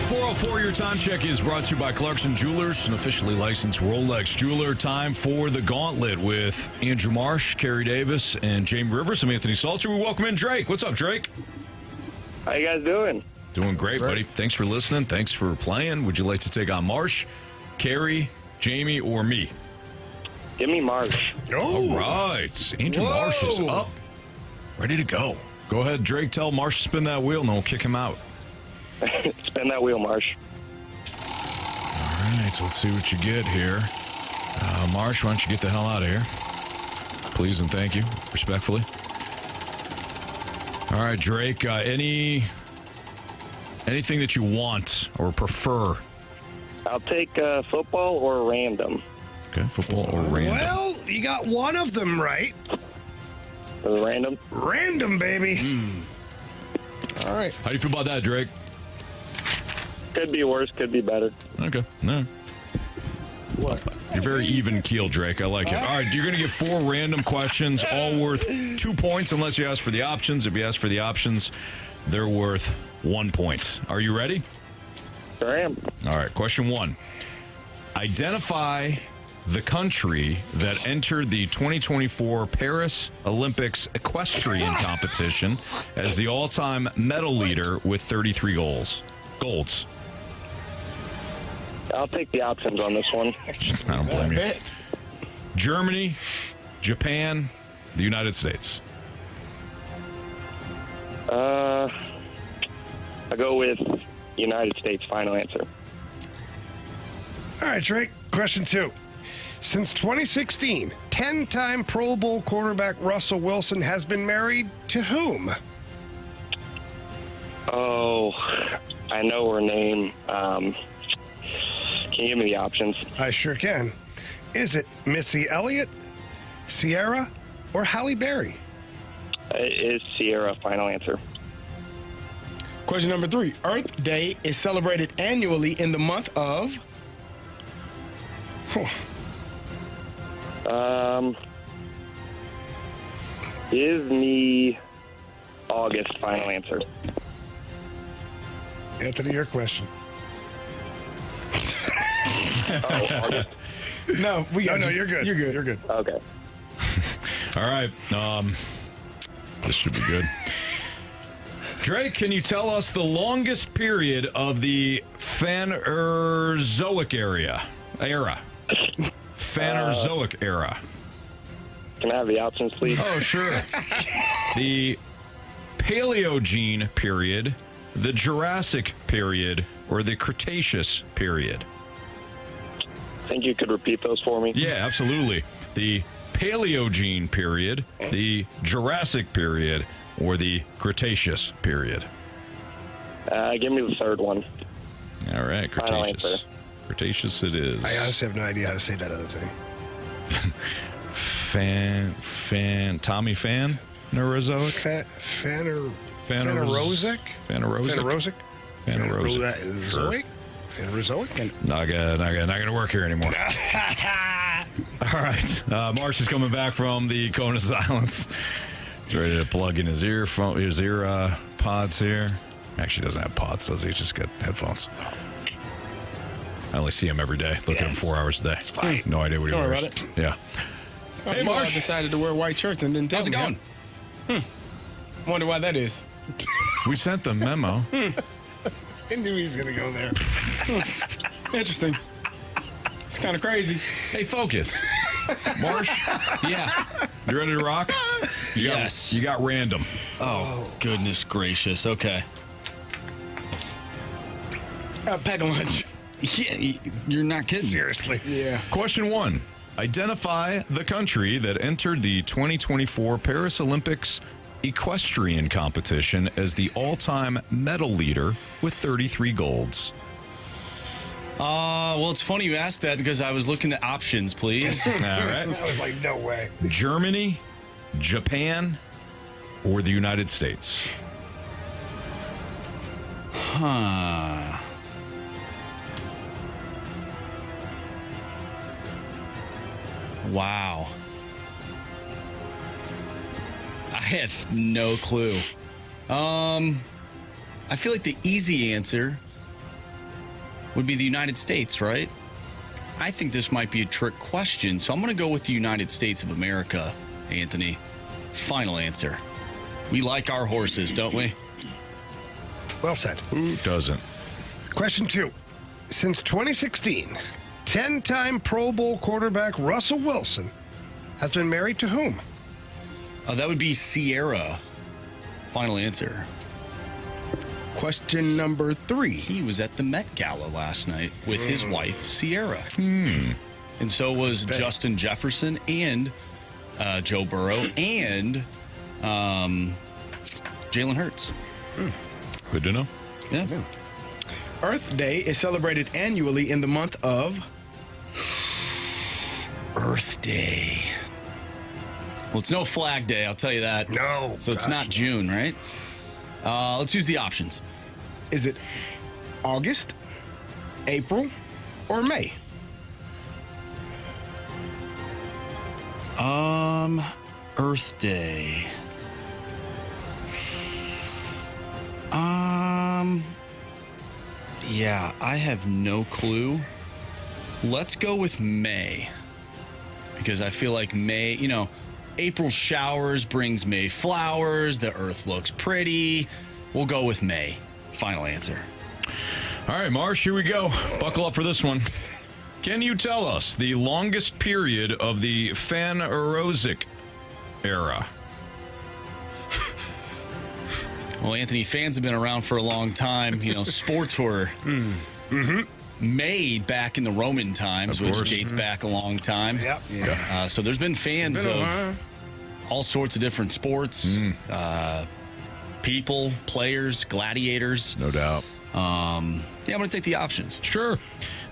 S1: 404, your time check is brought to you by Clarkson Jewelers, an officially licensed Rolex jeweler. Time for the Gauntlet with Andrew Marsh, Carey Davis, and Jamie Rivers. I'm Anthony Stalter. We welcome in Drake. What's up, Drake?
S20: How you guys doing?
S1: Doing great, buddy. Thanks for listening. Thanks for playing. Would you like to take on Marsh, Carey, Jamie, or me?
S20: Give me Marsh.
S1: All right. Andrew Marsh is up. Ready to go. Go ahead, Drake. Tell Marsh to spin that wheel, and we'll kick him out.
S20: Spin that wheel, Marsh.
S1: All right, so let's see what you get here. Marsh, why don't you get the hell out of here? Please and thank you, respectfully. All right, Drake, anything that you want or prefer?
S20: I'll take football or random.
S1: Okay, football or random.
S3: Well, you got one of them right.
S20: Random?
S3: Random, baby.
S1: All right. How do you feel about that, Drake?
S20: Could be worse, could be better.
S1: Okay. No.
S2: What?
S1: You're very even keel, Drake. I like it. All right, you're going to get 4 random questions, all worth 2 points unless you ask for the options. If you ask for the options, they're worth 1 point. Are you ready?
S20: Sure am.
S1: All right, question 1. Identify the country that entered the 2024 Paris Olympics equestrian competition as the all-time medal leader with 33 golds.
S20: I'll take the options on this one.
S1: I don't blame you. Germany, Japan, the United States.
S20: I'll go with United States. Final answer.
S3: All right, Drake. Question 2. Since 2016, 10-time Pro Bowl quarterback Russell Wilson has been married to whom?
S20: Oh, I know her name. Can you give me the options?
S3: I sure can. Is it Missy Elliott, Sierra, or Halle Berry?
S20: It is Sierra. Final answer.
S2: Question number 3. Earth Day is celebrated annually in the month of...
S20: Give me August. Final answer.
S3: Anthony, your question.
S20: August.
S2: No,
S3: No, you're good.
S2: You're good.
S3: You're good.
S20: Okay.
S1: All right. This should be good. Drake, can you tell us the longest period of the Phanerozoic era? Phanerozoic era.
S20: Can I have the options, please?
S1: Oh, sure. The Paleogene period, the Jurassic period, or the Cretaceous period?
S20: Think you could repeat those for me?
S1: Yeah, absolutely. The Paleogene period, the Jurassic period, or the Cretaceous period?
S20: Give me the third one.
S1: All right,
S20: Final
S1: Cretaceous.
S20: answer.
S1: Cretaceous it is.
S3: I honestly have no idea how to say that other thing.
S1: Tommy Fan? Neurozoic?
S3: Phanerozoic?
S1: Phanerozoic?
S3: Phanerozoic? Phanerozoic?
S1: Not gonna work here anymore. All right. Marsh is coming back from the cone of silence. He's ready to plug in his ear pods here. Actually, he doesn't have pods, does he? He's just got headphones. I only see him every day. Look at him 4 hours a day. It's
S2: fine.
S1: No idea what he
S2: Don't worry
S1: wears.
S2: about it.
S1: Yeah.
S2: Hey, Marsh decided to wear white shirts and didn't tell
S1: How's it
S2: me.
S1: going?
S2: Wonder why that is.
S1: We sent the memo.
S3: I knew he was going to go there.
S2: Interesting. It's kind of crazy.
S1: Hey, focus. Marsh?
S4: Yeah.
S1: You ready to rock?
S4: Yes.
S1: You got random.
S4: Oh, goodness gracious. Okay.
S2: Pack a lunch.
S4: Yeah, you're not kidding.
S3: Seriously.
S2: Yeah.
S1: Question 1. Identify the country that entered the 2024 Paris Olympics equestrian competition as the all-time medal leader with 33 golds.
S4: Well, it's funny you asked that because I was looking at options, please.
S1: All right.
S3: I was like, no way.
S1: Germany, Japan, or the United States?
S4: Huh. Wow. I have no clue. I feel like the easy answer would be the United States, right? I think this might be a trick question, so I'm going to go with the United States of America, Anthony. Final answer. We like our horses, don't we?
S3: Well said.
S1: Who doesn't?
S3: Question 2. Since 2016, 10-time Pro Bowl quarterback Russell Wilson has been married to whom?
S4: That would be Sierra. Final answer.
S2: Question number 3.
S4: He was at the Met Gala last night with his wife, Sierra. And so was Justin Jefferson and Joe Burrow and Jalen Hurts.
S1: Good to know.
S4: Yeah.
S2: Earth Day is celebrated annually in the month of
S4: Earth Day. Well, it's no Flag Day, I'll tell you that.
S3: No.
S4: So it's not June, right? Let's use the options.
S2: Is it August, April, or May?
S4: Earth Day. Yeah, I have no clue. Let's go with May. Because I feel like May, April showers brings May flowers. The earth looks pretty. We'll go with May. Final answer.
S1: All right, Marsh, here we go. Buckle up for this one. Can you tell us the longest period of the Phanerozoic era?
S4: Well, Anthony, fans have been around for a long time. Sports were made back in the Roman times, which dates back a long time.
S3: Yep.
S4: So there's been fans of all sorts of different sports, people, players, gladiators.
S1: No doubt.
S4: I'm going to take the options.
S1: Sure.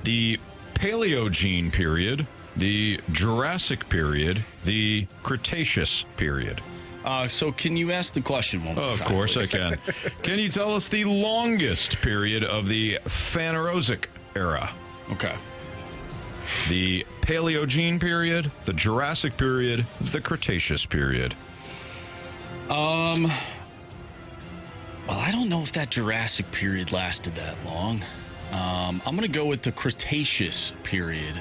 S1: The Paleogene period, the Jurassic period, the Cretaceous period.
S4: So can you ask the question one more time?
S1: Of course I can. Can you tell us the longest period of the Phanerozoic era?
S4: Okay.
S1: The Paleogene period, the Jurassic period, the Cretaceous period.
S4: Well, I don't know if that Jurassic period lasted that long. I'm going to go with the Cretaceous period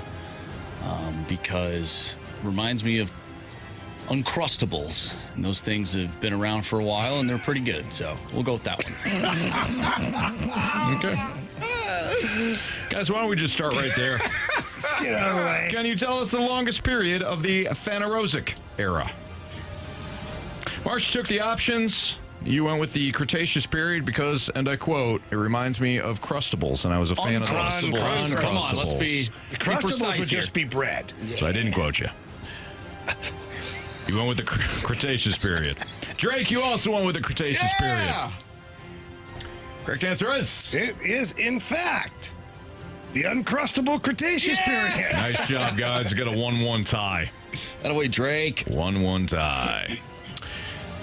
S4: because it reminds me of Uncrustables. And those things have been around for a while, and they're pretty good. So we'll go with that one.
S1: Okay. Guys, why don't we just start right there?
S3: Let's get out of the way.
S1: Can you tell us the longest period of the Phanerozoic era? Marsh took the options. You went with the Cretaceous period because, and I quote, it reminds me of Crustables, and I was a fan of Uncrustables.
S4: Come on, let's be
S3: The Crustables would
S4: here.
S3: just be bread.
S1: So I didn't quote you. You went with the Cretaceous period. Drake, you also went with the Cretaceous period. Correct answer is...
S3: It is, in fact, the Uncrustable Cretaceous period.
S1: Nice job, guys. You got a 1-1 tie.
S4: That away, Drake.
S1: 1-1 tie.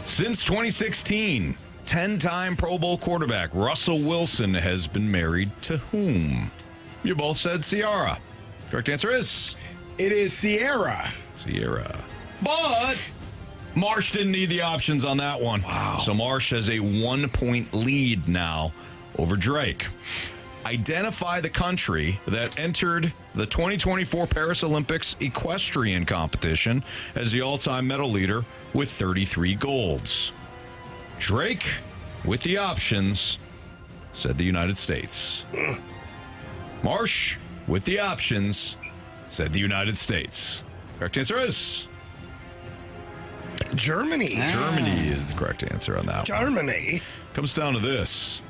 S1: Since 2016, 10-time Pro Bowl quarterback Russell Wilson has been married to whom? You both said Sierra. Correct answer is...
S2: It is Sierra.
S1: Sierra. But Marsh didn't need the options on that one. Wow. So Marsh has a 1-point lead now over Drake. Identify the country that entered the 2024 Paris Olympics equestrian competition as the all-time medal leader with 33 golds. Drake, with the options, said the United States. Marsh, with the options, said the United States. Correct answer is...
S3: Germany.
S1: Germany is the correct answer on that one.
S3: Germany.
S1: Comes down to this.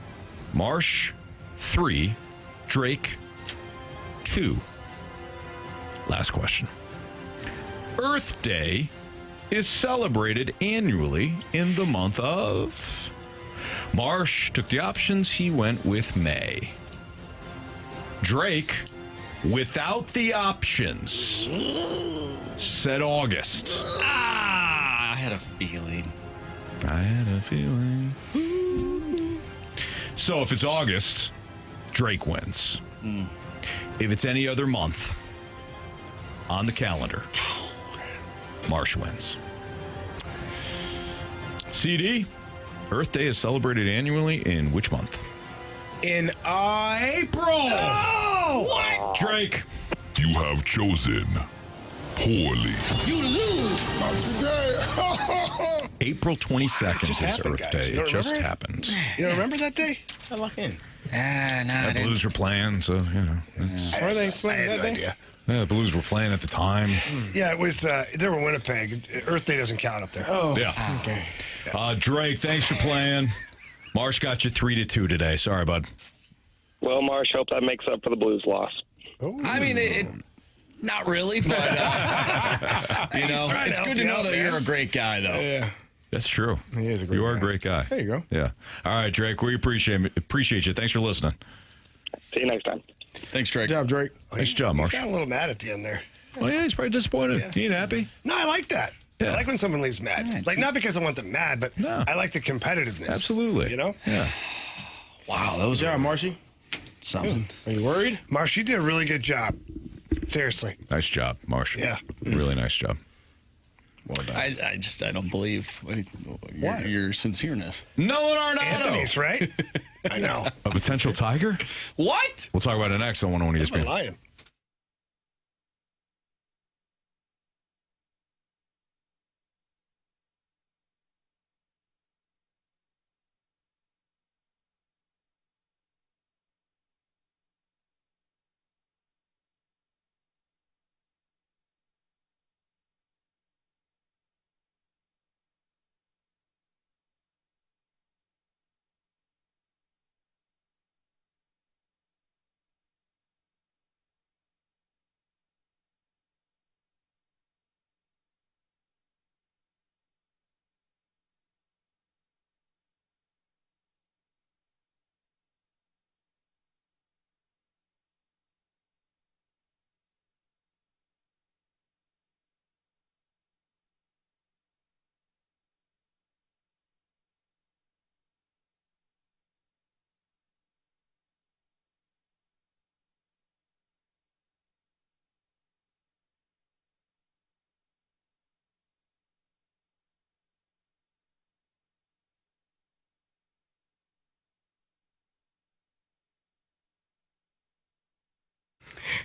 S1: Marsh, 3. Drake, 2. Last question. Earth Day is celebrated annually in the month of... Marsh took the options. He went with May. Drake, without the options, said August.
S4: I had a feeling.
S1: So if it's August, Drake wins. If it's any other month on the calendar, Marsh wins. CD, Earth Day is celebrated annually in which month?
S2: In April.
S1: Oh! What? Drake.
S6: You have chosen poorly.
S18: You lose.
S9: Not today.
S1: April 22nd
S3: just
S1: is
S3: happened,
S1: Earth
S3: guys.
S1: Day.
S3: You don't
S1: It just
S3: remember it?
S1: happened.
S3: You don't remember that day?
S2: I lock in.
S3: Nah.
S1: The Blues were playing, so,
S2: Are they playing that day?
S3: Idea.
S1: Yeah, the Blues were playing at the time.
S3: Yeah, it was. They were Winnipeg. Earth Day doesn't count up there.
S2: Oh,
S1: Yeah.
S2: okay.
S1: Drake, thanks for playing. Marsh got you 3-2 today. Sorry, bud.
S20: Well, Marsh, hope that makes up for the Blues loss.
S4: I mean, it not really, but it's good to know that you're a great guy, though.
S2: Yeah.
S1: That's true.
S2: He is a great
S1: You are
S2: guy.
S1: a great guy.
S2: There you go.
S1: Yeah. All right, Drake, we appreciate you. Thanks for listening.
S20: See you next time.
S4: Thanks, Drake.
S2: Good job, Drake.
S1: Nice job,
S3: You
S1: Marsh.
S3: sound a little mad at the end there.
S1: Oh, yeah, he's probably disappointed.
S3: Yeah.
S1: He ain't happy.
S3: No, I like that.
S1: Yeah.
S3: I like when someone leaves mad. Like, not because I want them mad, but
S1: No.
S3: I like the competitiveness.
S1: Absolutely.
S3: You know?
S1: Yeah.
S4: Wow, that was
S2: Good job, Marshy.
S4: something.
S2: Are you worried?
S3: Marsh, you did a really good job. Seriously.
S1: Nice job, Marsh.
S3: Yeah.
S1: Really nice job.
S2: Well done.
S4: I don't believe your sincereness.
S1: Nolan Arenado.
S3: Anthony's, right? I know.
S1: A potential Tiger?
S4: What?
S1: We'll talk about it next on 101
S3: I'm
S1: ESPN.
S3: lying.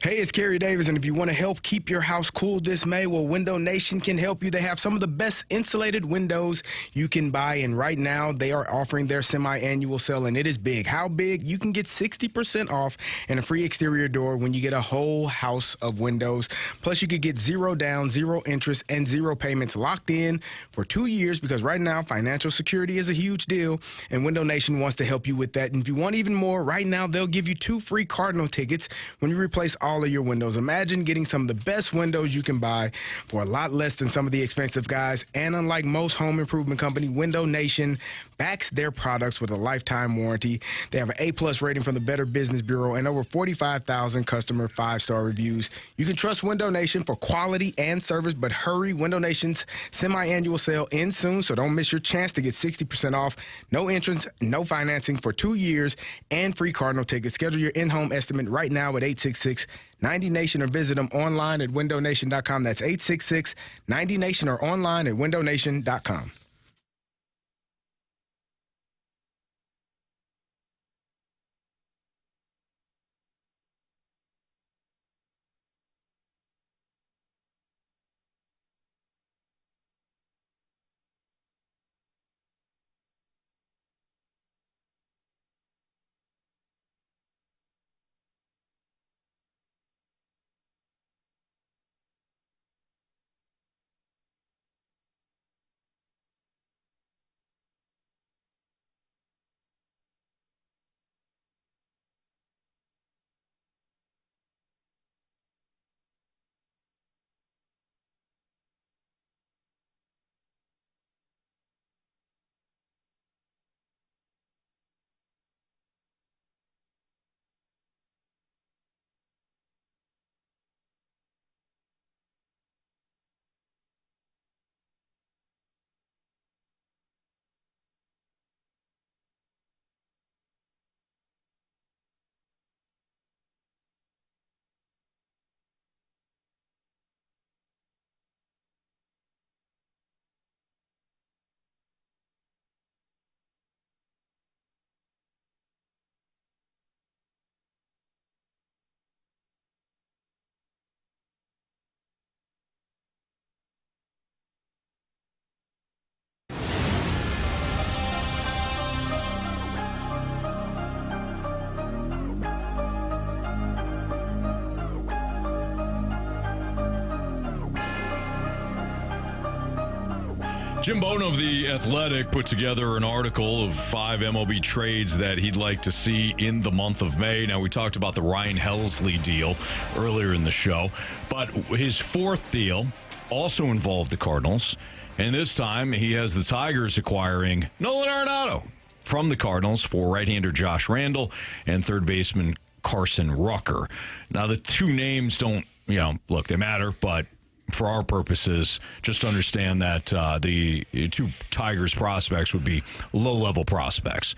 S2: Hey, it's Carey Davis, and if you want to help keep your house cool this May, well, Window Nation can help you. They have some of the best insulated windows you can buy, and right now they are offering their semi-annual sale, and it is big. How big? You can get 60% off and a free exterior door when you get a whole house of windows. Plus, you could get 0 down, 0 interest, and 0 payments locked in for 2 years, because right now financial security is a huge deal, and Window Nation wants to help you with that. And if you want even more, right now they'll give you 2 free Cardinal tickets when you replace all of your windows. Imagine getting some of the best windows you can buy for a lot less than some of the expensive guys. And unlike most home improvement company, Window Nation backs their products with a lifetime warranty. They have an A+ rating from the Better Business Bureau and over 45,000 customer 5-star reviews. You can trust Window Nation for quality and service, but hurry, Window Nation's semi-annual sale ends soon, so don't miss your chance to get 60% off, no entrance, no financing for 2 years, and free Cardinal tickets. Schedule your in-home estimate right now at 866-90-NATION or visit them online at windownation.com. That's 866-90-NATION or online at windownation.com.
S1: Jim Bowden of The Athletic put together an article of 5 MLB trades that he'd like to see in the month of May. Now, we talked about the Ryan Helsley deal earlier in the show, but his fourth deal also involved the Cardinals, and this time he has the Tigers acquiring Nolan Arenado from the Cardinals for right-hander Josh Randall and third baseman Carson Rucker. Now, the two names don't, look, they matter, but for our purposes, just understand that the two Tigers prospects would be low-level prospects.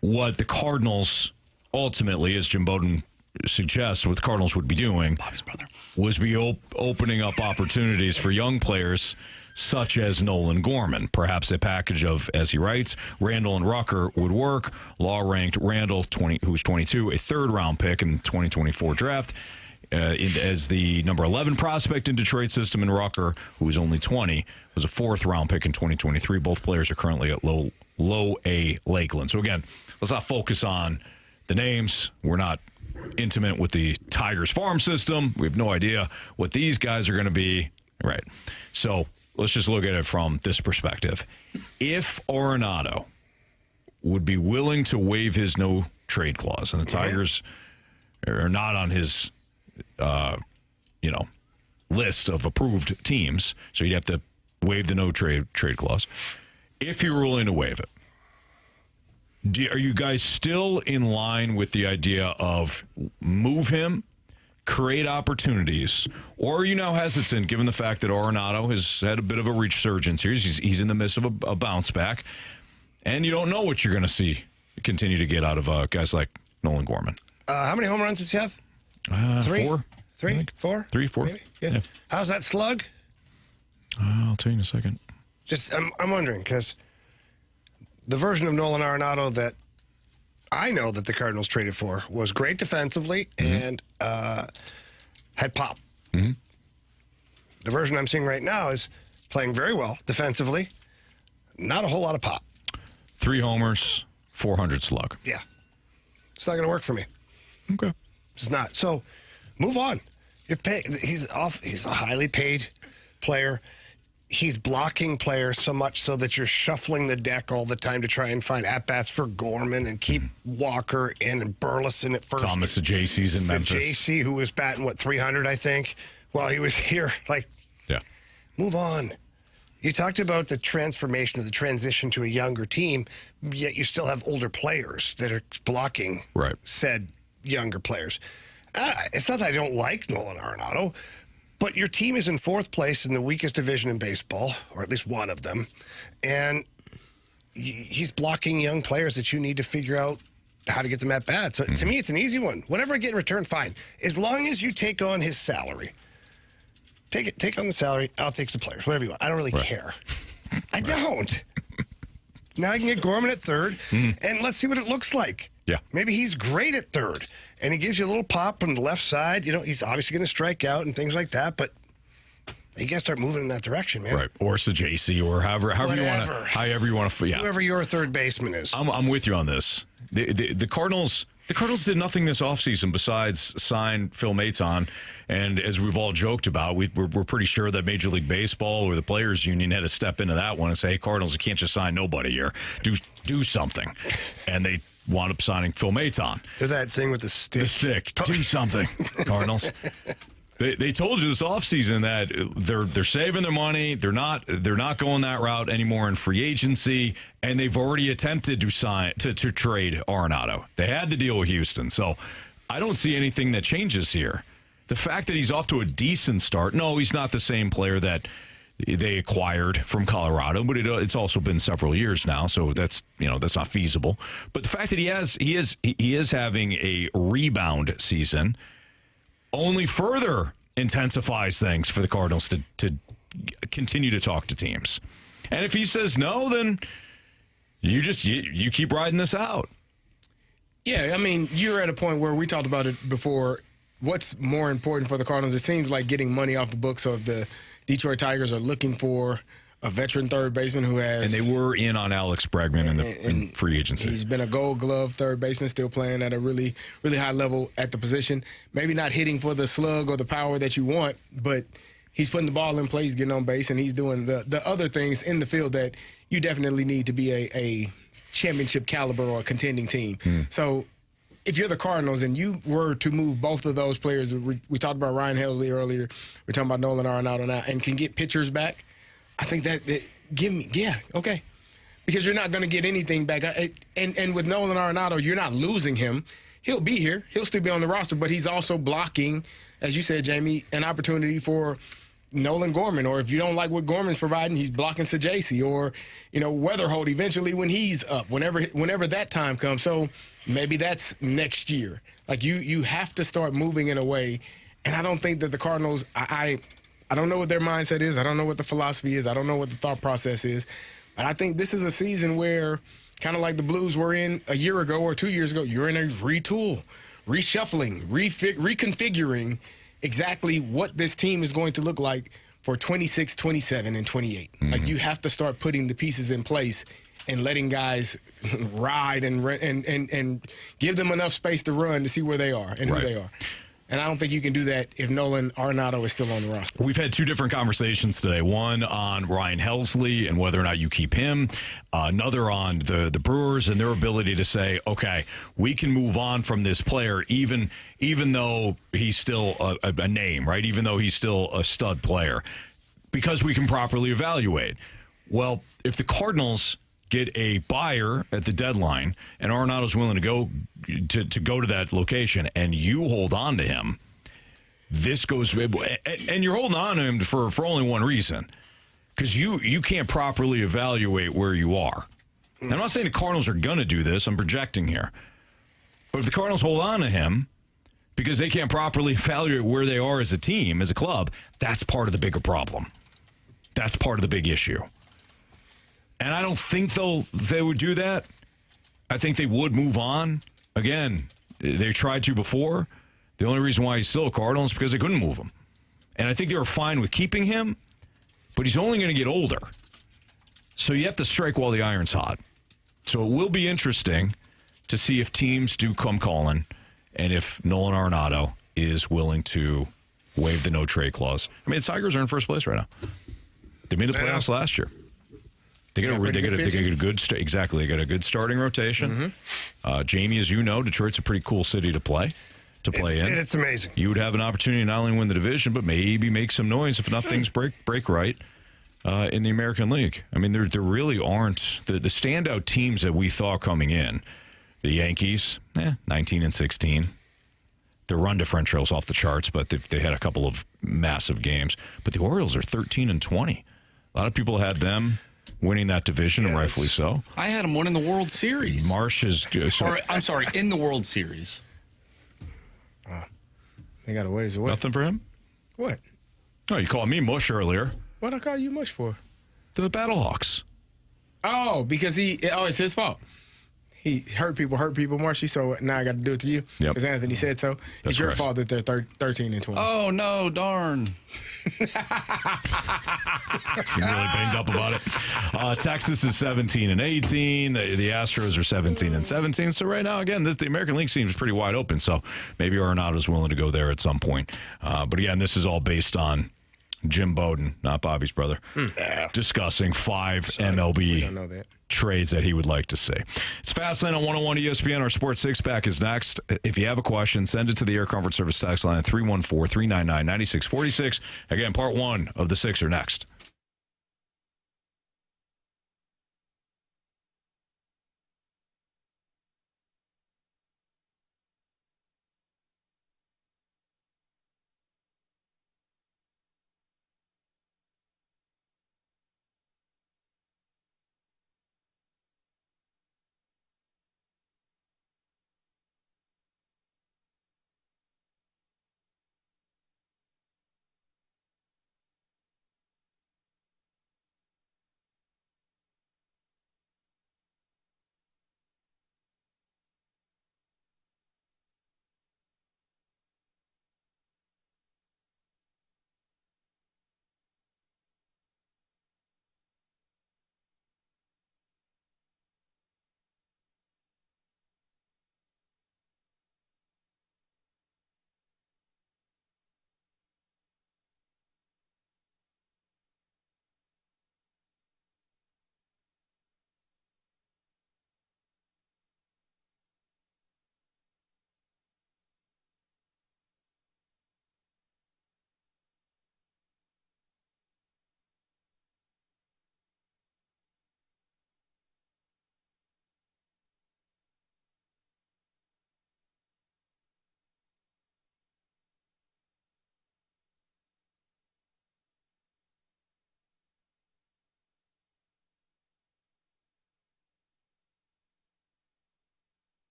S1: What the Cardinals ultimately, as Jim Bowden suggests, what the Cardinals would be doing was be opening up opportunities for young players such as Nolan Gorman. Perhaps a package of, as he writes, Randall and Rucker would work. Law ranked Randall, who's 22, a third-round pick in the 2024 draft, as the number 11 prospect in Detroit's system, and Rucker, who was only 20, was a fourth-round pick in 2023. Both players are currently at low A Lakeland. So again, let's not focus on the names. We're not intimate with the Tigers farm system. We have no idea what these guys are going to be. Right. So let's just look at it from this perspective. If Arenado would be willing to waive his no-trade clause, and the Tigers are not on his list of approved teams, so you'd have to waive the no-trade clause. If you're willing to waive it, are you guys still in line with the idea of move him, create opportunities, or are you now hesitant given the fact that Arenado has had a bit of a resurgence here? He's in the midst of a bounce back, and you don't know what you're going to see continue to get out of guys like Nolan Gorman.
S3: How many home runs does he have? 3?
S1: 4.
S3: 3? 4?
S1: 3, 4.
S3: Maybe? Yeah. How's that slug?
S1: I'll tell you in a second.
S3: Just, I'm wondering, because the version of Nolan Arenado that I know that the Cardinals traded for was great defensively and had pop. Mm-hmm. The version I'm seeing right now is playing very well defensively, not a whole lot of pop.
S1: 3 homers, 400 slug.
S3: Yeah. It's not going to work for me.
S1: Okay.
S3: It's not. So, move on. He's a highly paid player. He's blocking players so much so that you're shuffling the deck all the time to try and find at-bats for Gorman and keep Walker and Burleson at first.
S1: Thomas Sajacy's in Memphis.
S3: Sajacy, who was batting, 300, I think, while he was here.
S1: Yeah.
S3: Move on. You talked about the transformation or the transition to a younger team, yet you still have older players that are blocking said younger players. It's not that I don't like Nolan Arenado, but your team is in 4th place in the weakest division in baseball, or at least one of them, and he's blocking young players that you need to figure out how to get them at bat. So to me, it's an easy one. Whatever I get in return, fine. As long as you take on his salary. Take on the salary. I'll take the players, whatever you want. I don't really care. I don't. Now I can get Gorman at third, and let's see what it looks like.
S1: Yeah.
S3: Maybe he's great at third, and he gives you a little pop from the left side. He's obviously going to strike out and things like that, but you got to start moving in that direction, man.
S1: Right. Or Sajacy, or however you want to. Yeah.
S3: Whoever your third baseman is.
S1: I'm with you on this. The Cardinals. The Cardinals did nothing this offseason besides sign Phil Maton. And as we've all joked about, we're pretty sure that Major League Baseball or the Players Union had to step into that one and say, hey, Cardinals, you can't just sign nobody here. Do something. And they wound up signing Phil Maton.
S3: There's that thing with the stick.
S1: The stick. Do something, Cardinals. They told you this offseason that they're saving their money. They're not going that route anymore in free agency, and they've already attempted to trade Arenado. They had the deal with Houston, so I don't see anything that changes here. The fact that he's off to a decent start, no, he's not the same player that they acquired from Colorado, but it's also been several years now, so that's not feasible. But the fact that he is having a rebound season only further intensifies things for the Cardinals to continue to talk to teams. And if he says no, then you keep riding this out.
S2: Yeah, I mean, you're at a point where we talked about it before. What's more important for the Cardinals? It seems like getting money off the books of the Detroit Tigers are looking for a veteran third baseman who has...
S1: And they were in on Alex Bregman in free agency.
S2: He's been a Gold Glove third baseman, still playing at a really, really high level at the position. Maybe not hitting for the slug or the power that you want, but He's putting the ball in play, he's getting on base, and he's doing the other things in the field that you definitely need to be a championship caliber or a contending team. So if you're the Cardinals and you were to move both of those players, we talked about Ryan Helsley earlier, we're talking about Nolan Arenado now, and can get pitchers back, I think that okay. Because you're not going to get anything back. And with Nolan Arenado, you're not losing him. He'll be here. He'll still be on the roster, but he's also blocking, as you said, Jamie, an opportunity for Nolan Gorman. Or if you don't like what Gorman's providing, he's blocking Sajasi or, Weatherholt eventually when he's up, whenever that time comes. So maybe that's next year. Like, you have to start moving in a way. And I don't think that the Cardinals, I don't know what their mindset is. I don't know what the philosophy is. I don't know what the thought process is. But I think this is a season where, kind of like the Blues were in a year ago or 2 years ago, you're in a retool, reshuffling, reconfiguring exactly what this team is going to look like for 26, 27, and 28. Like, you have to start putting the pieces in place and letting guys ride and give them enough space to run to see where they are and who they are. And I don't think you can do that if Nolan Arenado is still on the roster.
S1: We've had two different conversations today. One on Ryan Helsley and whether or not you keep him. Another on the Brewers and their ability to say, okay, we can move on from this player even though he's still a name, right? Even though he's still a stud player, because we can properly evaluate. Well, if the Cardinals get a buyer at the deadline and Arenado's willing to go to that location and you hold on to him, this goes, and you're holding on to him for only one reason, because you can't properly evaluate where you are. And I'm not saying the Cardinals are going to do this. I'm projecting here. But if the Cardinals hold on to him because they can't properly evaluate where they are as a team, as a club, that's part of the bigger problem. That's part of the big issue. And I don't think they would do that. I think they would move on. Again, they tried to before. The only reason why he's still a Cardinal is because they couldn't move him. And I think they were fine with keeping him, but he's only going to get older. So you have to strike while the iron's hot. So it will be interesting to see if teams do come calling and if Nolan Arenado is willing to waive the no-trade clause. I mean, the Tigers are in first place right now. They made the playoffs last year. They got a good exactly. They got a good starting rotation. Jamie, as you know, Detroit's a pretty cool city to play in.
S3: And it's amazing.
S1: You would have an opportunity to not only win the division, but maybe make some noise if enough things break right in the American League. I mean, there really aren't the standout teams that we thought coming in. The Yankees, 19-16. Their run differential's off the charts, but they had a couple of massive games. But the Orioles are 13-20. A lot of people had them winning that division, and rightfully so.
S4: I had them winning the World Series.
S1: Marsh is...
S4: I'm sorry, in the World Series.
S2: They got a ways away.
S1: Nothing for him?
S2: What?
S1: Oh, you called me mush earlier.
S2: What'd I call you mush for?
S1: The Battlehawks.
S2: Oh, because it's his fault. He hurt people, Marshy, so now I got to do it to you?
S1: Yep.
S2: Because Anthony said so.
S1: That's
S2: it's your
S1: correct.
S2: fault that they're 13-20.
S4: Oh, no, darn.
S1: Seem really banged up about it. Texas is 17-18. The Astros are 17-17. So right now, again, the American League seems pretty wide open. So maybe Arenado's willing to go there at some point. But again, this is all based on Jim Bowden, not Bobby's brother, discussing 5 MLB trades that he would like to see. It's Fastlane on 101 ESPN. Our Sports Six-Pack is next. If you have a question, send it to the Air Comfort Service text line at 314-399-9646. Again, part 1 of the Sixer next.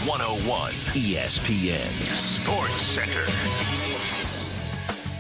S6: 101 ESPN Sports Center.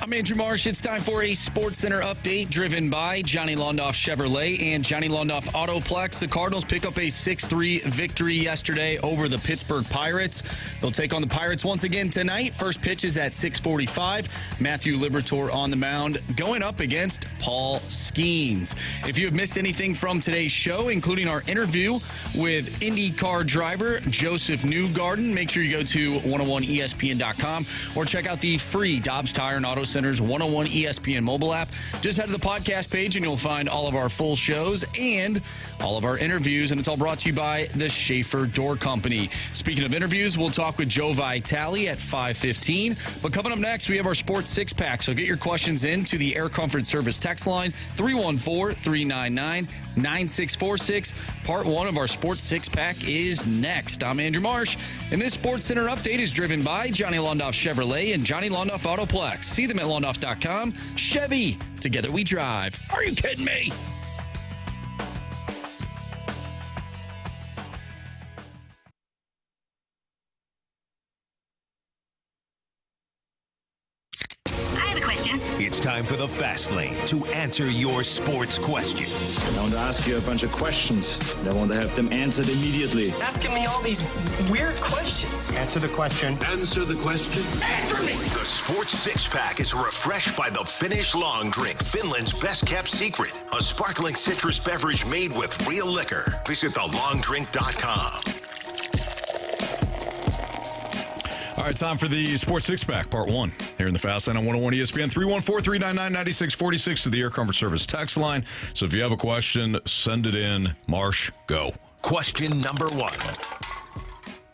S4: I'm Andrew Marsh. It's time for a Sports Center update driven by Johnny Londoff Chevrolet and Johnny Londoff Autoplex. The Cardinals pick up a 6-3 victory yesterday over the Pittsburgh Pirates. They'll take on the Pirates once again tonight. First pitch is at 6:45. Matthew Liberatore on the mound going up against Paul Skeens. If you have missed anything from today's show, including our interview with INDYCAR driver Josef Newgarden, make sure you go to 101ESPN.com or check out the free Dobbs Tire and Auto Center's 101 ESPN mobile app. Just head to the podcast page and you'll find all of our full shows and all of our interviews, and it's all brought to you by the Schaefer Door Company. Speaking of interviews, we'll talk with Joe Vitale at 5:15. But coming up next, we have our Sports Six Pack. So get your questions in to the Air Comfort Service text line 314-399-9646. Part 1 of our Sports Six Pack is next. I'm Andrew Marsh, and this Sports Center update is driven by Johnny Londoff Chevrolet and Johnny Londoff Autoplex. See them at londoff.com. Chevy, together we drive. Are you kidding me?
S6: It's time for the Fast Lane to answer your sports questions.
S21: I want to ask you a bunch of questions. I want to have them answered immediately.
S22: Asking me all these weird questions.
S21: Answer the question.
S6: Answer the question.
S22: Answer me!
S6: The Sports Six Pack is refreshed by the Finnish Long Drink, Finland's best kept secret. A sparkling citrus beverage made with real liquor. Visit thelongdrink.com.
S1: All right, time for the Sports Six Pack, Part 1. Here in the Fast Lane on 101 ESPN, 314-399-9646 to the Air Comfort Service text line. So if you have a question, send it in. Marsh, go.
S6: Question number 1.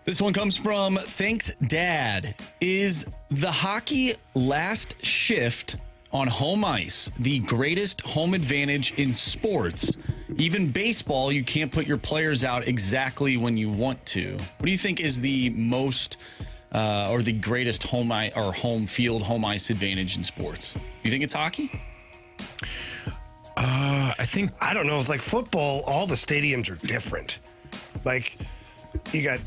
S4: This one comes from Thanks Dad. Is the hockey last shift on home ice the greatest home advantage in sports? Even baseball, you can't put your players out exactly when you want to. What do you think is the most or the greatest home ice advantage in sports? You think it's hockey?
S3: I don't know. It's like football, all the stadiums are different. Like, you got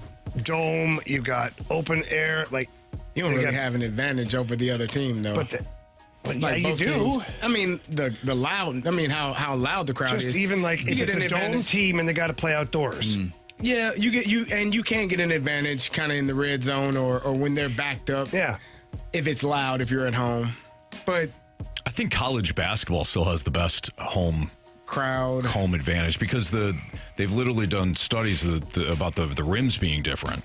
S3: dome, you got open air. Like,
S2: you don't really have an advantage over the other team, though.
S3: But yeah, you do.
S2: Teams. I mean, the loud. I mean, how loud the crowd is.
S3: Just even like if it's a dome team and they got to play outdoors.
S2: Yeah, you can get an advantage kind of in the red zone or when they're backed up.
S3: Yeah,
S2: if it's loud, if you're at home. But
S1: I think college basketball still has the best home advantage because they've literally done studies about the rims being different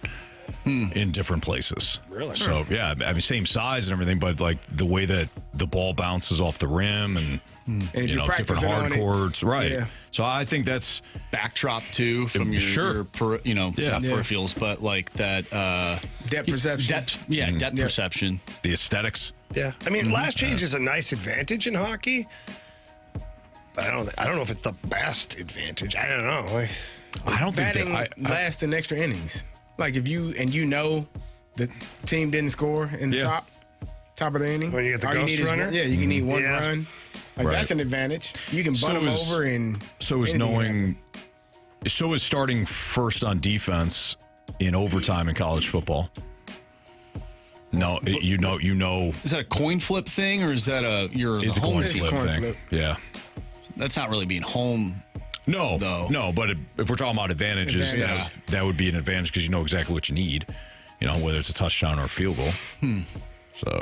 S1: in different places.
S3: Really?
S1: So yeah, I mean same size and everything, but like the way that the ball bounces off the rim and different hard courts, right? Yeah. So I think that's
S4: backdrop too from your peripherals, but like that
S2: depth perception.
S4: Depth perception,
S1: the aesthetics.
S3: Yeah, I mean, last change is a nice advantage in hockey, but I don't know if it's the best advantage. I don't know.
S2: I don't think that last in extra innings. Like if you know the team didn't score in the top of the inning,
S3: when you get the ghost runner,
S2: you can need one run. Like that's an advantage. You can bunt them over and
S1: so is starting first on defense in overtime in college football. No, you know.
S4: Is that a coin flip thing or is that
S1: it's a coin flip thing? Yeah,
S4: that's not really being home.
S1: No, but if we're talking about advantages, that would be an advantage because you know exactly what you need. You know, whether it's a touchdown or a field goal. So,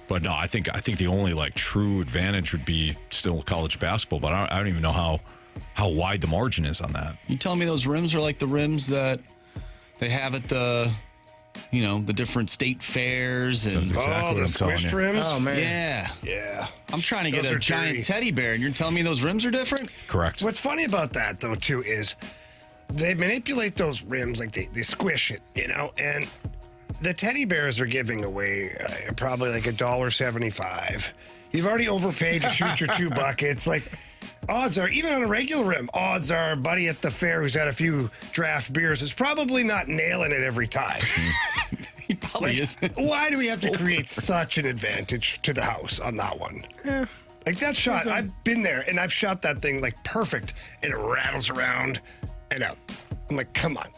S1: but no, I think the only like true advantage would be still college basketball. But I don't even know how wide the margin is on that.
S4: You telling me those rims are like the rims that they have at the different state fairs and
S3: the squished rims.
S2: Oh man,
S3: yeah.
S4: I'm trying to get a giant teddy bear, and you're telling me those rims are different?
S1: Correct.
S3: What's funny about that though too is they manipulate those rims, like they squish it, and the teddy bears are giving away probably like $1.75. You've already overpaid to shoot your 2 buckets. Like, odds are, even on a regular rim, odds are a buddy at the fair who's had a few draft beers is probably not nailing it every time.
S4: He probably is.
S3: Why do we have to create such an advantage to the house on that one?
S2: Yeah.
S3: Like that shot, I've been there and I've shot that thing like perfect and it rattles around and out. I'm like, come on.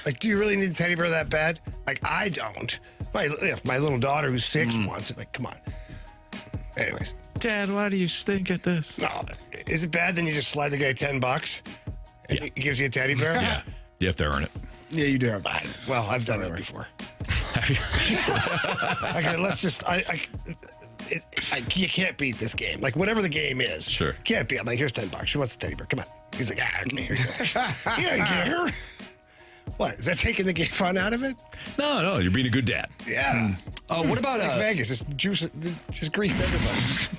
S3: Like, do you really need a teddy bear that bad? Like, I don't. If my little daughter who's 6 wants it, like, come on. Anyways.
S1: Dad, why do you stink at this?
S3: No. Is it bad then you just slide the guy $10 and he gives you a teddy bear?
S1: Yeah. You have to earn it.
S2: Yeah, you do have to.
S3: Well, I've done it before. Okay, let's just... you can't beat this game. Like, whatever the game is.
S1: Sure.
S3: Can't beat. I'm like, here's $10. She wants a teddy bear. Come on. He's like, give me here. You don't care. What? Is that taking the game fun out of it?
S1: No, you're being a good dad.
S3: Yeah.
S4: What about
S3: like Vegas? Just grease everybody.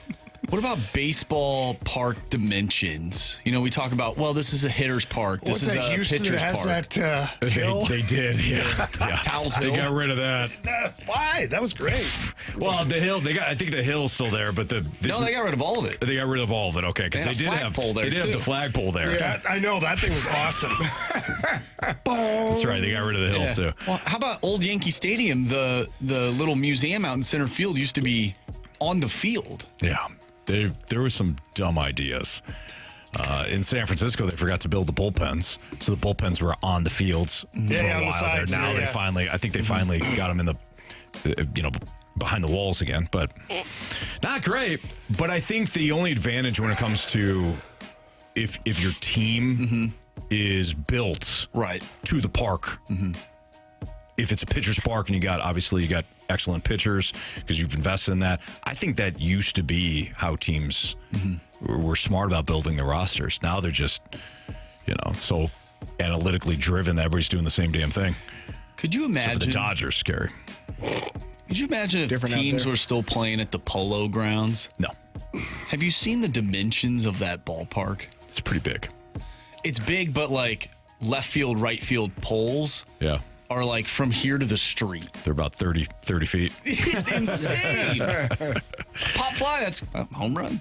S4: What about baseball park dimensions? You know, we talk about, well, this is a hitter's park. This is a
S3: Houston
S4: pitcher's
S3: has
S4: park.
S3: that hill?
S1: They did, yeah.
S4: Towels Hill.
S1: They got rid of that.
S3: Why? That was great.
S1: Well, the hill, I think the hill's still there, but
S4: No, they got rid of all of it.
S1: They got rid of all of it, okay, because they did have the flagpole there.
S3: Yeah, I know. That thing was awesome.
S1: That's right. They got rid of the hill, too.
S4: Well, how about Old Yankee Stadium? The little museum out in center field used to be on the field.
S1: Yeah. There were some dumb ideas. In San Francisco, they forgot to build the bullpens, so the bullpens were on the fields for a
S3: on the
S1: while
S3: sides
S1: there. Now
S3: there,
S1: they finally, I think they finally got them in the, behind the walls again. But not great. But I think the only advantage when it comes to if your team is built to the park. If it's a pitcher's park and you got excellent pitchers because you've invested in that. I think that used to be how teams were smart about building their rosters. Now they're just, so analytically driven that everybody's doing the same damn thing.
S4: Could you imagine?
S1: Except for the Dodgers, scary.
S4: Could you imagine if teams were still playing at the Polo Grounds?
S1: No.
S4: Have you seen the dimensions of that ballpark?
S1: It's pretty big.
S4: It's big, but like left field, right field poles.
S1: Yeah.
S4: Are like from here to the street.
S1: They're about 30 feet.
S4: It's insane. Pop fly, that's a home run.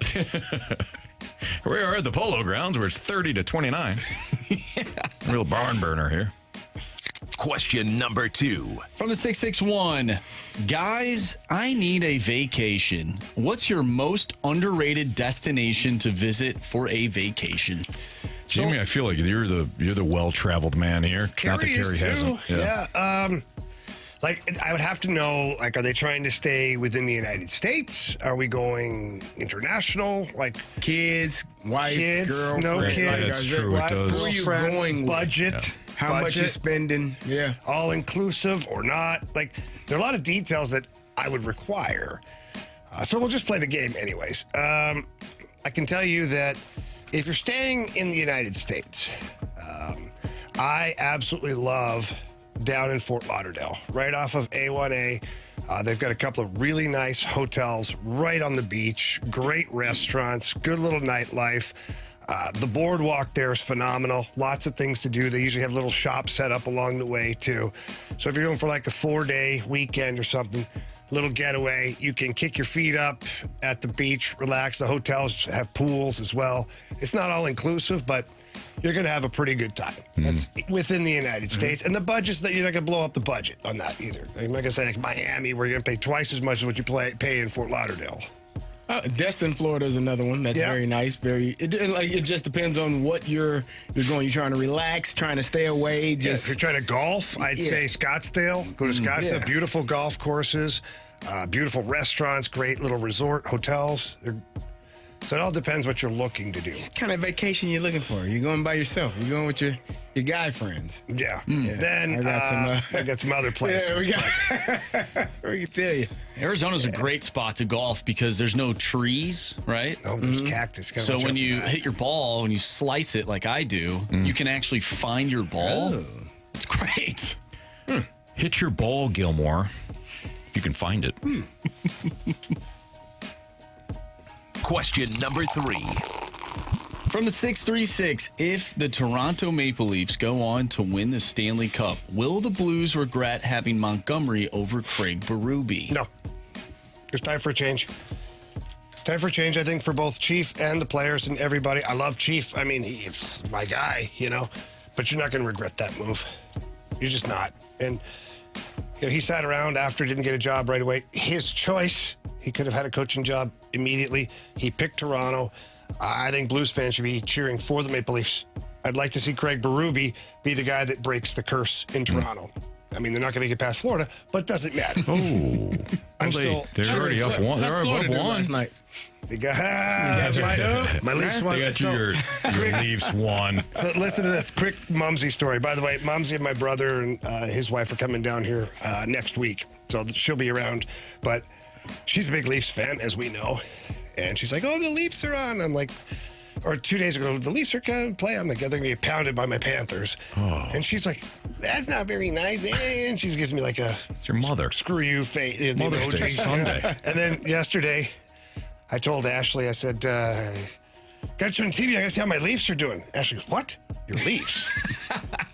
S1: We are at the Polo Grounds where it's 30 to 29. Yeah. Real barn burner here.
S6: Question number 2.
S4: From the 661. Guys, I need a vacation. What's your most underrated destination to visit for a vacation?
S1: Jamie, I feel like you're the well-traveled man here. Not that Carey hasn't.
S3: Yeah. I would have to know, like, are they trying to stay within the United States? Are we going international? Like
S2: kids, wife, girlfriend.
S3: No kids.
S1: Yeah, that's true. It does.
S2: Who are you going with?
S3: Budget.
S2: How much you spending? Yeah.
S3: All inclusive or not? Like, there are a lot of details that I would require. So we'll just play the game anyways. I can tell you that if you're staying in the United States, I absolutely love down in Fort Lauderdale, right off of A1A. They've got a couple of really nice hotels right on the beach, great restaurants, good little nightlife. The boardwalk there is phenomenal. Lots of things to do. They usually have little shops set up along the way, too. So if you're doing for like a 4-day weekend or something, little getaway, you can kick your feet up at the beach, relax. The hotels have pools as well. It's not all inclusive, but you're going to have a pretty good time. That's within the United States. And the budget's that you're not going to blow up the budget on that either. I'm not going to say like Miami, where you're going to pay twice as much as what you pay in Fort Lauderdale.
S2: Destin, Florida is another one that's very nice. It just depends on what you're going. You're trying to relax, trying to stay away.
S3: If you're trying to golf, I'd say Scottsdale. Go to Scottsdale. Beautiful golf courses, beautiful restaurants, great little resort hotels. So it all depends what you're looking to do.
S2: What kind of vacation you looking for? You going by yourself? You going with your guy friends?
S3: Yeah. Then I got some other places.
S2: We can tell you.
S4: Arizona's a great spot to golf because there's no trees, right?
S3: Oh, there's cactus.
S4: So when you hit your ball and you slice it like I do, you can actually find your ball.
S2: Oh.
S4: It's great.
S1: Hit your ball, Gilmore. You can find it.
S6: Question number 3.
S4: From the 636, if the Toronto Maple Leafs go on to win the Stanley Cup, will the Blues regret having Montgomery over Craig Berube?
S3: No. It's time for a change. Time for a change, I think, for both Chief and the players and everybody. I love Chief. I mean, he's my guy, but you're not going to regret that move. You're just not. And he sat around after, didn't get a job right away. His choice. He could have had a coaching job immediately. He picked Toronto. I think Blues fans should be cheering for the Maple Leafs I'd like to see Craig Berube be the guy that breaks the curse in Toronto. I mean, they're not going to get past Florida, but it doesn't matter.
S1: Oh, they're already up one. They're up one
S2: last night.
S3: They got my Leafs won.
S1: They got your Leafs won.
S3: So listen to this quick Mumsy story. By the way, Mumsy and my brother and his wife are coming down here next week, so she'll be around. But she's a big Leafs fan, as we know, and she's like, "Oh, the Leafs are on." I'm like. Or 2 days ago, the Leafs are going to play. I'm like, they're going to get pounded by my Panthers.
S1: Oh.
S3: And she's like, that's not very nice. And she gives me like a
S1: it's your mother.
S3: Screw you face.
S1: Mother's Day Sunday.
S3: And then yesterday, I told Ashley, I said, got to turn the TV. I got to see how my Leafs are doing. Ashley goes, what? Your Leafs?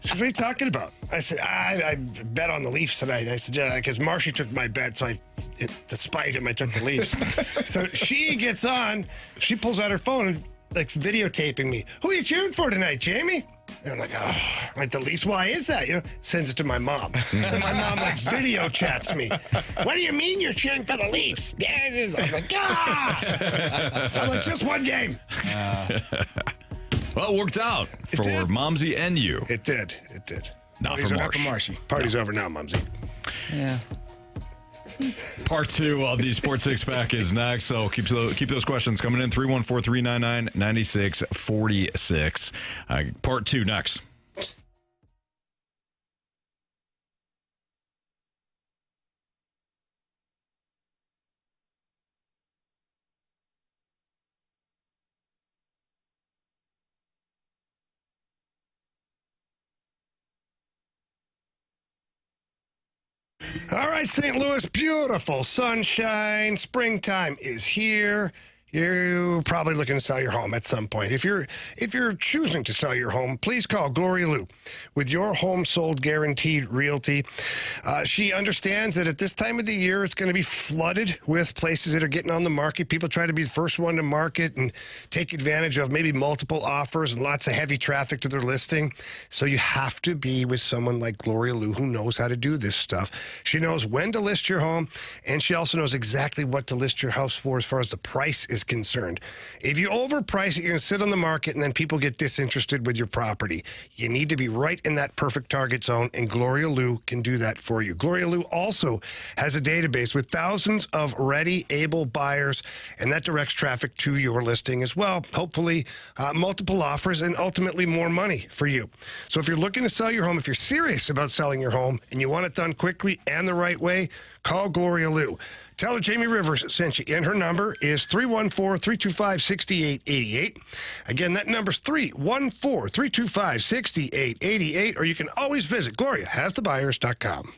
S3: She goes, what are you talking about? I said, I bet on the Leafs tonight. I said, yeah, because Marshy took my bet, so to spite him, I took the Leafs. So she gets on. She pulls out her phone and like videotaping me. Who are you cheering for tonight, Jamie? And I'm like, oh, like the Leafs. Why is that? You know, sends it to my mom. And my mom like video chats me. What do you mean you're cheering for the Leafs? Yeah, it is. I'm like, I'm like, just one game.
S1: Well, it worked out for Momsy and you.
S3: It did. It did.
S1: Not for
S2: Marshy.
S3: Party's over now, Momsy.
S2: Yeah.
S1: Part 2 of the Sports Six Pack is next, so keep those questions coming in. 314-399-9646. Part 2 next.
S3: All right, St. Louis, beautiful sunshine. Springtime is here. You're probably looking to sell your home at some point. If you're choosing to sell your home, please call Gloria Lou with your home sold guaranteed realty. She understands that at this time of the year, it's going to be flooded with places that are getting on the market. People try to be the first one to market and take advantage of maybe multiple offers and lots of heavy traffic to their listing. So you have to be with someone like Gloria Lou who knows how to do this stuff. She knows when to list your home, and she also knows exactly what to list your house for as far as the price is concerned. If you overprice it, you're going to sit on the market and then people get disinterested with your property. You need to be right in that perfect target zone, and Gloria Lou can do that for you. Gloria Lou also has a database with thousands of ready, able buyers, and that directs traffic to your listing as well. Hopefully, multiple offers and ultimately more money for you. So if you're looking to sell your home, if you're serious about selling your home and you want it done quickly and the right way, call Gloria Lou. Tell her Jamie Rivers sent you, and her number is 314-325-6888. Again, that number's 314-325-6888, or you can always visit GloriaHasTheBuyers.com.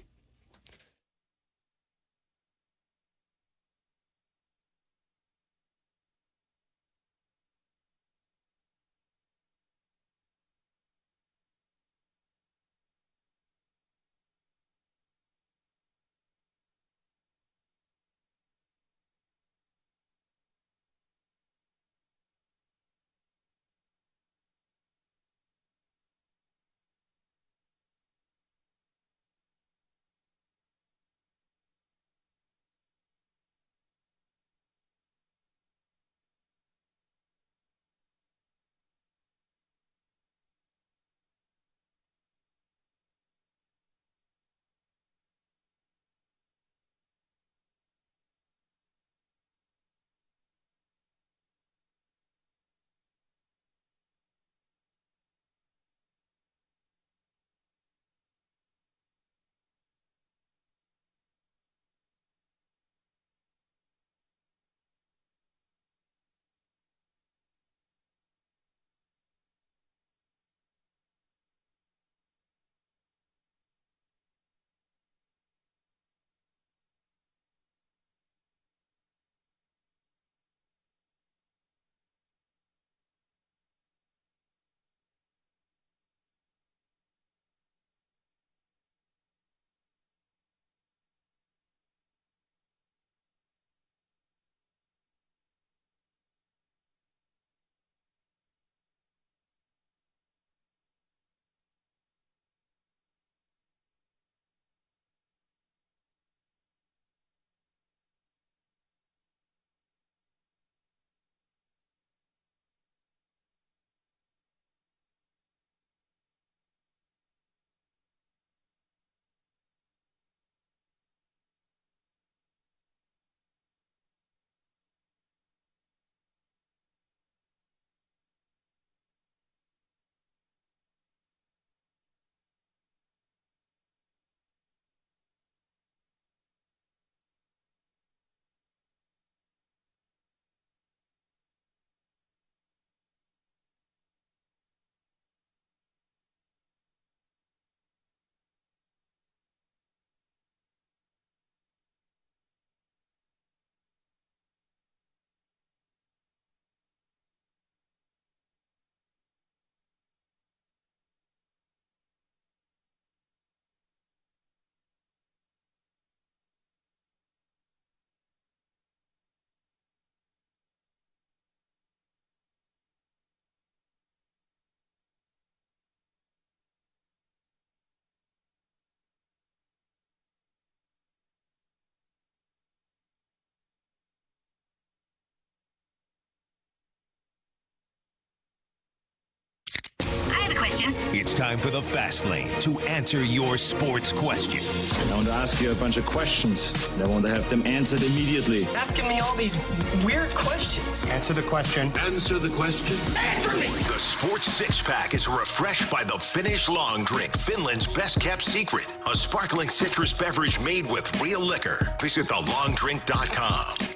S6: It's time for the Fast Lane to answer your sports questions.
S21: I want to ask you a bunch of questions. I want to have them answered immediately.
S22: Asking me all these weird questions.
S21: Answer the question.
S18: Answer the question.
S22: Answer me!
S6: The Sports Six-Pack is refreshed by the Finnish Long Drink, Finland's best-kept secret. A sparkling citrus beverage made with real liquor. Visit thelongdrink.com.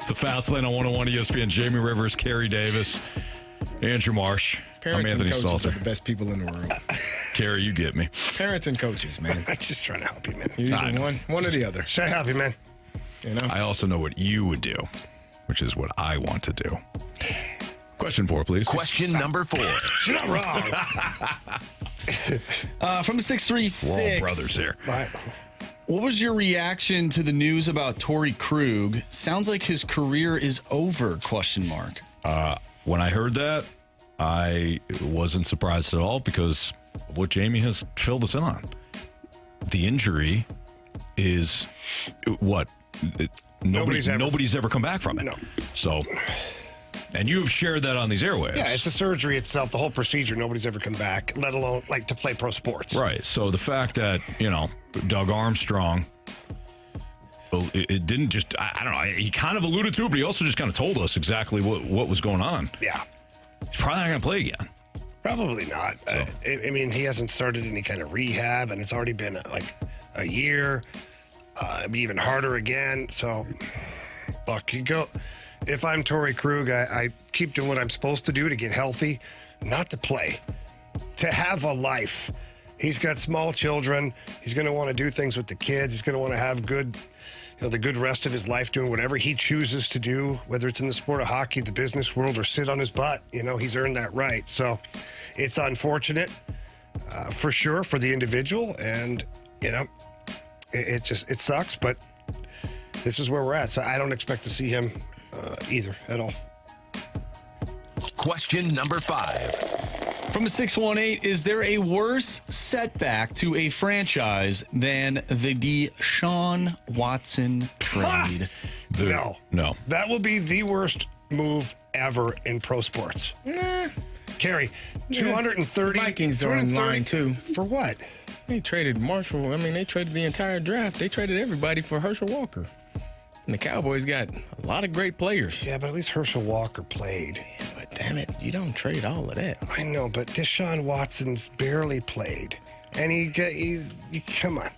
S1: The Fast Lane on 101 ESPN. Jamie Rivers, Carey Davis, Andrew Marsh.
S2: Parents
S1: I'm Anthony
S2: and coaches
S1: Stalter.
S2: are the best people in the world.
S1: Carey, you get me.
S2: Parents and coaches, man.
S3: I'm just trying to help you, man.
S2: You're either one or the other.
S3: Trying to help you, man.
S2: You know?
S1: I also know what you would do, which is what I want to do. Question 4, please.
S6: Question number 4.
S3: You're not wrong.
S4: From 636.
S1: We're all brothers here.
S3: Right.
S4: What was your reaction to the news about Torrey Krug? Sounds like his career is over, ?
S1: When I heard that, I wasn't surprised at all because of what Jamie has filled us in on. The injury is what? Nobody's ever come back from it.
S3: No.
S1: So, and you've shared that on these airwaves.
S3: Yeah, it's the surgery itself, the whole procedure. Nobody's ever come back, let alone like to play pro sports.
S1: Right. So the fact that, Doug Armstrong, it didn't just, I don't know, he kind of alluded to it, but he also just kind of told us exactly what was going on.
S3: Yeah.
S1: He's probably not going to play again.
S3: Probably not.
S1: So.
S3: I mean, he hasn't started any kind of rehab, and it's already been like a year. It'd be even harder again. So, look, if I'm Torrey Krug, I keep doing what I'm supposed to do to get healthy, not to play, to have a life. He's got small children. He's going to want to do things with the kids. He's going to want to have the good rest of his life doing whatever he chooses to do, whether it's in the sport of hockey, the business world, or sit on his butt. He's earned that right. So it's unfortunate for sure for the individual. And, it sucks, but this is where we're at. So I don't expect to see him either at all.
S6: Question number 5.
S4: From a 618, is there a worse setback to a franchise than the Deshaun Watson trade?
S3: No. That will be the worst move ever in pro sports.
S2: Nah.
S3: Carey, 230.
S2: Vikings are in line, too.
S3: For what?
S2: They traded Marshall. They traded the entire draft. They traded everybody for Herschel Walker. And the Cowboys got a lot of great players.
S3: Yeah, but at least Herschel Walker played.
S2: Yeah, but damn it, you don't trade all of that.
S3: I know, but Deshaun Watson's barely played. And he's come on.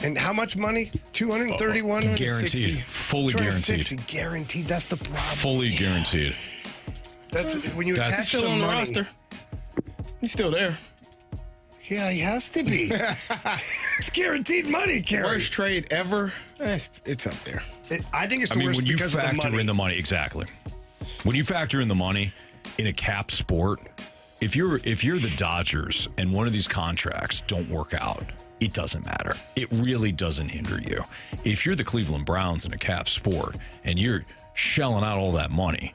S3: And how much money? 231?
S1: Guaranteed. Fully guaranteed.
S3: Guaranteed. That's the problem.
S1: Fully guaranteed.
S3: That's when you attach
S2: still
S3: the
S2: on the
S3: money.
S2: roster. He's still there.
S3: Yeah, he has to be. It's guaranteed money, Carey.
S2: Worst trade ever. It's up there.
S3: I think it's the worst
S1: when you
S3: because of the
S1: factor
S3: money.
S1: in the money, exactly. When you factor in the money in a cap sport, if you're the Dodgers and one of these contracts don't work out, it doesn't matter. It really doesn't hinder you. If you're the Cleveland Browns in a cap sport and you're shelling out all that money,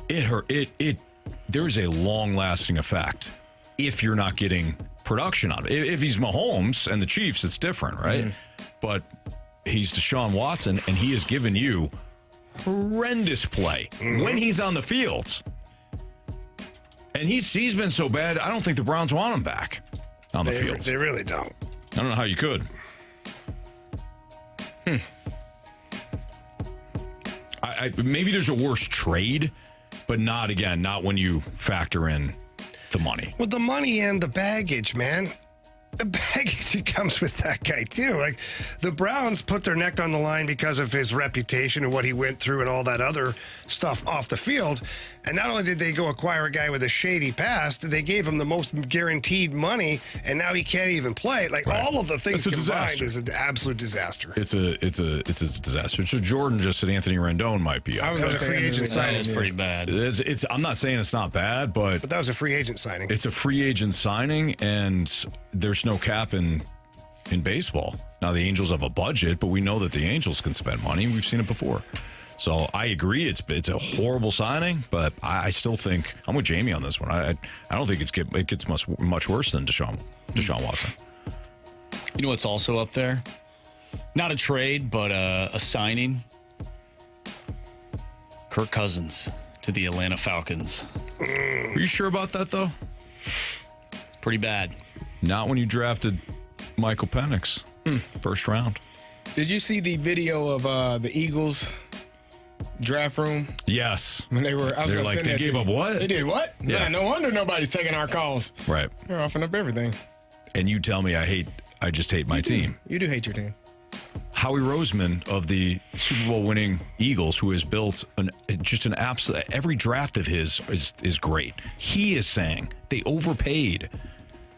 S1: there's a long-lasting effect if you're not getting production out of it. If he's Mahomes and the Chiefs, it's different, right? Mm-hmm. But he's Deshaun Watson, and he has given you horrendous play when he's on the fields. And he's been so bad, I don't think the Browns want him back on the field.
S3: They really don't.
S1: I don't know how you could. Maybe there's a worse trade, but not when you factor in the money.
S3: Well, the money and the baggage, man. The baggage that comes with that guy, too. Like, the Browns put their neck on the line because of his reputation and what he went through and all that other stuff off the field. And not only did they go acquire a guy with a shady past, they gave him the most guaranteed money, and now he can't even play. Like, all of the things combined is an absolute disaster.
S1: It's a disaster. So Jordan just said Anthony Rendon might be out.
S3: That was a free agent signing.
S4: It's pretty bad.
S1: I'm not saying it's not bad, but
S3: that was a free agent signing.
S1: It's a free agent signing, and there's no cap in baseball. Now, the Angels have a budget, but we know that the Angels can spend money. We've seen it before. So I agree, it's a horrible signing, but I still think I'm with Jamie on this one. I don't think it gets much worse than Deshaun Deshaun Watson.
S4: You know what's also up there? Not a trade, but a signing. Kirk Cousins to the Atlanta Falcons.
S1: Are you sure about that, though?
S4: It's pretty bad.
S1: Not when you drafted Michael Penix, first round.
S2: Did you see the video of the Eagles draft room?
S1: Yes.
S2: When they were,
S1: They're like, they gave up what?
S2: They did what?
S1: Yeah.
S2: No wonder nobody's taking our calls.
S1: Right.
S2: They're offering up everything.
S1: And you tell me I just hate my team.
S2: You do hate your team.
S1: Howie Roseman of the Super Bowl winning Eagles, who has built an absolute, every draft of his is great. He is saying they overpaid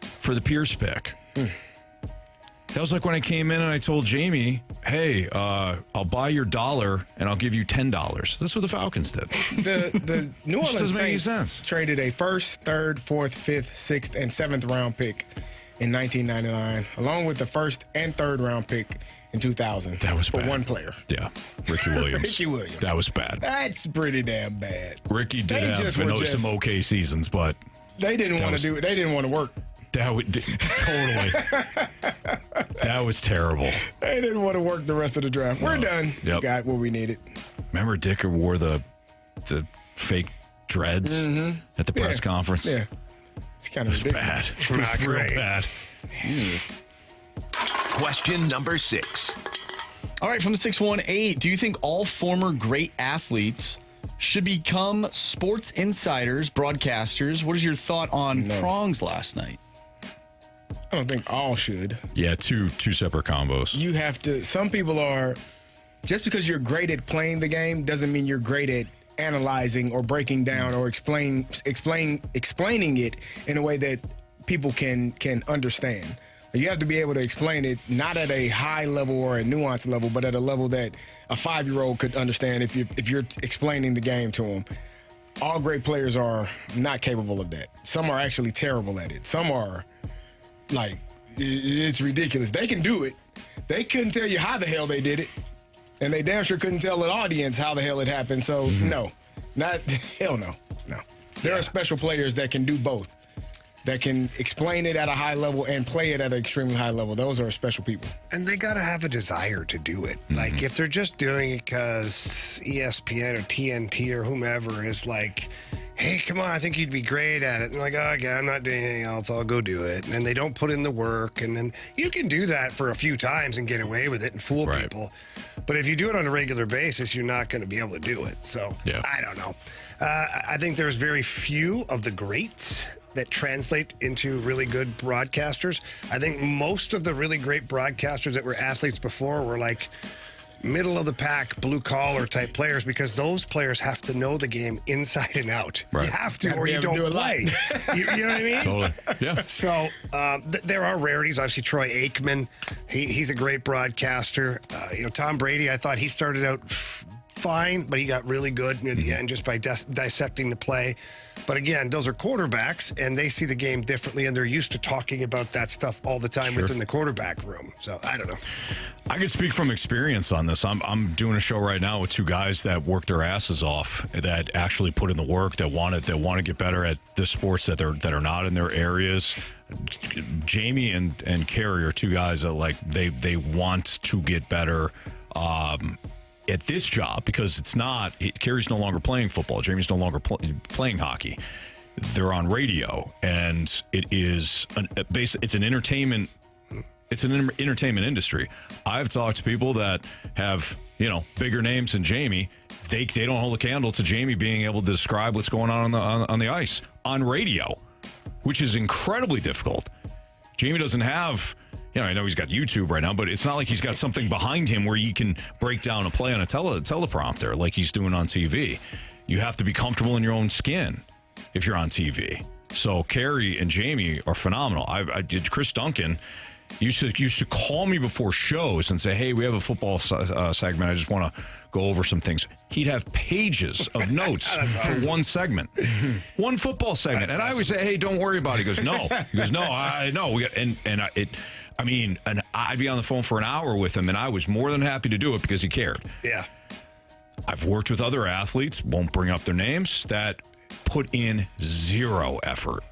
S1: for the Pierce pick. That was like when I came in and I told Jamie, hey, I'll buy your $1 and I'll give you $10. That's what the Falcons did.
S2: The New Orleans
S1: doesn't make any
S2: Saints
S1: sense.
S2: traded a first, third, fourth, fifth, sixth, and seventh round pick in 1999, along with the first and third round pick in 2000.
S1: That was
S2: for
S1: bad.
S2: one player.
S1: Yeah, Ricky Williams.
S2: Ricky Williams.
S1: That was bad.
S2: That's pretty damn bad.
S1: Ricky did
S2: They
S1: have
S2: just were
S1: some okay seasons, but
S2: they didn't want to do it. They didn't want to work.
S1: Totally. That was terrible.
S2: They didn't want to work the rest of the draft. We're done.
S1: Yep.
S2: Got what we needed.
S1: Remember Dicker wore the fake dreads at the press conference?
S2: Yeah. It's kind of
S1: bad. It was real bad.
S6: Question number 6.
S4: All right, from the 618, do you think all former great athletes should become sports insiders, broadcasters? What is your thought on prongs last night?
S2: I don't think all should.
S1: Yeah, two separate combos.
S2: You have to. Some people are. Just because you're great at playing the game doesn't mean you're great at analyzing or breaking down or explaining it in a way that people can understand. You have to be able to explain it not at a high level or a nuanced level, but at a level that a 5-year-old could understand if you're explaining the game to them. All great players are not capable of that. Some are actually terrible at it. Some are like, it's ridiculous. They can do it. They couldn't tell you how the hell they did it. And they damn sure couldn't tell the audience how the hell it happened. So, no. Hell no. No. There are special players that can do both. That can explain it at a high level and play it at an extremely high level. Those are special people.
S3: And they got to have a desire to do it. Like, if they're just doing it because ESPN or TNT or whomever is like, hey, come on, I think you'd be great at it. And like, oh, okay, I'm not doing anything else. I'll go do it. And they don't put in the work. And then you can do that for a few times and get away with it and fool people. But if you do it on a regular basis, you're not going to be able to do it. So I don't know. I think there's very few of the greats that translate into really good broadcasters. I think most of the really great broadcasters that were athletes before were like middle of the pack, blue collar type players, because those players have to know the game inside and out.
S1: Right.
S3: You have to, or you don't play. You know what I mean?
S1: Totally. Yeah.
S3: So there are rarities. Obviously, Troy Aikman, he's a great broadcaster. Tom Brady, I thought he started out fine, but he got really good near the end just by dissecting the play. But again, those are quarterbacks, and they see the game differently, and they're used to talking about that stuff all the time within the quarterback room. So I don't know.
S1: I can speak from experience on this. I'm doing a show right now with two guys that work their asses off, that actually put in the work, that want to get better at the sports that are not in their areas. Jamie and Carey are two guys that they want to get better at this job, because Carey's no longer playing football. Jamie's no longer playing hockey. They're on radio, and it's an entertainment. It's an entertainment industry. I've talked to people that have bigger names than Jamie. They don't hold a candle to Jamie being able to describe what's going on the ice on radio, which is incredibly difficult. Jamie doesn't have. I know he's got YouTube right now, but it's not like he's got something behind him where he can break down a play on a teleprompter like he's doing on TV. You have to be comfortable in your own skin if you're on TV. So Carey and Jamie are phenomenal. I did. Chris Duncan used to call me before shows and say, hey, we have a football segment. I just want to go over some things. He'd have pages of notes for one segment, one football segment. And I always say, hey, don't worry about it. He goes, no. I know. And I'd be on the phone for an hour with him, and I was more than happy to do it because he cared.
S3: Yeah.
S1: I've worked with other athletes, won't bring up their names, that put in zero effort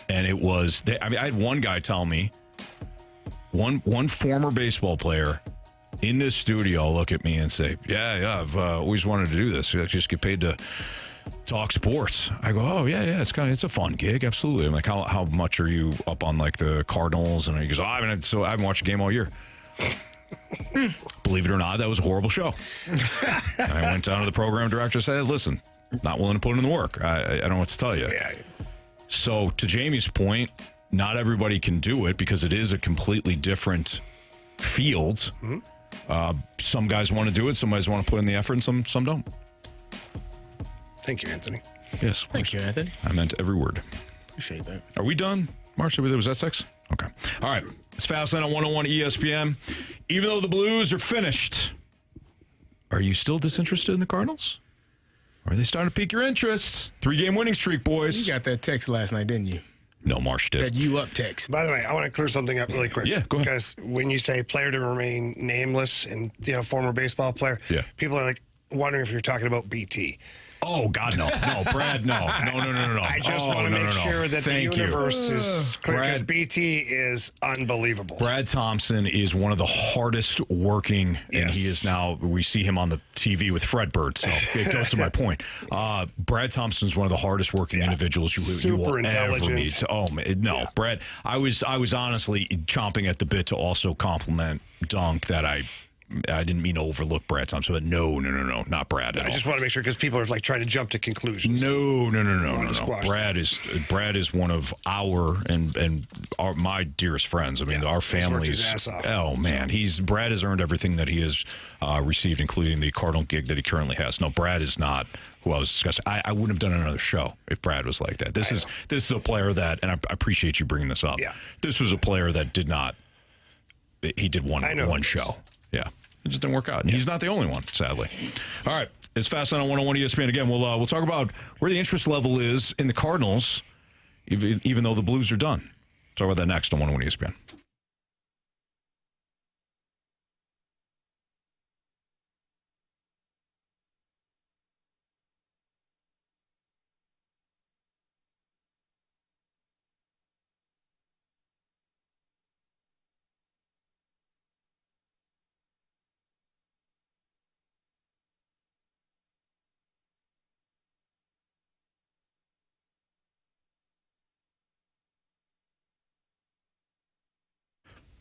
S1: And it was, I had one guy tell me, one former baseball player in this studio look at me and say, yeah, I've always wanted to do this. I just get paid to talk sports. I go, oh, yeah, it's a fun gig. Absolutely. I'm like, how much are you up on like the Cardinals? And he goes, I haven't watched a game all year. Believe it or not, that was a horrible show. I went down to the program director and said, listen, not willing to put in the work. I don't know what to tell you.
S3: Yeah.
S1: So to Jamie's point, not everybody can do it because it is a completely different field. Mm-hmm. Some guys want to do it. Some guys want to put in the effort, and some don't.
S3: Thank you, Anthony.
S1: Yes.
S2: Thank you, Anthony.
S1: I meant every word.
S2: Appreciate that.
S1: Are we done, Marcia? Was that 6? Okay. All right. It's Fastlane on 101 ESPN. Even though the Blues are finished, are you still disinterested in the Cardinals? Or are they starting to pique your interest? 3-game winning streak, boys.
S2: You got that text last night, didn't you?
S1: No, Marsh did.
S2: That you up text.
S3: By the way, I want to clear something up really quick.
S1: Yeah, go ahead.
S3: Because when you say player to remain nameless and former baseball player, people are like wondering if you're talking about BT.
S1: Oh, God, no. No, Brad, no. No.
S3: I just want to make sure that the universe is clear because BT is unbelievable.
S1: Brad Thompson is one of the hardest working, and he is now, we see him on the TV with Fred Bird, so it goes to my point. Brad Thompson is one of the hardest working individuals you will ever meet. Oh, man, no, Brad, I was honestly chomping at the bit to also compliment Dunk that I didn't mean to overlook Brad Thompson, but no, not Brad at all.
S3: I just want to make sure because people are like trying to jump to conclusions.
S1: No. Brad is one of my dearest friends. I mean, our families. Oh man, Brad has earned everything that he has received, including the Cardinal gig that he currently has. No, Brad is not who I was discussing. I wouldn't have done another show if Brad was like that. This is a player that, and I appreciate you bringing this up.
S3: Yeah.
S1: This was a player that did not. He did one show. Yeah. It just didn't work out. And he's not the only one, sadly. All right. It's Fastlane on 101 ESPN. Again, we'll talk about where the interest level is in the Cardinals, even though the Blues are done. Talk about that next on 101 ESPN.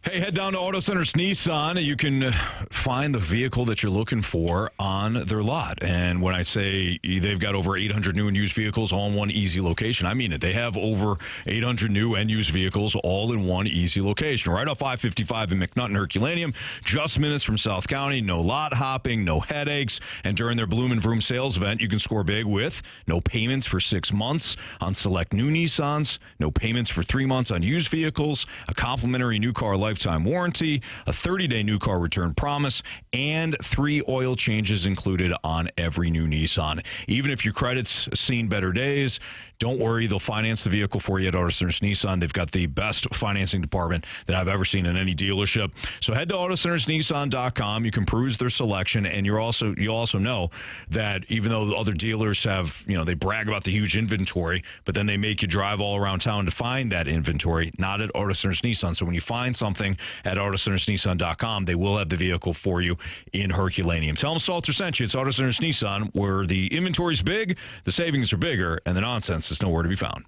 S1: Hey, head down to Auto Centers Nissan. You can find the vehicle that you're looking for on their lot. And when I say they've got over 800 new and used vehicles all in one easy location, I mean it. They have over 800 new and used vehicles all in one easy location. Right off I-55 in McNutt and Herculaneum, just minutes from South County. No lot hopping, no headaches. And during their Bloom and Vroom sales event, you can score big with no payments for 6 months on select new Nissans, no payments for 3 months on used vehicles, a complimentary new car lifetime warranty, a 30-day new car return promise, and 3 oil changes included on every new Nissan. Even if your credit's seen better days, don't worry, they'll finance the vehicle for you at Auto Centers Nissan. They've got the best financing department that I've ever seen in any dealership. So head to AutoCentersNissan.com. You can peruse their selection, and you also know that even though the other dealers have, they brag about the huge inventory, but then they make you drive all around town to find that inventory, not at Auto Centers Nissan. So when you find something at AutoCentersNissan.com, they will have the vehicle for you in Herculaneum. Tell them Stalter sent you. It's Auto Centers Nissan, where the inventory's big, the savings are bigger, and the nonsense is nowhere to be found.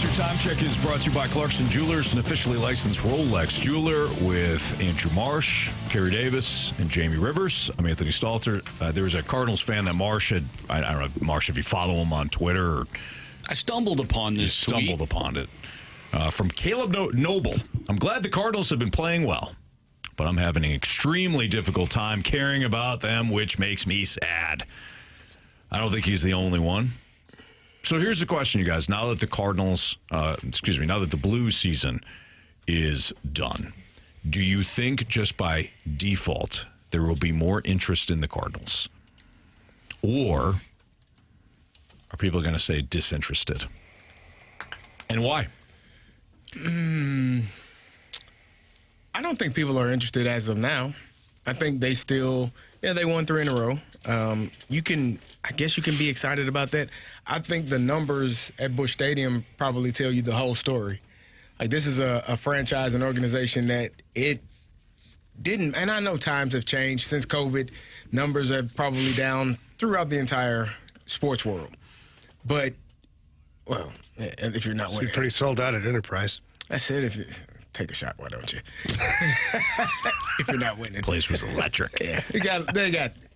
S1: Your time check is brought to you by Clarkson Jewelers, an officially licensed Rolex jeweler, with Andrew Marsh, Carey Davis, and Jamie Rivers. I'm Anthony Stalter. There was a Cardinals fan that Marsh had, I don't know, Marsh, if you follow him on Twitter. Or,
S4: I stumbled upon this
S1: tweet. Upon it. From Caleb Noble. I'm glad the Cardinals have been playing well, but I'm having an extremely difficult time caring about them, which makes me sad. I don't think he's the only one. So here's the question, you guys. Now that the Cardinals, now that the Blues season is done, do you think just by default there will be more interest in the Cardinals? Or are people going to say disinterested? And why?
S2: I don't think people are interested as of now. I think they still, they won 3 in a row. I guess you can be excited about that. I think the numbers at Busch Stadium probably tell you the whole story. Like, this is a franchise, an organization that it didn't, and I know times have changed since COVID. Numbers are probably down throughout the entire sports world. But, well, if you're not winning.
S3: You're pretty sold out at Enterprise.
S2: I said, if you take a shot, why don't you? If you're not winning.
S1: The place was electric.
S2: Yeah.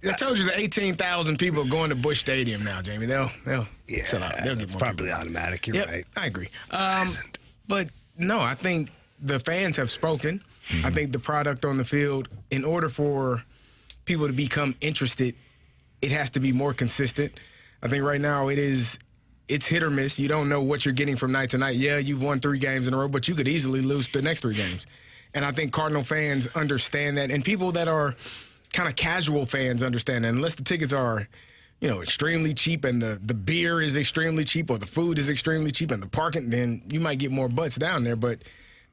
S2: I told you the 18,000 people going to Busch Stadium now, Jamie. They'll sell out. They'll get more
S3: probably
S2: people.
S3: automatic. You're right.
S2: I agree. But no, I think the fans have spoken. I think the product on the field, in order for people to become interested, it has to be more consistent. I think right now it's hit or miss. You don't know what you're getting from night to night. Yeah, you've won 3 games in a row, but you could easily lose the next 3 games. And I think Cardinal fans understand that, and people that are kind of casual fans understand that. Unless the tickets are, extremely cheap and the beer is extremely cheap or the food is extremely cheap and the parking, then you might get more butts down there. But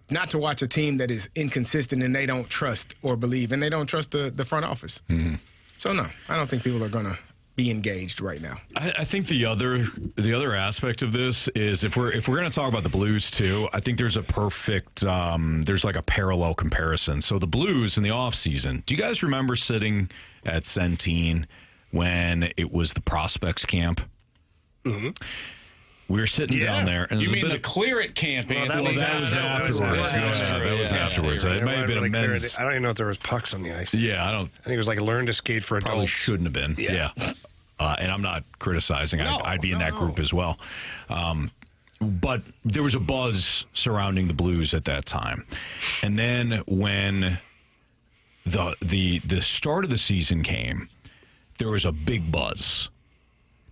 S2: not to watch a team that is inconsistent and they don't trust or believe, and they don't trust the front office. Mm-hmm. So, no, I don't think people are going to be engaged right now.
S1: I think the other aspect of this is if we're going to talk about the Blues too, I think there's a perfect there's like a parallel comparison. So the Blues in the offseason, do you guys remember sitting at Centene when it was the prospects camp? Mm-hmm. We were sitting down there, and
S4: you mean the Clear It camp?
S1: Well, that was afterwards. That was afterwards. It might have been a men's.
S3: I don't even know if there was pucks on the ice.
S1: Yeah, I think
S3: it was like learn to skate for adults.
S1: Probably shouldn't have been. Yeah. And I'm not criticizing. I'd be in that group as well. But there was a buzz surrounding the Blues at that time, and then when the start of the season came, there was a big buzz.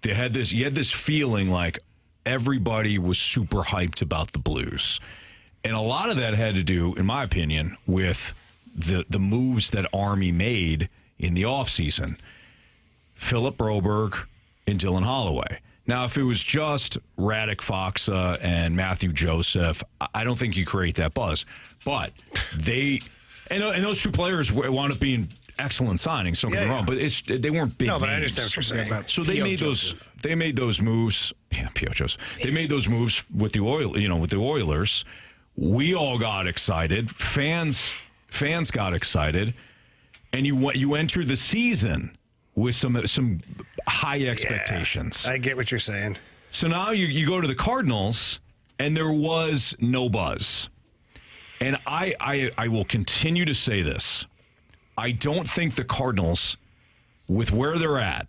S1: You had this feeling like everybody was super hyped about the Blues. And a lot of that had to do, in my opinion, with the moves that Army made in the offseason. Philip Broberg and Dylan Holloway. Now, if it was just Radek Faksa and Matthew Josef, I don't think you create that buzz. But and those 2 players wound up being excellent signings, don't get me wrong, but they weren't big.
S3: No, but
S1: names.
S3: I understand what you're saying.
S1: So they made those moves. Yeah, P.O. Joseph. They made those moves with the Oilers. We all got excited. Fans got excited, and you entered the season with some high expectations.
S3: I get what you're saying.
S1: So now you go to the Cardinals, and there was no buzz. And I will continue to say this. I don't think the Cardinals, with where they're at,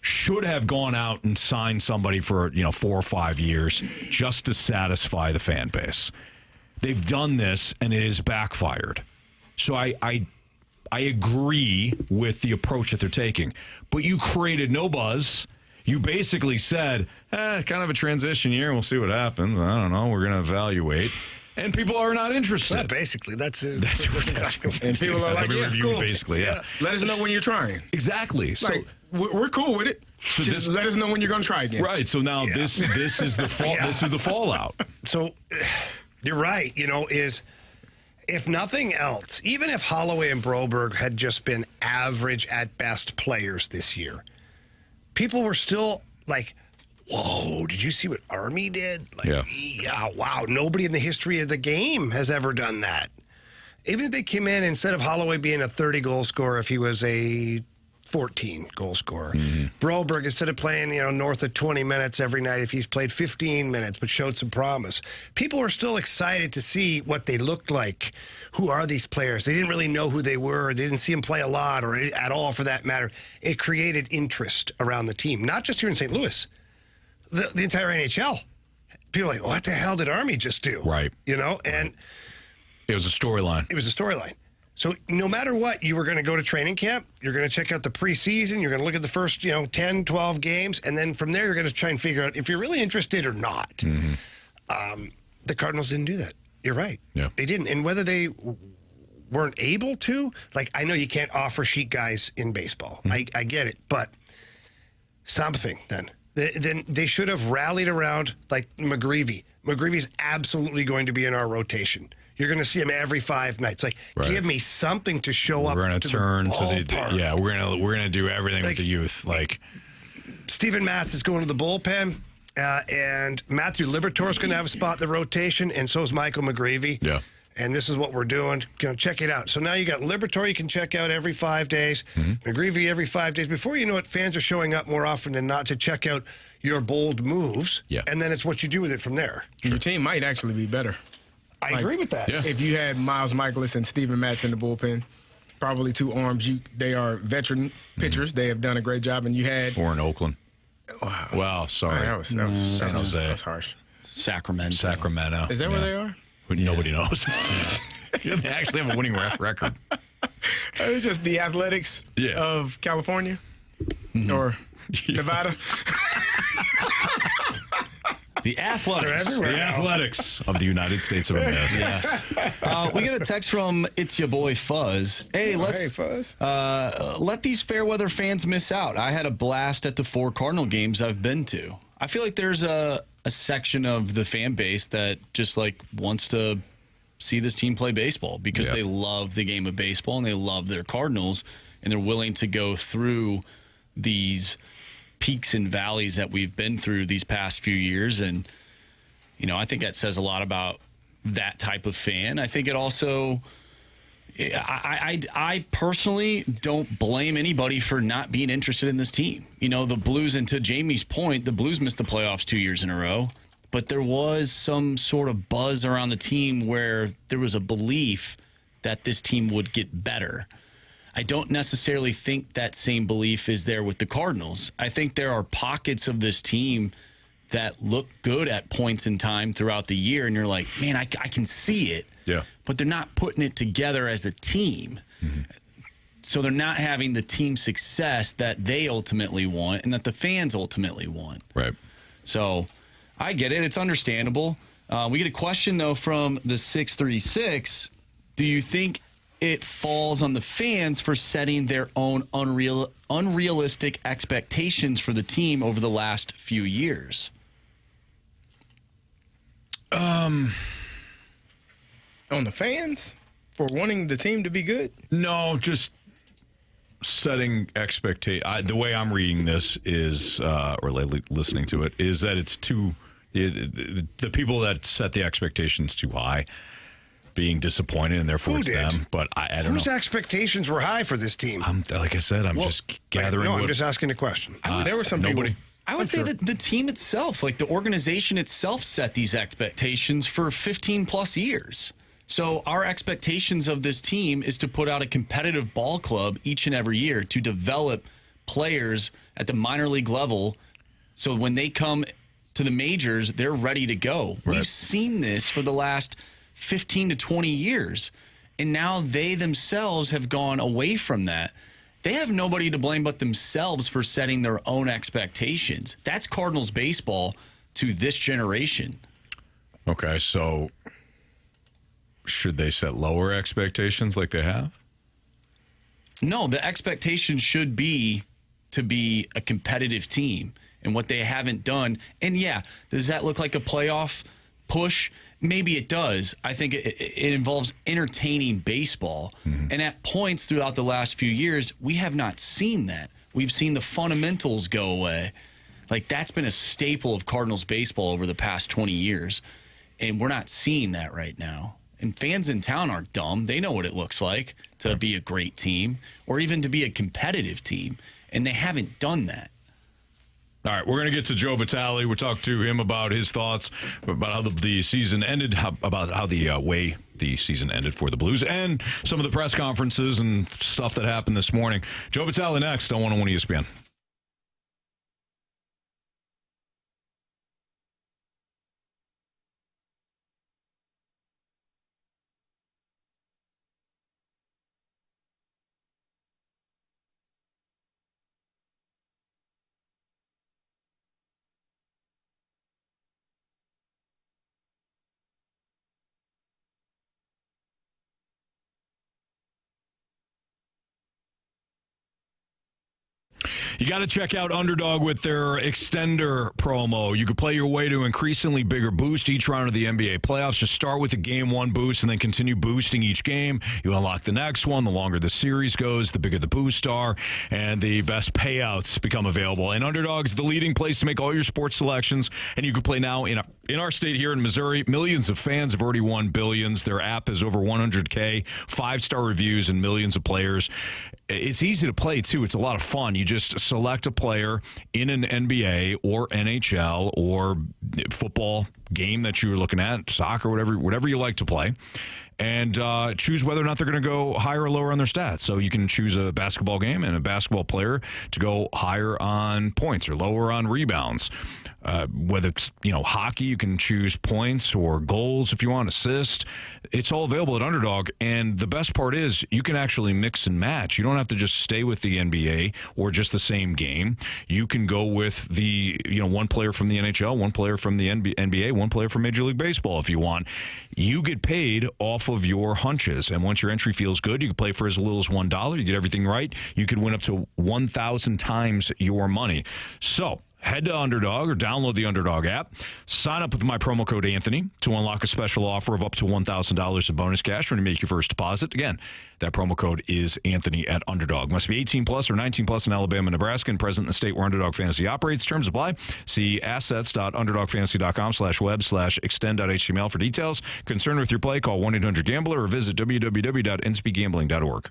S1: should have gone out and signed somebody for 4 or 5 years just to satisfy the fan base. They've done this, and it has backfired. So I agree with the approach that they're taking. But you created no buzz. You basically said, kind of a transition year. We'll see what happens. I don't know. We're going to evaluate. And people are not interested.
S3: Well, basically, that's
S1: exactly what
S2: and people are like,
S1: cool. Basically, yeah.
S2: Let us know when you're trying.
S1: Exactly. So
S2: we're cool with it. So just let us know when you're going to try again.
S1: Right. So now this is the this is the fallout.
S3: So you're right. Is if nothing else, even if Holloway and Broberg had just been average at best players this year, people were still like, whoa, did you see what Army did? Yeah, wow. Nobody in the history of the game has ever done that. Even if they came in, instead of Holloway being a 30-goal scorer, if he was a 14 goal scorer. Broberg, instead of playing, north of 20 minutes every night, if he's played 15 minutes but showed some promise. People are still excited to see what they looked like. Who are these players? They didn't really know who they were. They didn't see them play a lot or at all for that matter. It created interest around the team, not just here in St. Louis, the entire NHL. People are like, what the hell did Army just do?
S1: Right.
S3: And
S1: it was a storyline.
S3: It was a storyline. So no matter what, you were going to go to training camp, you're going to check out the preseason, you're going to look at the first, 10, 12 games, and then from there you're going to try and figure out if you're really interested or not. The Cardinals didn't do that. You're right.
S1: Yeah.
S3: They didn't. And whether they weren't able to, I know you can't offer sheet guys in baseball. I get it. But something then. Then they should have rallied around McGreevy. McGreevy's absolutely going to be in our rotation. You're going to see him every 5 nights. Give me something to show up.
S1: We're going to turn to the we're going to do everything with the youth.
S3: Steven Matz is going to the bullpen, and Matthew Liberatore is going to have a spot in the rotation, and so is Michael McGreevy.
S1: Yeah.
S3: And this is what we're doing. Check it out. So now you got Liberatore you can check out every 5 days, McGreevy every 5 days. Before you know it, fans are showing up more often than not to check out your bold moves.
S1: Yeah.
S3: And then it's what you do with it from there.
S2: Your team might actually be better.
S3: I agree with that.
S1: Yeah.
S2: If you had Miles Michaelis and Steven Matz in the bullpen, probably two arms. They are veteran pitchers. They have done a great job. And you had...
S1: Or in Oakland.
S2: Wow.
S1: Well, sorry.
S2: That was harsh.
S4: Sacramento.
S2: Is that where they are?
S1: Nobody knows. They actually have a winning record.
S2: It's just the Athletics of California or Nevada.
S4: The Athletics.
S1: The Athletics of the United States of America.
S4: Yes. We got a text from It's Your Boy Fuzz. Hey,
S2: Fuzz.
S4: Let these fair weather fans miss out. I had a blast at the 4 Cardinal games I've been to. I feel like there's a section of the fan base that just wants to see this team play baseball because they love the game of baseball and they love their Cardinals and they're willing to go through these peaks and valleys that we've been through these past few years. And, I think that says a lot about that type of fan. I think it also, I personally don't blame anybody for not being interested in this team. The Blues, and to Jamie's point, the Blues missed the playoffs 2 years in a row, but there was some sort of buzz around the team where there was a belief that this team would get better. I don't necessarily think that same belief is there with the Cardinals. I think there are pockets of this team that look good at points in time throughout the year, and you're like, man, I can see it.
S1: Yeah.
S4: But they're not putting it together as a team. So they're not having the team success that they ultimately want and that the fans ultimately want.
S1: Right.
S4: So I get it. It's understandable. We get a question, though, from the 636. Do you think it falls on the fans for setting their own unrealistic expectations for the team over the last few years?
S2: On the fans for wanting the team to be good?
S1: No, just setting expectations. The way I'm reading this is, or listening to it, is that it's too. The people that set the expectations too high, being disappointed, and therefore it's them. But I don't know.
S3: Whose expectations were high for this team?
S1: Like I said, I'm just gathering.
S3: I'm just asking a question.
S2: There were some
S1: nobody.
S2: people.
S4: I would say that the team itself, the organization itself, set these expectations for 15 plus years. So our expectations of this team is to put out a competitive ball club each and every year to develop players at the minor league level. So when they come to the majors, they're ready to go. Right. We've seen this for the last 15 to 20 years. And now they themselves have gone away from that. They have nobody to blame but themselves for setting their own expectations. That's Cardinals baseball to this generation.
S1: Okay, so should they set lower expectations like they have?
S4: No, the expectation should be to be a competitive team, and what they haven't done. And yeah, does that look like a playoff push? Maybe it does. I think it involves entertaining baseball. Mm-hmm. And at points throughout the last few years, we have not seen that. We've seen the fundamentals go away. That's been a staple of Cardinals baseball over the past 20 years. And we're not seeing that right now. And fans in town aren't dumb. They know what it looks like to be a great team or even to be a competitive team. And they haven't done that.
S1: All right, we're going to get to Joe Vitale. We'll talk to him about his thoughts about how the season ended, about how the way the season ended for the Blues, and some of the press conferences and stuff that happened this morning. Joe Vitale next on 101 ESPN. You got to check out Underdog with their extender promo. You could play your way to increasingly bigger boost each round of the NBA playoffs. Just start with a game one boost and then continue boosting each game. You unlock the next one. The longer the series goes, the bigger the boost are, and the best payouts become available. And Underdog is the leading place to make all your sports selections, and you can play now in our state here in Missouri. Millions of fans have already won billions. Their app has over 100K, 5-star reviews, and millions of players. It's easy to play, too. It's a lot of fun. You just select a player in an NBA or NHL or football game that you're looking at, soccer, whatever you like to play, and choose whether or not they're going to go higher or lower on their stats. So you can choose a basketball game and a basketball player to go higher on points or lower on rebounds. Whether it's hockey, you can choose points or goals if you want, assist. It's all available at Underdog, and the best part is you can actually mix and match. You don't have to just stay with the NBA or just the same game. You can go with the one player from the NHL, one player from the NBA, one player from Major League Baseball if you want. You get paid off of your hunches, and once your entry feels good, you can play for as little as $1. You get everything right, you could win up to 1,000 times your money. So head to Underdog or download the Underdog app. Sign up with my promo code Anthony to unlock a special offer of up to $1,000 in bonus cash when you make your first deposit. Again, that promo code is Anthony at Underdog. Must be 18 plus or 19 plus in Alabama, Nebraska, and present in the state where Underdog Fantasy operates. Terms apply. See assets.underdogfantasy.com/web/extend.html for details. Concerned with your play, call 1-800-GAMBLER or visit www.nsbgambling.org.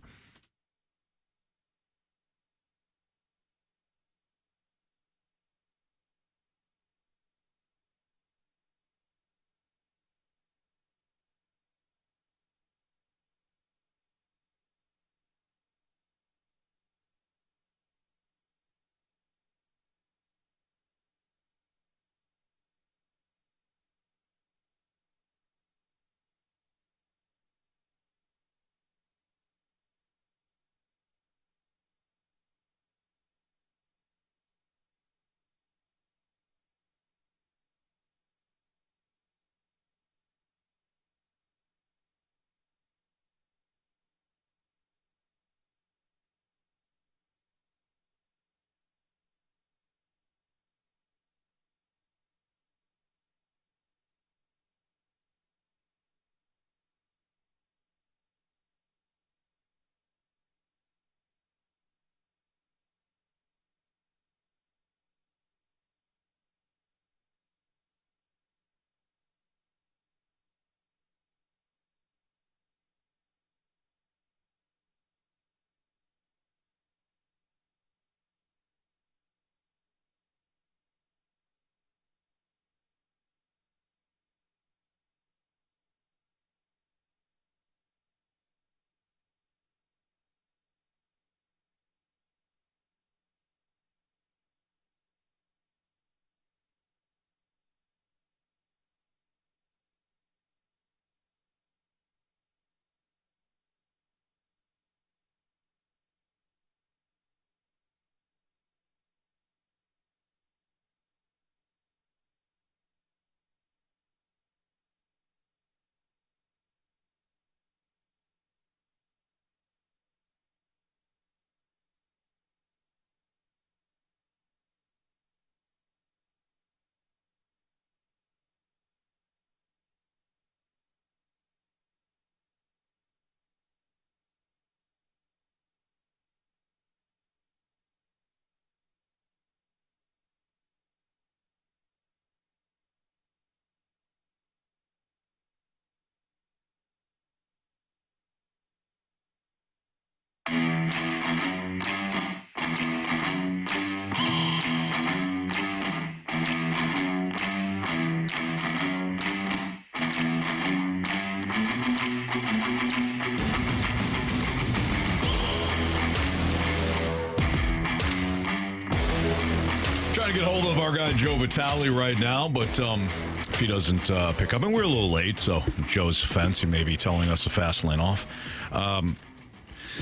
S1: Trying to get hold of our guy Joe Vitale right now, but if he doesn't pick up, and we're a little late, so Joe's offense, he may be telling us a fast lane off.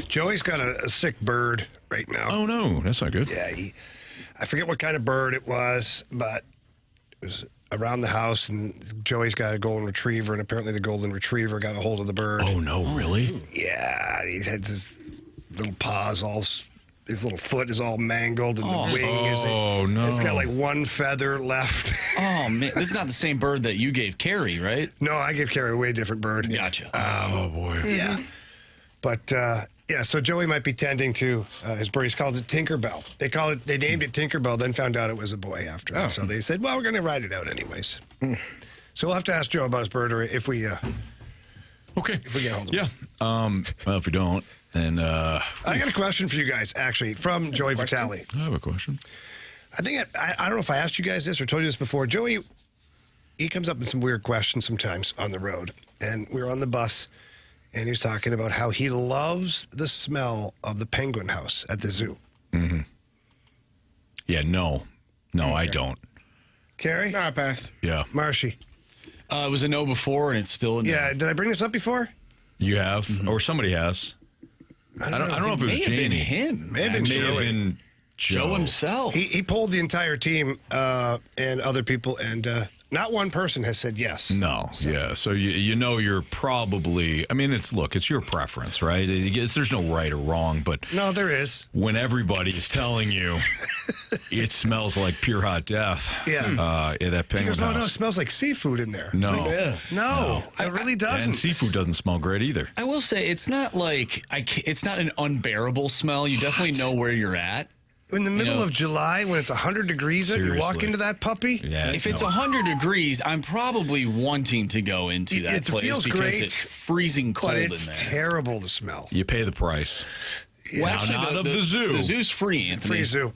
S3: Joey's got a sick bird right now.
S1: Oh, no, that's not good.
S3: Yeah, I forget what kind of bird it was, but it was around the house, and Joey's got a golden retriever, and apparently the golden retriever got a hold of the bird.
S1: Oh, no, really?
S3: Yeah, he had his little paws all... His little foot is all mangled, and the wing is...
S1: no.
S3: It's got like one feather left.
S4: Oh, man. This is not the same bird that you gave Carey, right?
S3: No, I gave Carey a way different bird.
S4: Gotcha.
S1: Oh, boy.
S3: Yeah. But, so Joey might be tending to his bird. He's called it Tinkerbell. They named it Tinkerbell, then found out it was a boy after.
S2: Oh.
S3: So they said, well, we're going to ride it out anyways. So we'll have to ask Joe about his bird, or if we...
S1: Okay.
S3: If we get a hold of him.
S1: Yeah. Well, if we don't, then...
S3: I got a question for you guys, actually, from Joey Vitale.
S1: I have a question.
S3: I think, I don't know if I asked you guys this or told you this before. Joey, he comes up with some weird questions sometimes on the road. And we were on the bus, and he was talking about how he loves the smell of the penguin house at the zoo.
S1: Mm-hmm. Yeah, no. No, okay. I don't.
S3: Carey?
S2: No, I pass.
S1: Yeah.
S3: Marshy?
S4: It was a no before, and it's still a no.
S3: Yeah, did I bring this up before?
S1: You have? Mm-hmm. Or somebody has. I don't know if it was Jamie.
S4: May have been him.
S3: May have been Joey.
S4: Joe himself.
S3: He polled the entire team and other people, and not one person has said yes.
S1: No, yeah. So you know you're probably, I mean, it's your preference, right? There's no right or wrong, but...
S3: No, there is.
S1: When everybody is telling you it smells like pure hot death.
S3: Yeah.
S1: That penguin
S3: He goes,
S1: house.
S3: no, it smells like seafood in there.
S1: No.
S3: No, it really doesn't.
S1: And seafood doesn't smell great either.
S4: I will say, it's not like, it's not an unbearable smell. You definitely know where you're at.
S3: In the middle of July, when it's 100 degrees, you walk into that puppy?
S1: Yeah,
S4: if it's 100 degrees, I'm probably wanting to go into that place
S3: feels
S4: because
S3: great,
S4: it's freezing cold
S3: but
S4: in there.
S3: it's terrible to smell.
S1: You pay the price.
S4: Well, actually,
S1: out of the zoo.
S4: The zoo's free, Anthony.
S3: Free zoo.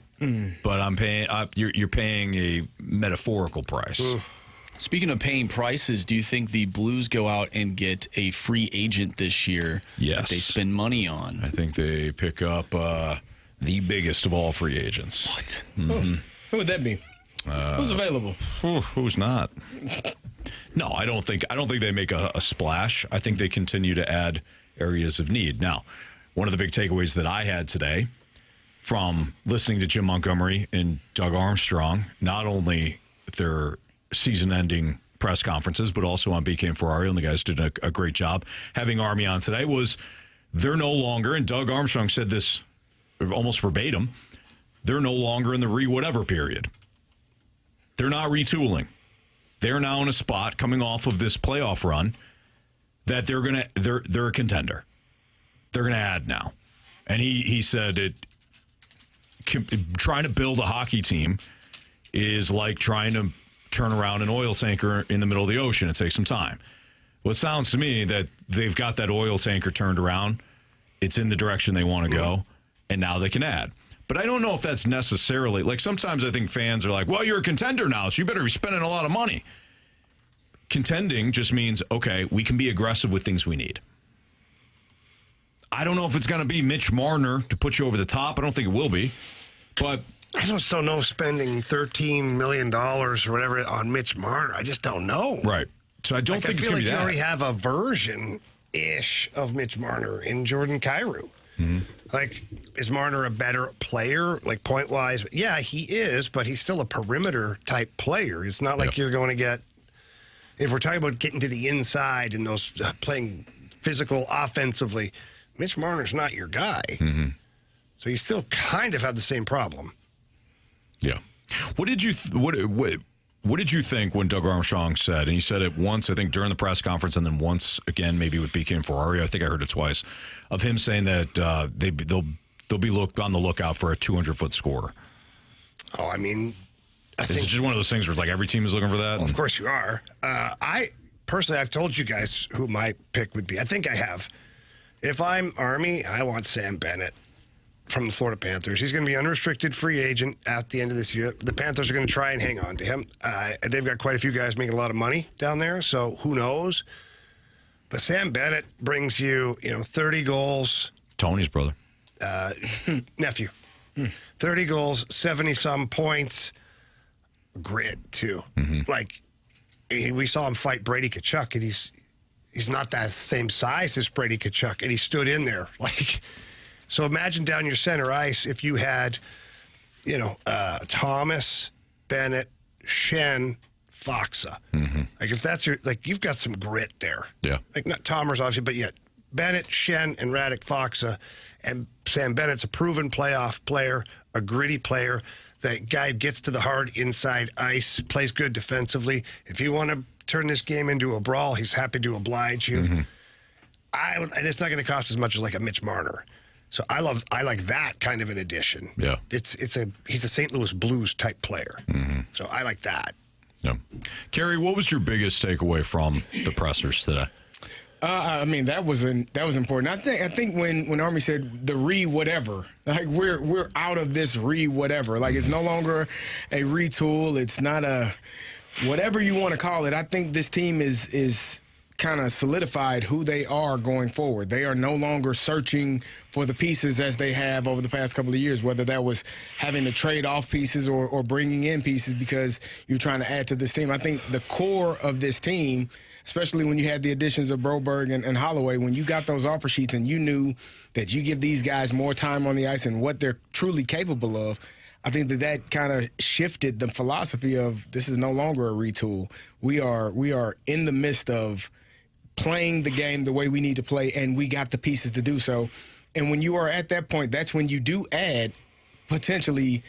S1: But I'm paying. You're paying a metaphorical price.
S4: Speaking of paying prices, do you think the Blues go out and get a free agent this year?
S1: Yes.
S4: That they spend money on.
S1: I think they pick up the biggest of all free agents.
S4: What?
S1: Mm-hmm.
S2: Who would that be? Who's available?
S1: Who's not? No, I don't think they make a splash. I think they continue to add areas of need. Now, one of the big takeaways that I had today from listening to Jim Montgomery and Doug Armstrong, not only their season-ending press conferences, but also on BK and Ferrari, and the guys did a great job having Army on today, was they're no longer, and Doug Armstrong said this almost verbatim, they're no longer in the re-whatever period. They're not retooling. They're now in a spot coming off of this playoff run that they're a contender. They're going to add now. And he said trying to build a hockey team is like trying to turn around an oil tanker in the middle of the ocean. It takes some time. Well, it sounds to me that they've got that oil tanker turned around. It's in the direction they want to go. And now they can add. But I don't know if that's necessarily, like sometimes I think fans are like, well, you're a contender now, so you better be spending a lot of money. Contending just means, okay, we can be aggressive with things we need. I don't know if it's going to be Mitch Marner to put you over the top. I don't think it will be. But
S3: I just don't know spending $13 million or whatever on Mitch Marner. I just don't know.
S1: Right. So I don't think it's going to be that.
S3: I feel like you already have a version-ish of Mitch Marner in Jordan Kyrou.
S1: Mm-hmm.
S3: Like, is Marner a better player, like point-wise? Yeah, he is, but he's still a perimeter-type player. It's not like you're going to get, if we're talking about getting to the inside and those playing physical offensively, Mitch Marner's not your guy.
S1: Mm-hmm.
S3: So you still kind of have the same problem.
S1: Yeah. What did you what did you think when Doug Armstrong said, and he said it once, I think, during the press conference, and then once again, maybe with BK and Ferrari, I think I heard it twice, of him saying that they'll be on the lookout for a 200-foot scorer.
S3: Oh, I mean,
S1: Is it just one of those things where like every team is looking for that?
S3: Well, of course you are. I've told you guys who my pick would be. I think I have. If I'm Army, I want Sam Bennett. from the Florida Panthers. He's going to be unrestricted free agent at the end of this year. The Panthers are going to try and hang on to him. They've got quite a few guys making a lot of money down there, so who knows? But Sam Bennett brings you, 30 goals.
S1: Tony's brother.
S3: Nephew. 30 goals, 70-some points. Grit, too. Like, we saw him fight Brady Tkachuk, and he's not that same size as Brady Tkachuk, and he stood in there. Like, so imagine down your center ice if you had, Thomas, Bennett, Schenn, Faksa. Like, if that's you've got some grit there.
S1: Yeah.
S3: Like, not Thomas, obviously, but yet Bennett, Schenn, and Radek Faksa, and Sam Bennett's a proven playoff player, a gritty player. That guy gets to the hard inside ice, plays good defensively. If you want to turn this game into a brawl, he's happy to oblige you. And it's not going to cost as much as like a Mitch Marner. So I like that kind of an addition.
S1: Yeah.
S3: He's a St. Louis Blues type player. So I like that.
S1: Yeah. Carey, what was your biggest takeaway from the pressers today?
S2: That was important. I think when Army said the whatever, like we're out of this whatever. Like it's no longer a retool. It's not a whatever you want to call it. I think this team is kind of solidified who they are going forward. They are no longer searching for the pieces as they have over the past couple of years, whether that was having to trade off pieces or bringing in pieces because you're trying to add to this team. I think the core of this team, especially when you had the additions of Broberg and Holloway, when you got those offer sheets and you knew that you give these guys more time on the ice and what they're truly capable of, I think that kind of shifted the philosophy of this is no longer a retool. We are in the midst of playing the game the way we need to play, and we got the pieces to do so. And when you are at that point, that's when you do add potentially.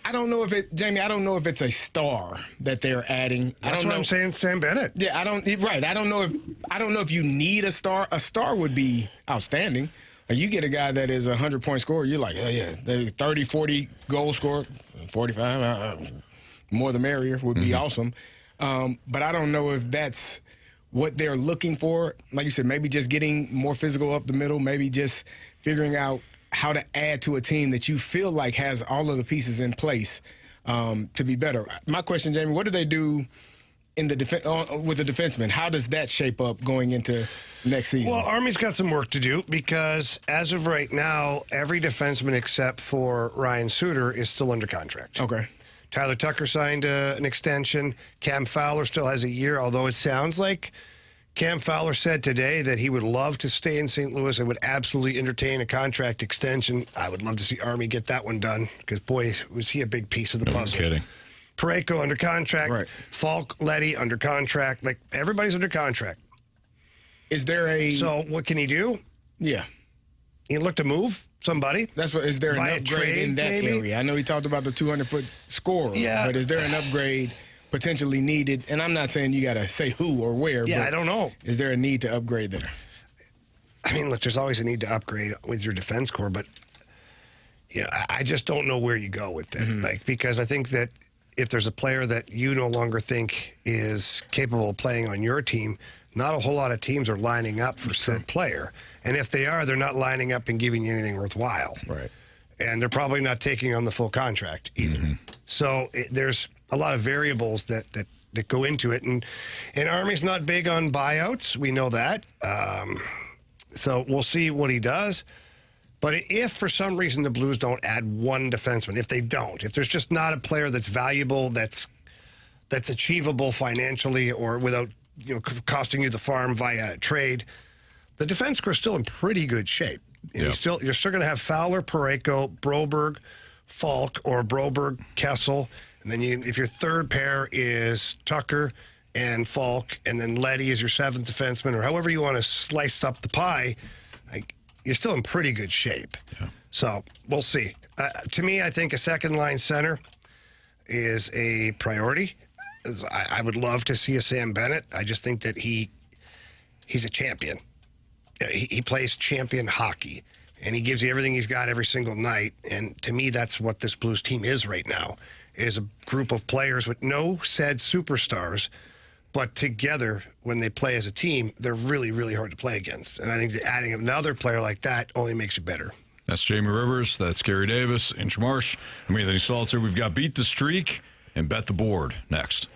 S2: I don't know if Jamie. I don't know if it's a star that they're adding.
S3: That's what I'm saying, Sam Bennett.
S2: Yeah, I don't know if you need a star. A star would be outstanding. Like you get a guy that is a 100-point scorer, you're like, yeah, 30, 40 goal scorer, 45, more the merrier would be awesome. But I don't know if that's what they're looking for. Like you said, maybe just getting more physical up the middle, maybe just figuring out how to add to a team that you feel like has all of the pieces in place to be better. My question, Jamie, what do they do in the with the defenseman? How does that shape up going into next season?
S3: Well, Army's got some work to do because as of right now, every defenseman except for Ryan Suter is still under contract.
S2: Okay.
S3: Tyler Tucker signed an extension. Cam Fowler still has a year, although it sounds like Cam Fowler said today that he would love to stay in St. Louis and would absolutely entertain a contract extension. I would love to see Army get that one done because, boy, was he a big piece of the puzzle.
S1: No kidding.
S3: Parayko under contract.
S2: Right.
S3: Falk, Letty under contract. Like, everybody's under contract.
S2: Is there a...
S3: So what can he do?
S2: Yeah.
S3: He can look to move somebody.
S2: That's what. Is there an upgrade
S3: trade,
S2: in that
S3: maybe?
S2: area? I know he talked about the 200-foot scorer.
S3: Yeah.
S2: But is there an upgrade potentially needed? And I'm not saying you got to say who or where.
S3: Yeah,
S2: but
S3: I don't know.
S2: Is there a need to upgrade there?
S3: I mean, look, there's always a need to upgrade with your defense core, but I just don't know where you go with it. Like, because I think that if there's a player that you no longer think is capable of playing on your team, not a whole lot of teams are lining up for said player. And if they are, they're not lining up and giving you anything worthwhile.
S2: Right.
S3: And they're probably not taking on the full contract either. So there's a lot of variables that go into it. And Army's not big on buyouts. We know that. So we'll see what he does. But if for some reason the Blues don't add one defenseman, if there's just not a player that's valuable, that's achievable financially or without costing you the farm via trade, the defense core is still in pretty good shape. And you're still going to have Fowler, Parayko, Broberg, Falk, or Broberg, Kessel. And then if your third pair is Tucker and Falk, and then Letty is your seventh defenseman, or however you want to slice up the pie, you're still in pretty good shape.
S1: Yeah.
S3: So we'll see. To me, I think a second-line center is a priority. I would love to see a Sam Bennett. I just think that he's a champion. He plays champion hockey, and he gives you everything he's got every single night. And to me, that's what this Blues team is right now, is a group of players with no said superstars, but together, when they play as a team, they're really, really hard to play against. And I think that adding another player like that only makes it better.
S1: That's Jamie Rivers. That's Gary Davis. Inch Marsh. I'm Anthony Stalter. We've got Beat the Streak and Bet the Board next.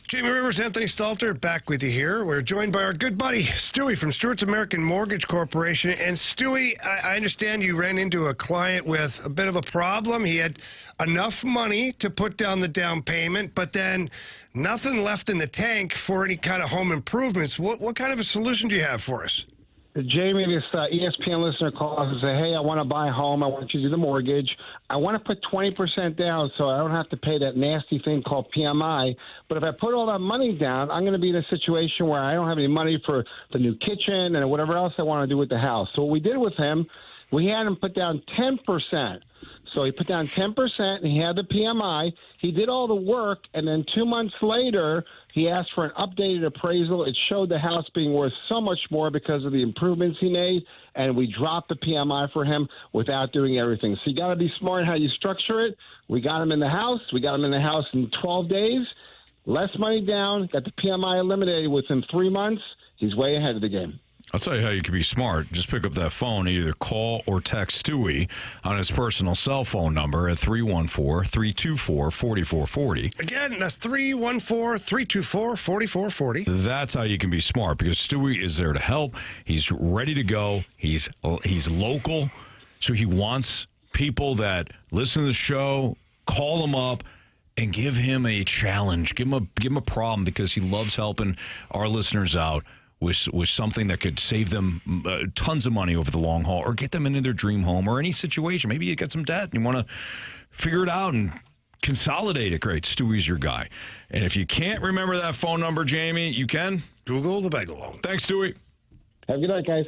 S3: Jamie Rivers, Anthony Stalter, back with you here. We're joined by our good buddy, Stewie from Stewart's American Mortgage Corporation. And Stewie, I understand you ran into a client with a bit of a problem. He had enough money to put down the down payment, but then nothing left in the tank for any kind of home improvements. What kind of a solution do you have for us?
S5: Jamie, this ESPN listener calls and say, hey, I want to buy a home. I want you to do the mortgage. I want to put 20% down so I don't have to pay that nasty thing called PMI. But if I put all that money down, I'm going to be in a situation where I don't have any money for the new kitchen and whatever else I want to do with the house. So what we did with him, we had him put down 10%. So he put down 10%, and he had the PMI. He did all the work, and then 2 months later, he asked for an updated appraisal. It showed the house being worth so much more because of the improvements he made, and we dropped the PMI for him without doing everything. So you got to be smart how you structure it. We got him in the house. We got him in the house in 12 days. Less money down, got the PMI eliminated within 3 months. He's way ahead of the game.
S1: I'll tell you how you can be smart. Just pick up that phone and either call or text Stewie on his personal cell phone number at 314-324-4440.
S3: Again, that's 314-324-4440.
S1: That's how you can be smart, because Stewie is there to help. He's ready to go. He's local, so he wants people that listen to the show, call him up, and give him a challenge. Give him a problem, because he loves helping our listeners out with something that could save them tons of money over the long haul, or get them into their dream home, or any situation. Maybe you got some debt and you want to figure it out and consolidate it. Great. Stewie's your guy. And if you can't remember that phone number, Jamie, you can
S3: Google the bagel loan.
S1: Thanks, Stewie.
S5: Have a good night, guys.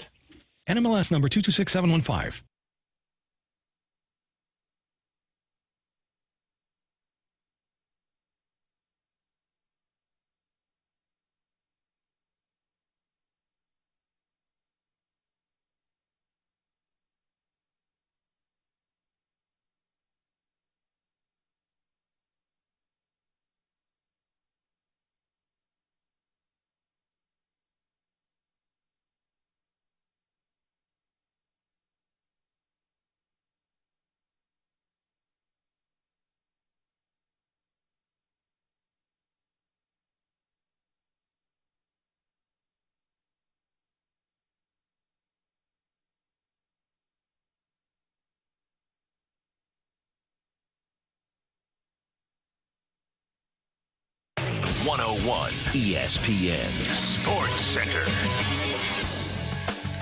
S8: NMLS number 226715.
S6: 101 ESPN Sports Center.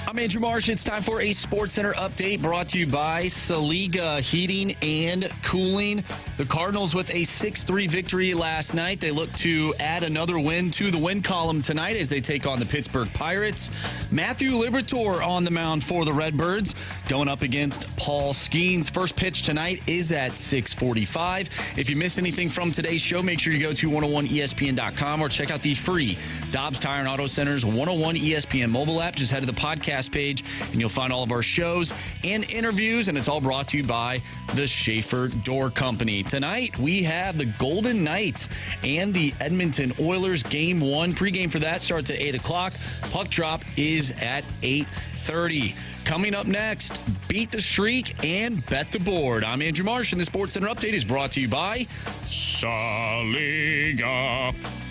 S4: I'm Andrew Marsh. It's time for a Sports Center update brought to you by Saliga Heating and Cooling. The Cardinals with a 6-3 victory last night. They look to add another win to the win column tonight as they take on the Pittsburgh Pirates. Matthew Liberatore on the mound for the Redbirds, going up against Paul Skeens. First pitch tonight is at 6:45. If you missed anything from today's show, make sure you go to 101ESPN.com or check out the free Dobbs Tire and Auto Center's 101 ESPN mobile app. Just head to the podcast page and you'll find all of our shows and interviews, and it's all brought to you by the Schaefer Door Company. Tonight we have the Golden Knights and the Edmonton Oilers. Game 1 pregame for that starts at 8 o'clock. Puck drop is at 8:30. Coming up next, Beat the Streak and Bet the Board. I'm Andrew Marsh, and the Sports Center update is brought to you by Saliga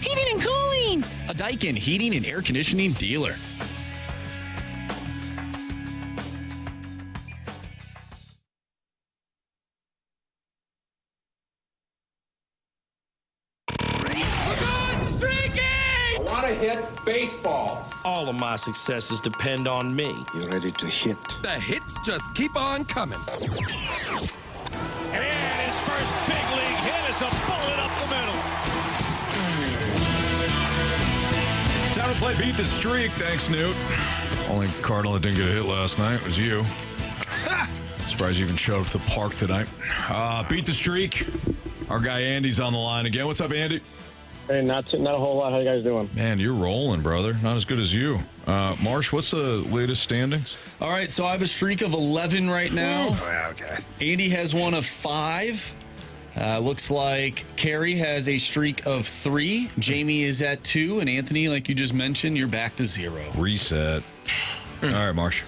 S4: Heating and Cooling, a Daikin heating and air conditioning dealer.
S7: Hit baseballs. All of my successes depend on me.
S14: You're ready to hit.
S7: The hits just keep on coming.
S23: And his first big league hit is a bullet up the middle.
S1: Time to play Beat the Streak. Thanks, Newt. Only Cardinal that didn't get a hit last night was you. Surprised you even showed up to the park tonight. Beat the Streak. Our guy Andy's on the line again. What's up, Andy?
S24: Hey, not a whole lot. How you guys doing?
S1: Man, you're rolling, brother. Not as good as you. Marsh, what's the latest standings?
S4: All right, so I have a streak of 11 right now.
S3: Oh, okay.
S4: Andy has one of 5. Looks like Carey has a streak of 3. Jamie is at 2. And Anthony, like you just mentioned, you're back to 0.
S1: Reset. All right, Marsh.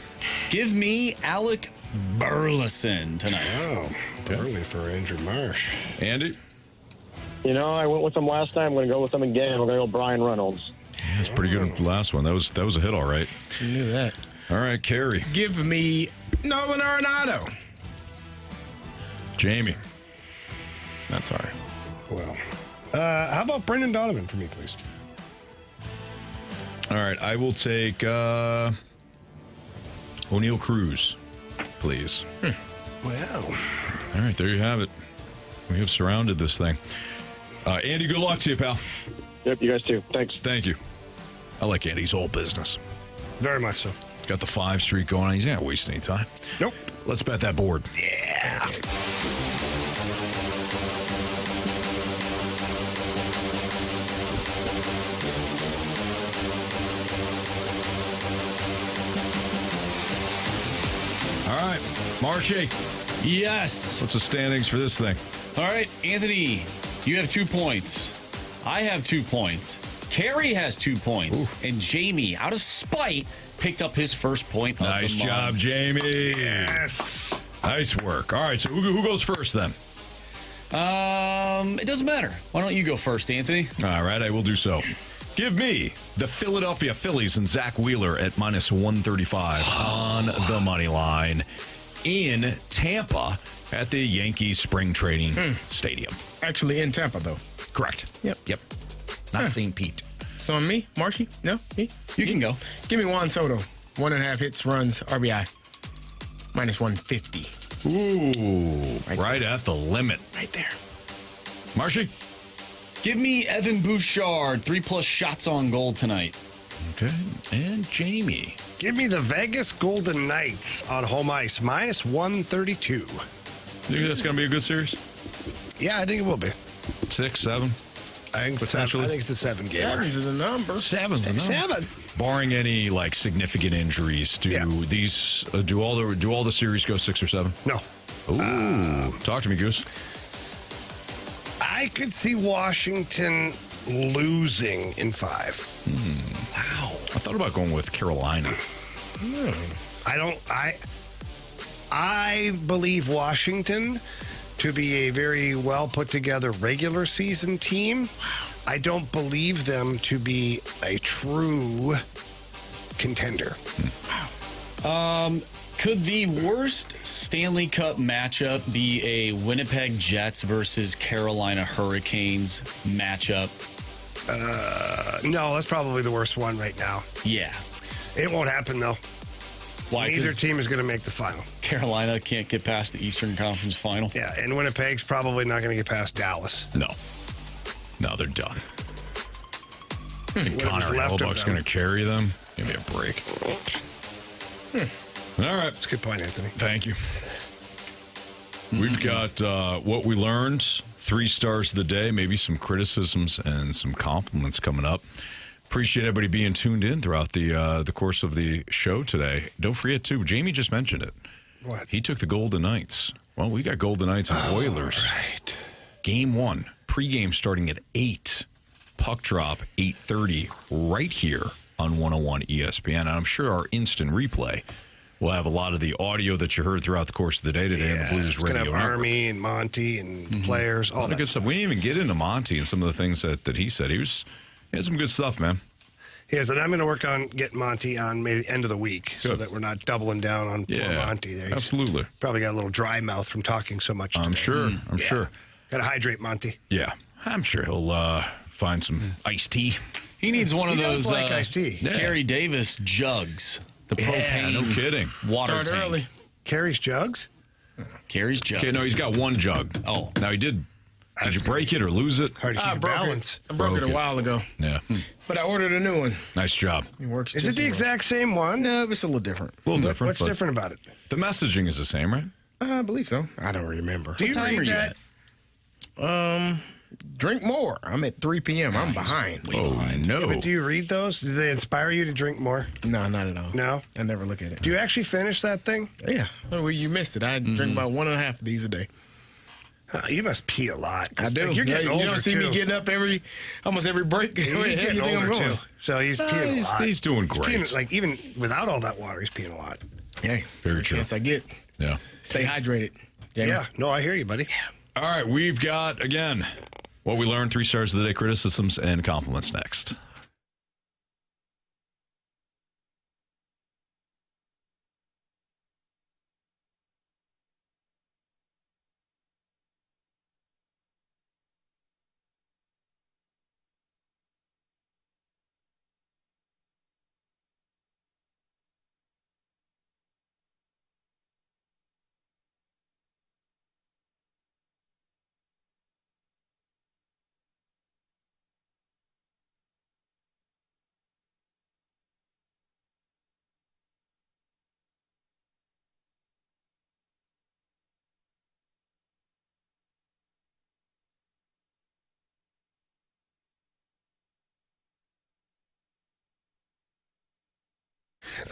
S4: Give me Alec Burleson tonight.
S3: Oh, early for Andrew Marsh.
S1: Andy?
S24: You know, I went with them last time. I'm going to go with them again. We're going to go Brian Reynolds.
S1: That's pretty good last one. That was a hit, all right.
S2: You knew that.
S1: All right, Carey.
S2: Give me Nolan Arenado.
S1: Jamie.
S2: That's all right.
S3: Well, how about Brendan Donovan for me, please?
S1: All right, I will take O'Neal Cruz, please.
S3: Well.
S1: All right, there you have it. We have surrounded this thing. Andy, good luck to you, pal.
S24: Yep, you guys too. Thanks.
S1: Thank you. I like Andy's whole business.
S3: Very much so.
S1: He's got the 5 streak going on. He's not wasting any time.
S3: Nope.
S1: Let's bet that board.
S3: Yeah. Okay.
S1: All right, Marshy.
S4: Yes.
S1: What's the standings for this thing?
S4: All right, Anthony, you have 2 points. I have 2 points. Carey has 2 points. Ooh. And Jamie, out of spite, picked up his first point of the month.
S1: Nice job, Jamie.
S3: Yes.
S1: Nice work. All right, so who goes first then?
S4: It doesn't matter. Why don't you go first, Anthony?
S1: All right, I will do so. Give me the Philadelphia Phillies and Zach Wheeler at minus 135 on the money line in Tampa at the Yankees Spring Training Stadium.
S2: Actually in Tampa, though.
S1: Correct.
S2: Yep.
S1: Not St. Pete.
S2: So on me, Marshy? No? Me?
S4: You can go.
S2: Give me Juan Soto. 1.5 hits, runs, RBI. Minus 150.
S1: Ooh, right at the limit.
S2: Right there.
S1: Marshy?
S4: Give me Evan Bouchard, 3+ shots on goal tonight.
S1: Okay. And Jamie?
S3: Give me the Vegas Golden Knights on home ice, minus 132.
S1: You think that's going to be a good series?
S3: Yeah, I think it will be.
S1: 6, 7?
S3: I think potentially. I think it's a 7 game.
S2: 7's the number.
S1: 7's the number.
S3: 7.
S1: Barring any like significant injuries, do all the series go 6 or 7?
S3: No.
S1: Ooh, talk to me, Goose.
S3: I could see Washington losing in 5.
S1: Wow. I thought about going with Carolina.
S3: I believe Washington to be a very well put together regular season team. Wow. I don't believe them to be a true contender.
S4: Wow. Could the worst Stanley Cup matchup be a Winnipeg Jets versus Carolina Hurricanes matchup?
S3: No, that's probably the worst one right now.
S4: Yeah.
S3: It won't happen, though.
S4: Why?
S3: Neither team is going to make the final.
S4: Carolina can't get past the Eastern Conference final.
S3: Yeah, and Winnipeg's probably not going to get past Dallas.
S1: No, they're done.
S3: Whatever's
S1: Connor
S3: left of
S1: Hellebuyck's
S3: them.
S1: going to carry them. Give me a break. All right.
S3: That's a good point, Anthony.
S1: Thank you. We've got what we learned, 3 stars of the day, maybe some criticisms and some compliments coming up. Appreciate everybody being tuned in throughout the course of the show today. Don't forget, too, Jamie just mentioned it.
S3: What?
S1: He took the Golden Knights. Well, we got Golden Knights and Oilers.
S3: Right.
S1: Game 1, pregame starting at 8. Puck drop, 8:30, right here on 101 ESPN. And I'm sure our instant replay will have a lot of the audio that you heard throughout the course of the day today on the Blues
S3: it's
S1: Radio
S3: going to have
S1: Network.
S3: Army and Monty and players, all
S1: All the
S3: that
S1: good stuff. We didn't even get into Monty and some of the things that he said. He had some good stuff, man.
S3: Yes, and I'm going to work on getting Monty on maybe end of the week so that we're not doubling down on poor Monty there. He's
S1: Absolutely.
S3: probably got a little dry mouth from talking so much today.
S1: I'm sure. I'm sure.
S3: Got to hydrate Monty.
S1: Yeah. I'm sure he'll find some iced tea.
S4: He needs one of
S3: He does
S4: those
S3: like iced tea.
S4: Carey Davis jugs. The propane.
S1: No kidding.
S4: Water
S2: Start
S4: tank.
S2: early.
S3: Carey's jugs?
S4: Carey's jugs.
S1: Okay, no, he's got one jug.
S4: Oh.
S1: Now, Did you break it or lose it?
S3: Hard to keep
S2: I
S3: your
S2: broke
S3: balance.
S2: it. I broke it a
S1: Broke it.
S2: while ago,
S1: Yeah.
S2: but I ordered a new one.
S1: Nice job.
S2: It works.
S3: Is
S2: just
S3: it the
S2: as well.
S3: exact same one?
S2: No, it's a little different.
S1: A little different.
S3: What's
S1: but
S3: different about it?
S1: The messaging is the same, right?
S2: I believe so. I don't remember.
S3: Do you
S4: time
S3: read
S4: are you
S3: that?
S2: Drink more. I'm at 3 p.m. I'm behind.
S1: Oh, no.
S3: Yeah, but do you read those? Do they inspire you to drink more?
S2: No, not at all.
S3: No?
S2: I never look at it.
S3: Do you actually finish that thing?
S2: Yeah. Well, you missed it. I drink about 1.5 of these a day.
S3: You must pee a lot.
S2: I do.
S3: Like, you're getting
S2: you
S3: older,
S2: don't see
S3: too.
S2: me getting up almost every break.
S3: He's
S2: Where the hell
S3: getting
S2: you think I'm
S3: older,
S2: going?
S3: too. So he's peeing a lot.
S1: He's doing
S3: He's
S1: great.
S3: peeing, like, even without all that water, he's peeing a lot.
S2: Hey,
S1: Very true.
S2: chance I get.
S1: Yeah.
S2: Stay hydrated. Jamie.
S3: Yeah. No, I hear you, buddy.
S1: All right, we've got, again, what we learned, 3 stars of the day, criticisms and compliments next.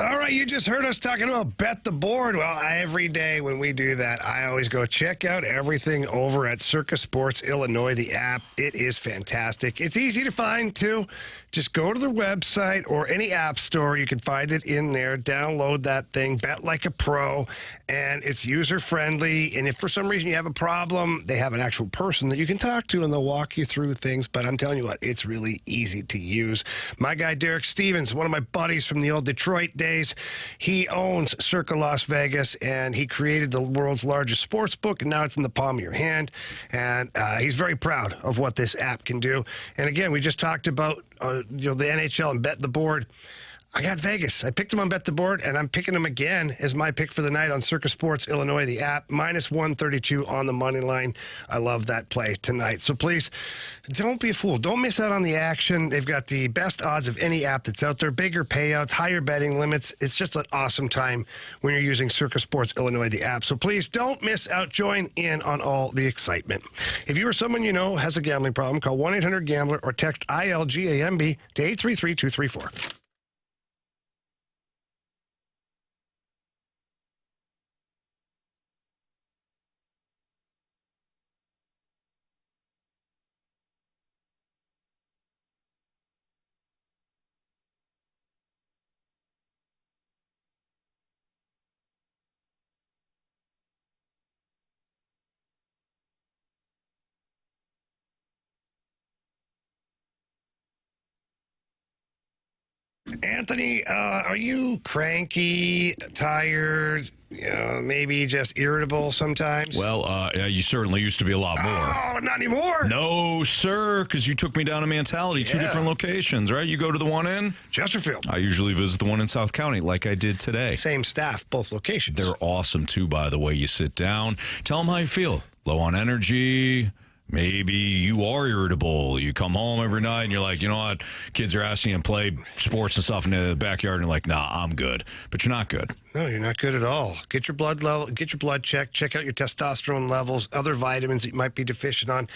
S3: All right, you just heard us talking about Bet the Board. Well, every day when we do that, I always go check out everything over at Circus Sports Illinois, the app. It is fantastic. It's easy to find, too. Just go to the website or any app store. You can find it in there. Download that thing, bet like a pro, and it's user-friendly. And if for some reason you have a problem, they have an actual person that you can talk to, and they'll walk you through things. But I'm telling you what, it's really easy to use. My guy, Derek Stevens, one of my buddies from the old Detroit days, he owns Circa Las Vegas, and he created the world's largest sports book, and now it's in the palm of your hand. And he's very proud of what this app can do. And again, we just talked about the NHL and Bet the Board. I got Vegas. I picked him on Bet the Board, and I'm picking him again as my pick for the night on Circus Sports Illinois, the app, minus 132 on the money line. I love that play tonight. So please, don't be a fool. Don't miss out on the action. They've got the best odds of any app that's out there, bigger payouts, higher betting limits. It's just an awesome time when you're using Circus Sports Illinois, the app. So please don't miss out. Join in on all the excitement. If you or someone you know has a gambling problem, call 1-800-GAMBLER or text ILGAMB to 833-234. Anthony, are you cranky, tired, maybe just irritable sometimes?
S1: Well, you certainly used to be a lot more.
S3: Oh, not anymore.
S1: No, sir, because you took me down to Mentality, two different locations, right? You go to the one in
S3: Chesterfield.
S1: I usually visit the one in South County, like I did today.
S3: Same staff, both locations.
S1: They're awesome, too, by the way. You sit down, tell them how you feel. Low on energy. Maybe you are irritable. You come home every night and you're like, you know what? Kids are asking you to play sports and stuff in the backyard, and you're like, nah, I'm good. But you're not good.
S3: No, you're not good at all. Get your blood level, get your blood checked, check out your testosterone levels, other vitamins that you might be deficient on,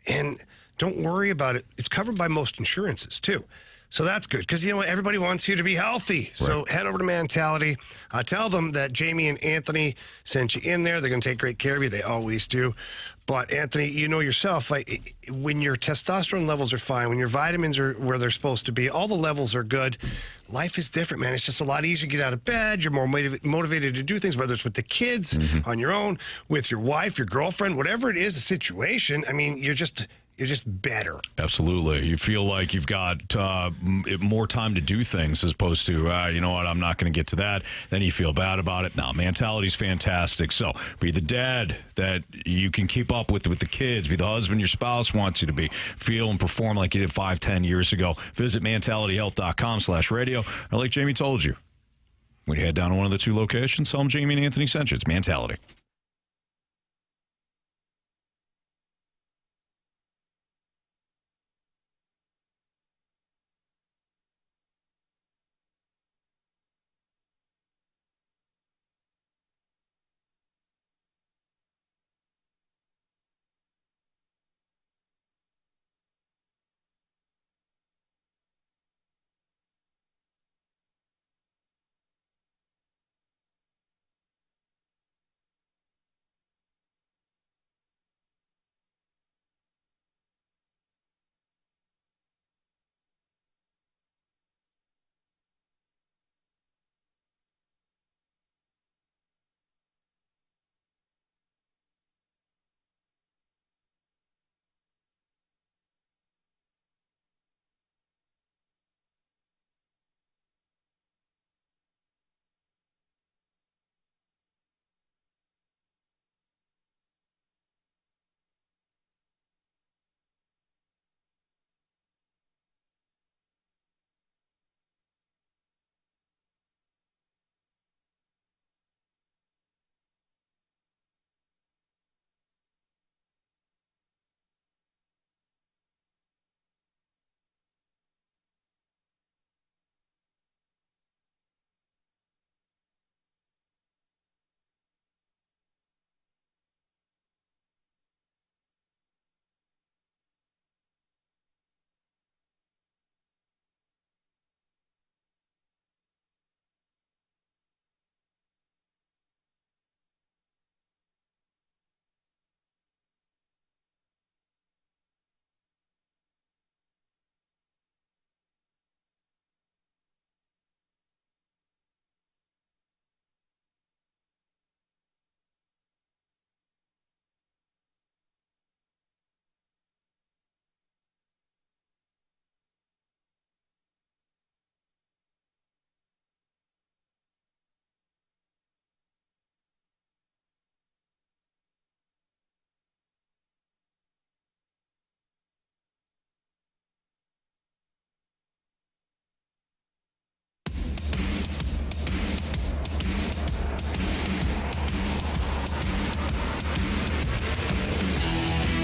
S3: and don't worry about it. It's covered by most insurances too. So that's good because, everybody wants you to be healthy. Right. So head over to Mentality. Tell them that Jamie and Anthony sent you in there. They're going to take great care of you. They always do. But, Anthony, you know yourself, when your testosterone levels are fine, when your vitamins are where they're supposed to be, all the levels are good, life is different, man. It's just a lot easier to get out of bed. You're more motivated to do things, whether it's with the kids, on your own, with your wife, your girlfriend, whatever it is, the situation. I mean, you're just better.
S1: Absolutely. You feel like you've got more time to do things as opposed to, you know what, I'm not going to get to that. Then you feel bad about it. No, Mentality's fantastic. So be the dad that you can keep up with the kids. Be the husband your spouse wants you to be. Feel and perform like you did 5-10 years ago. Visit mentalityhealth.com/radio. Or like Jamie told you, when you head down to one of the two locations, tell them Jamie and Anthony sent you. It's Mentality.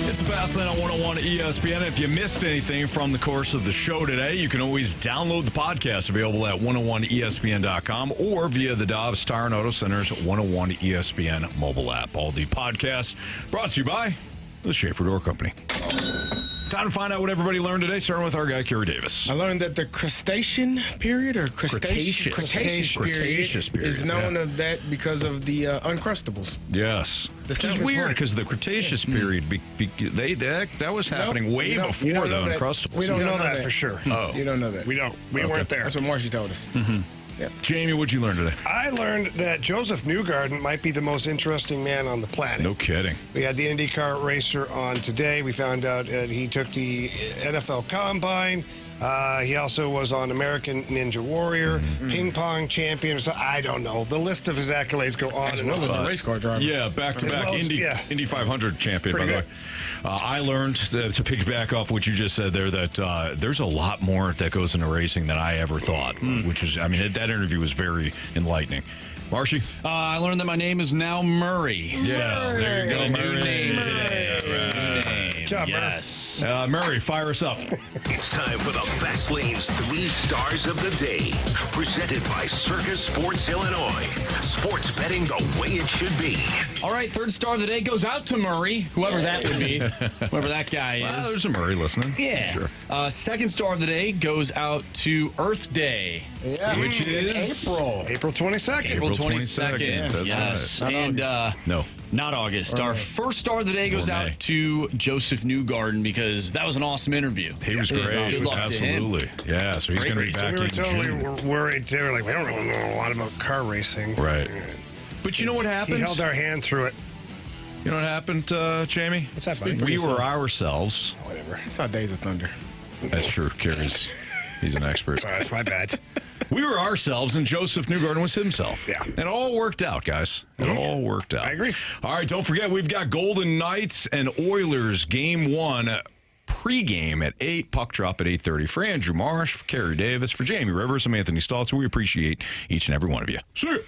S1: It's a Fast Lane on 101 ESPN. If you missed anything from the course of the show today, you can always download the podcast available at 101ESPN.com or via the Dobbs Tire and Auto Center's 101 ESPN mobile app. All the podcasts brought to you by the Schaefer Door Company. Time to find out what everybody learned today, starting with our guy, Carey Davis.
S2: I learned that the Cretaceous period is known of that because of the Uncrustables.
S1: Yes. Which is weird because the Cretaceous period, that was happening way before the Uncrustables.
S3: We don't know that for sure.
S1: Oh.
S2: You don't know that.
S3: We don't. We weren't there.
S2: That's what Marcy told us.
S1: Mm-hmm.
S2: Yep.
S1: Jamie, what'd you learn today?
S3: I learned that Josef Newgarden might be the most interesting man on the planet.
S1: No kidding.
S3: We had the INDYCAR racer on today. We found out he took the NFL Combine. He also was on American Ninja Warrior, ping pong champion. So I don't know. The list of his accolades go on and on.
S2: As a race car driver.
S1: Yeah, back-to-back
S3: well as-
S1: Indy 500 champion,
S3: Pretty
S1: by the way.
S3: good.
S1: I learned, to piggyback off what you just said there, that there's a lot more that goes into racing than I ever thought, which is, I mean, that interview was very enlightening. Marshy?
S4: I learned that my name is now Murray.
S1: Yes, there you go, Murray.
S4: New name today.
S3: Good job,
S4: Yes.
S1: Murray, fire us up.
S6: It's time for the Fast Lane's 3 Stars of the Day. Presented by Circus Sports Illinois. Sports betting the way it should be.
S4: All right, third star of the day goes out to Murray, whoever that would be, whoever that guy is.
S1: Well, there's a Murray listening.
S4: Yeah.
S1: Sure.
S4: Second star of the day goes out to Earth Day.
S2: Yeah.
S1: Which is
S3: April 22nd.
S4: April 22nd.
S1: That's
S4: Yes.
S1: right.
S4: And
S1: No.
S4: not August. Our first star of the day goes
S1: Or May.
S4: out to Josef Newgarden because that was an awesome interview.
S1: He was great.
S4: Good luck to him.
S1: Absolutely. Yeah, so he's
S4: Great
S1: going to be
S4: racer.
S1: back
S3: We were
S1: in
S3: totally
S1: June.
S3: worried too. Like, we don't really know a lot about car racing.
S1: Right. But you know what happened?
S3: He held our hand through it.
S1: You know what happened, Jamie?
S3: What's that, buddy?
S1: We were ourselves.
S2: Whatever. I saw Days of Thunder.
S1: That's true. Carey's, he's an expert.
S3: Sorry, that's my bad.
S1: We were ourselves, and Josef Newgarden was himself.
S3: Yeah.
S1: It all worked out, guys. It all worked out.
S3: I agree.
S1: All right, don't forget, we've got Golden Knights and Oilers Game 1 pregame at 8, puck drop at 8:30. For Andrew Marsh, for Carey Davis, for Jamie Rivers, I'm Anthony Stalter. We appreciate each and every one of you. See you.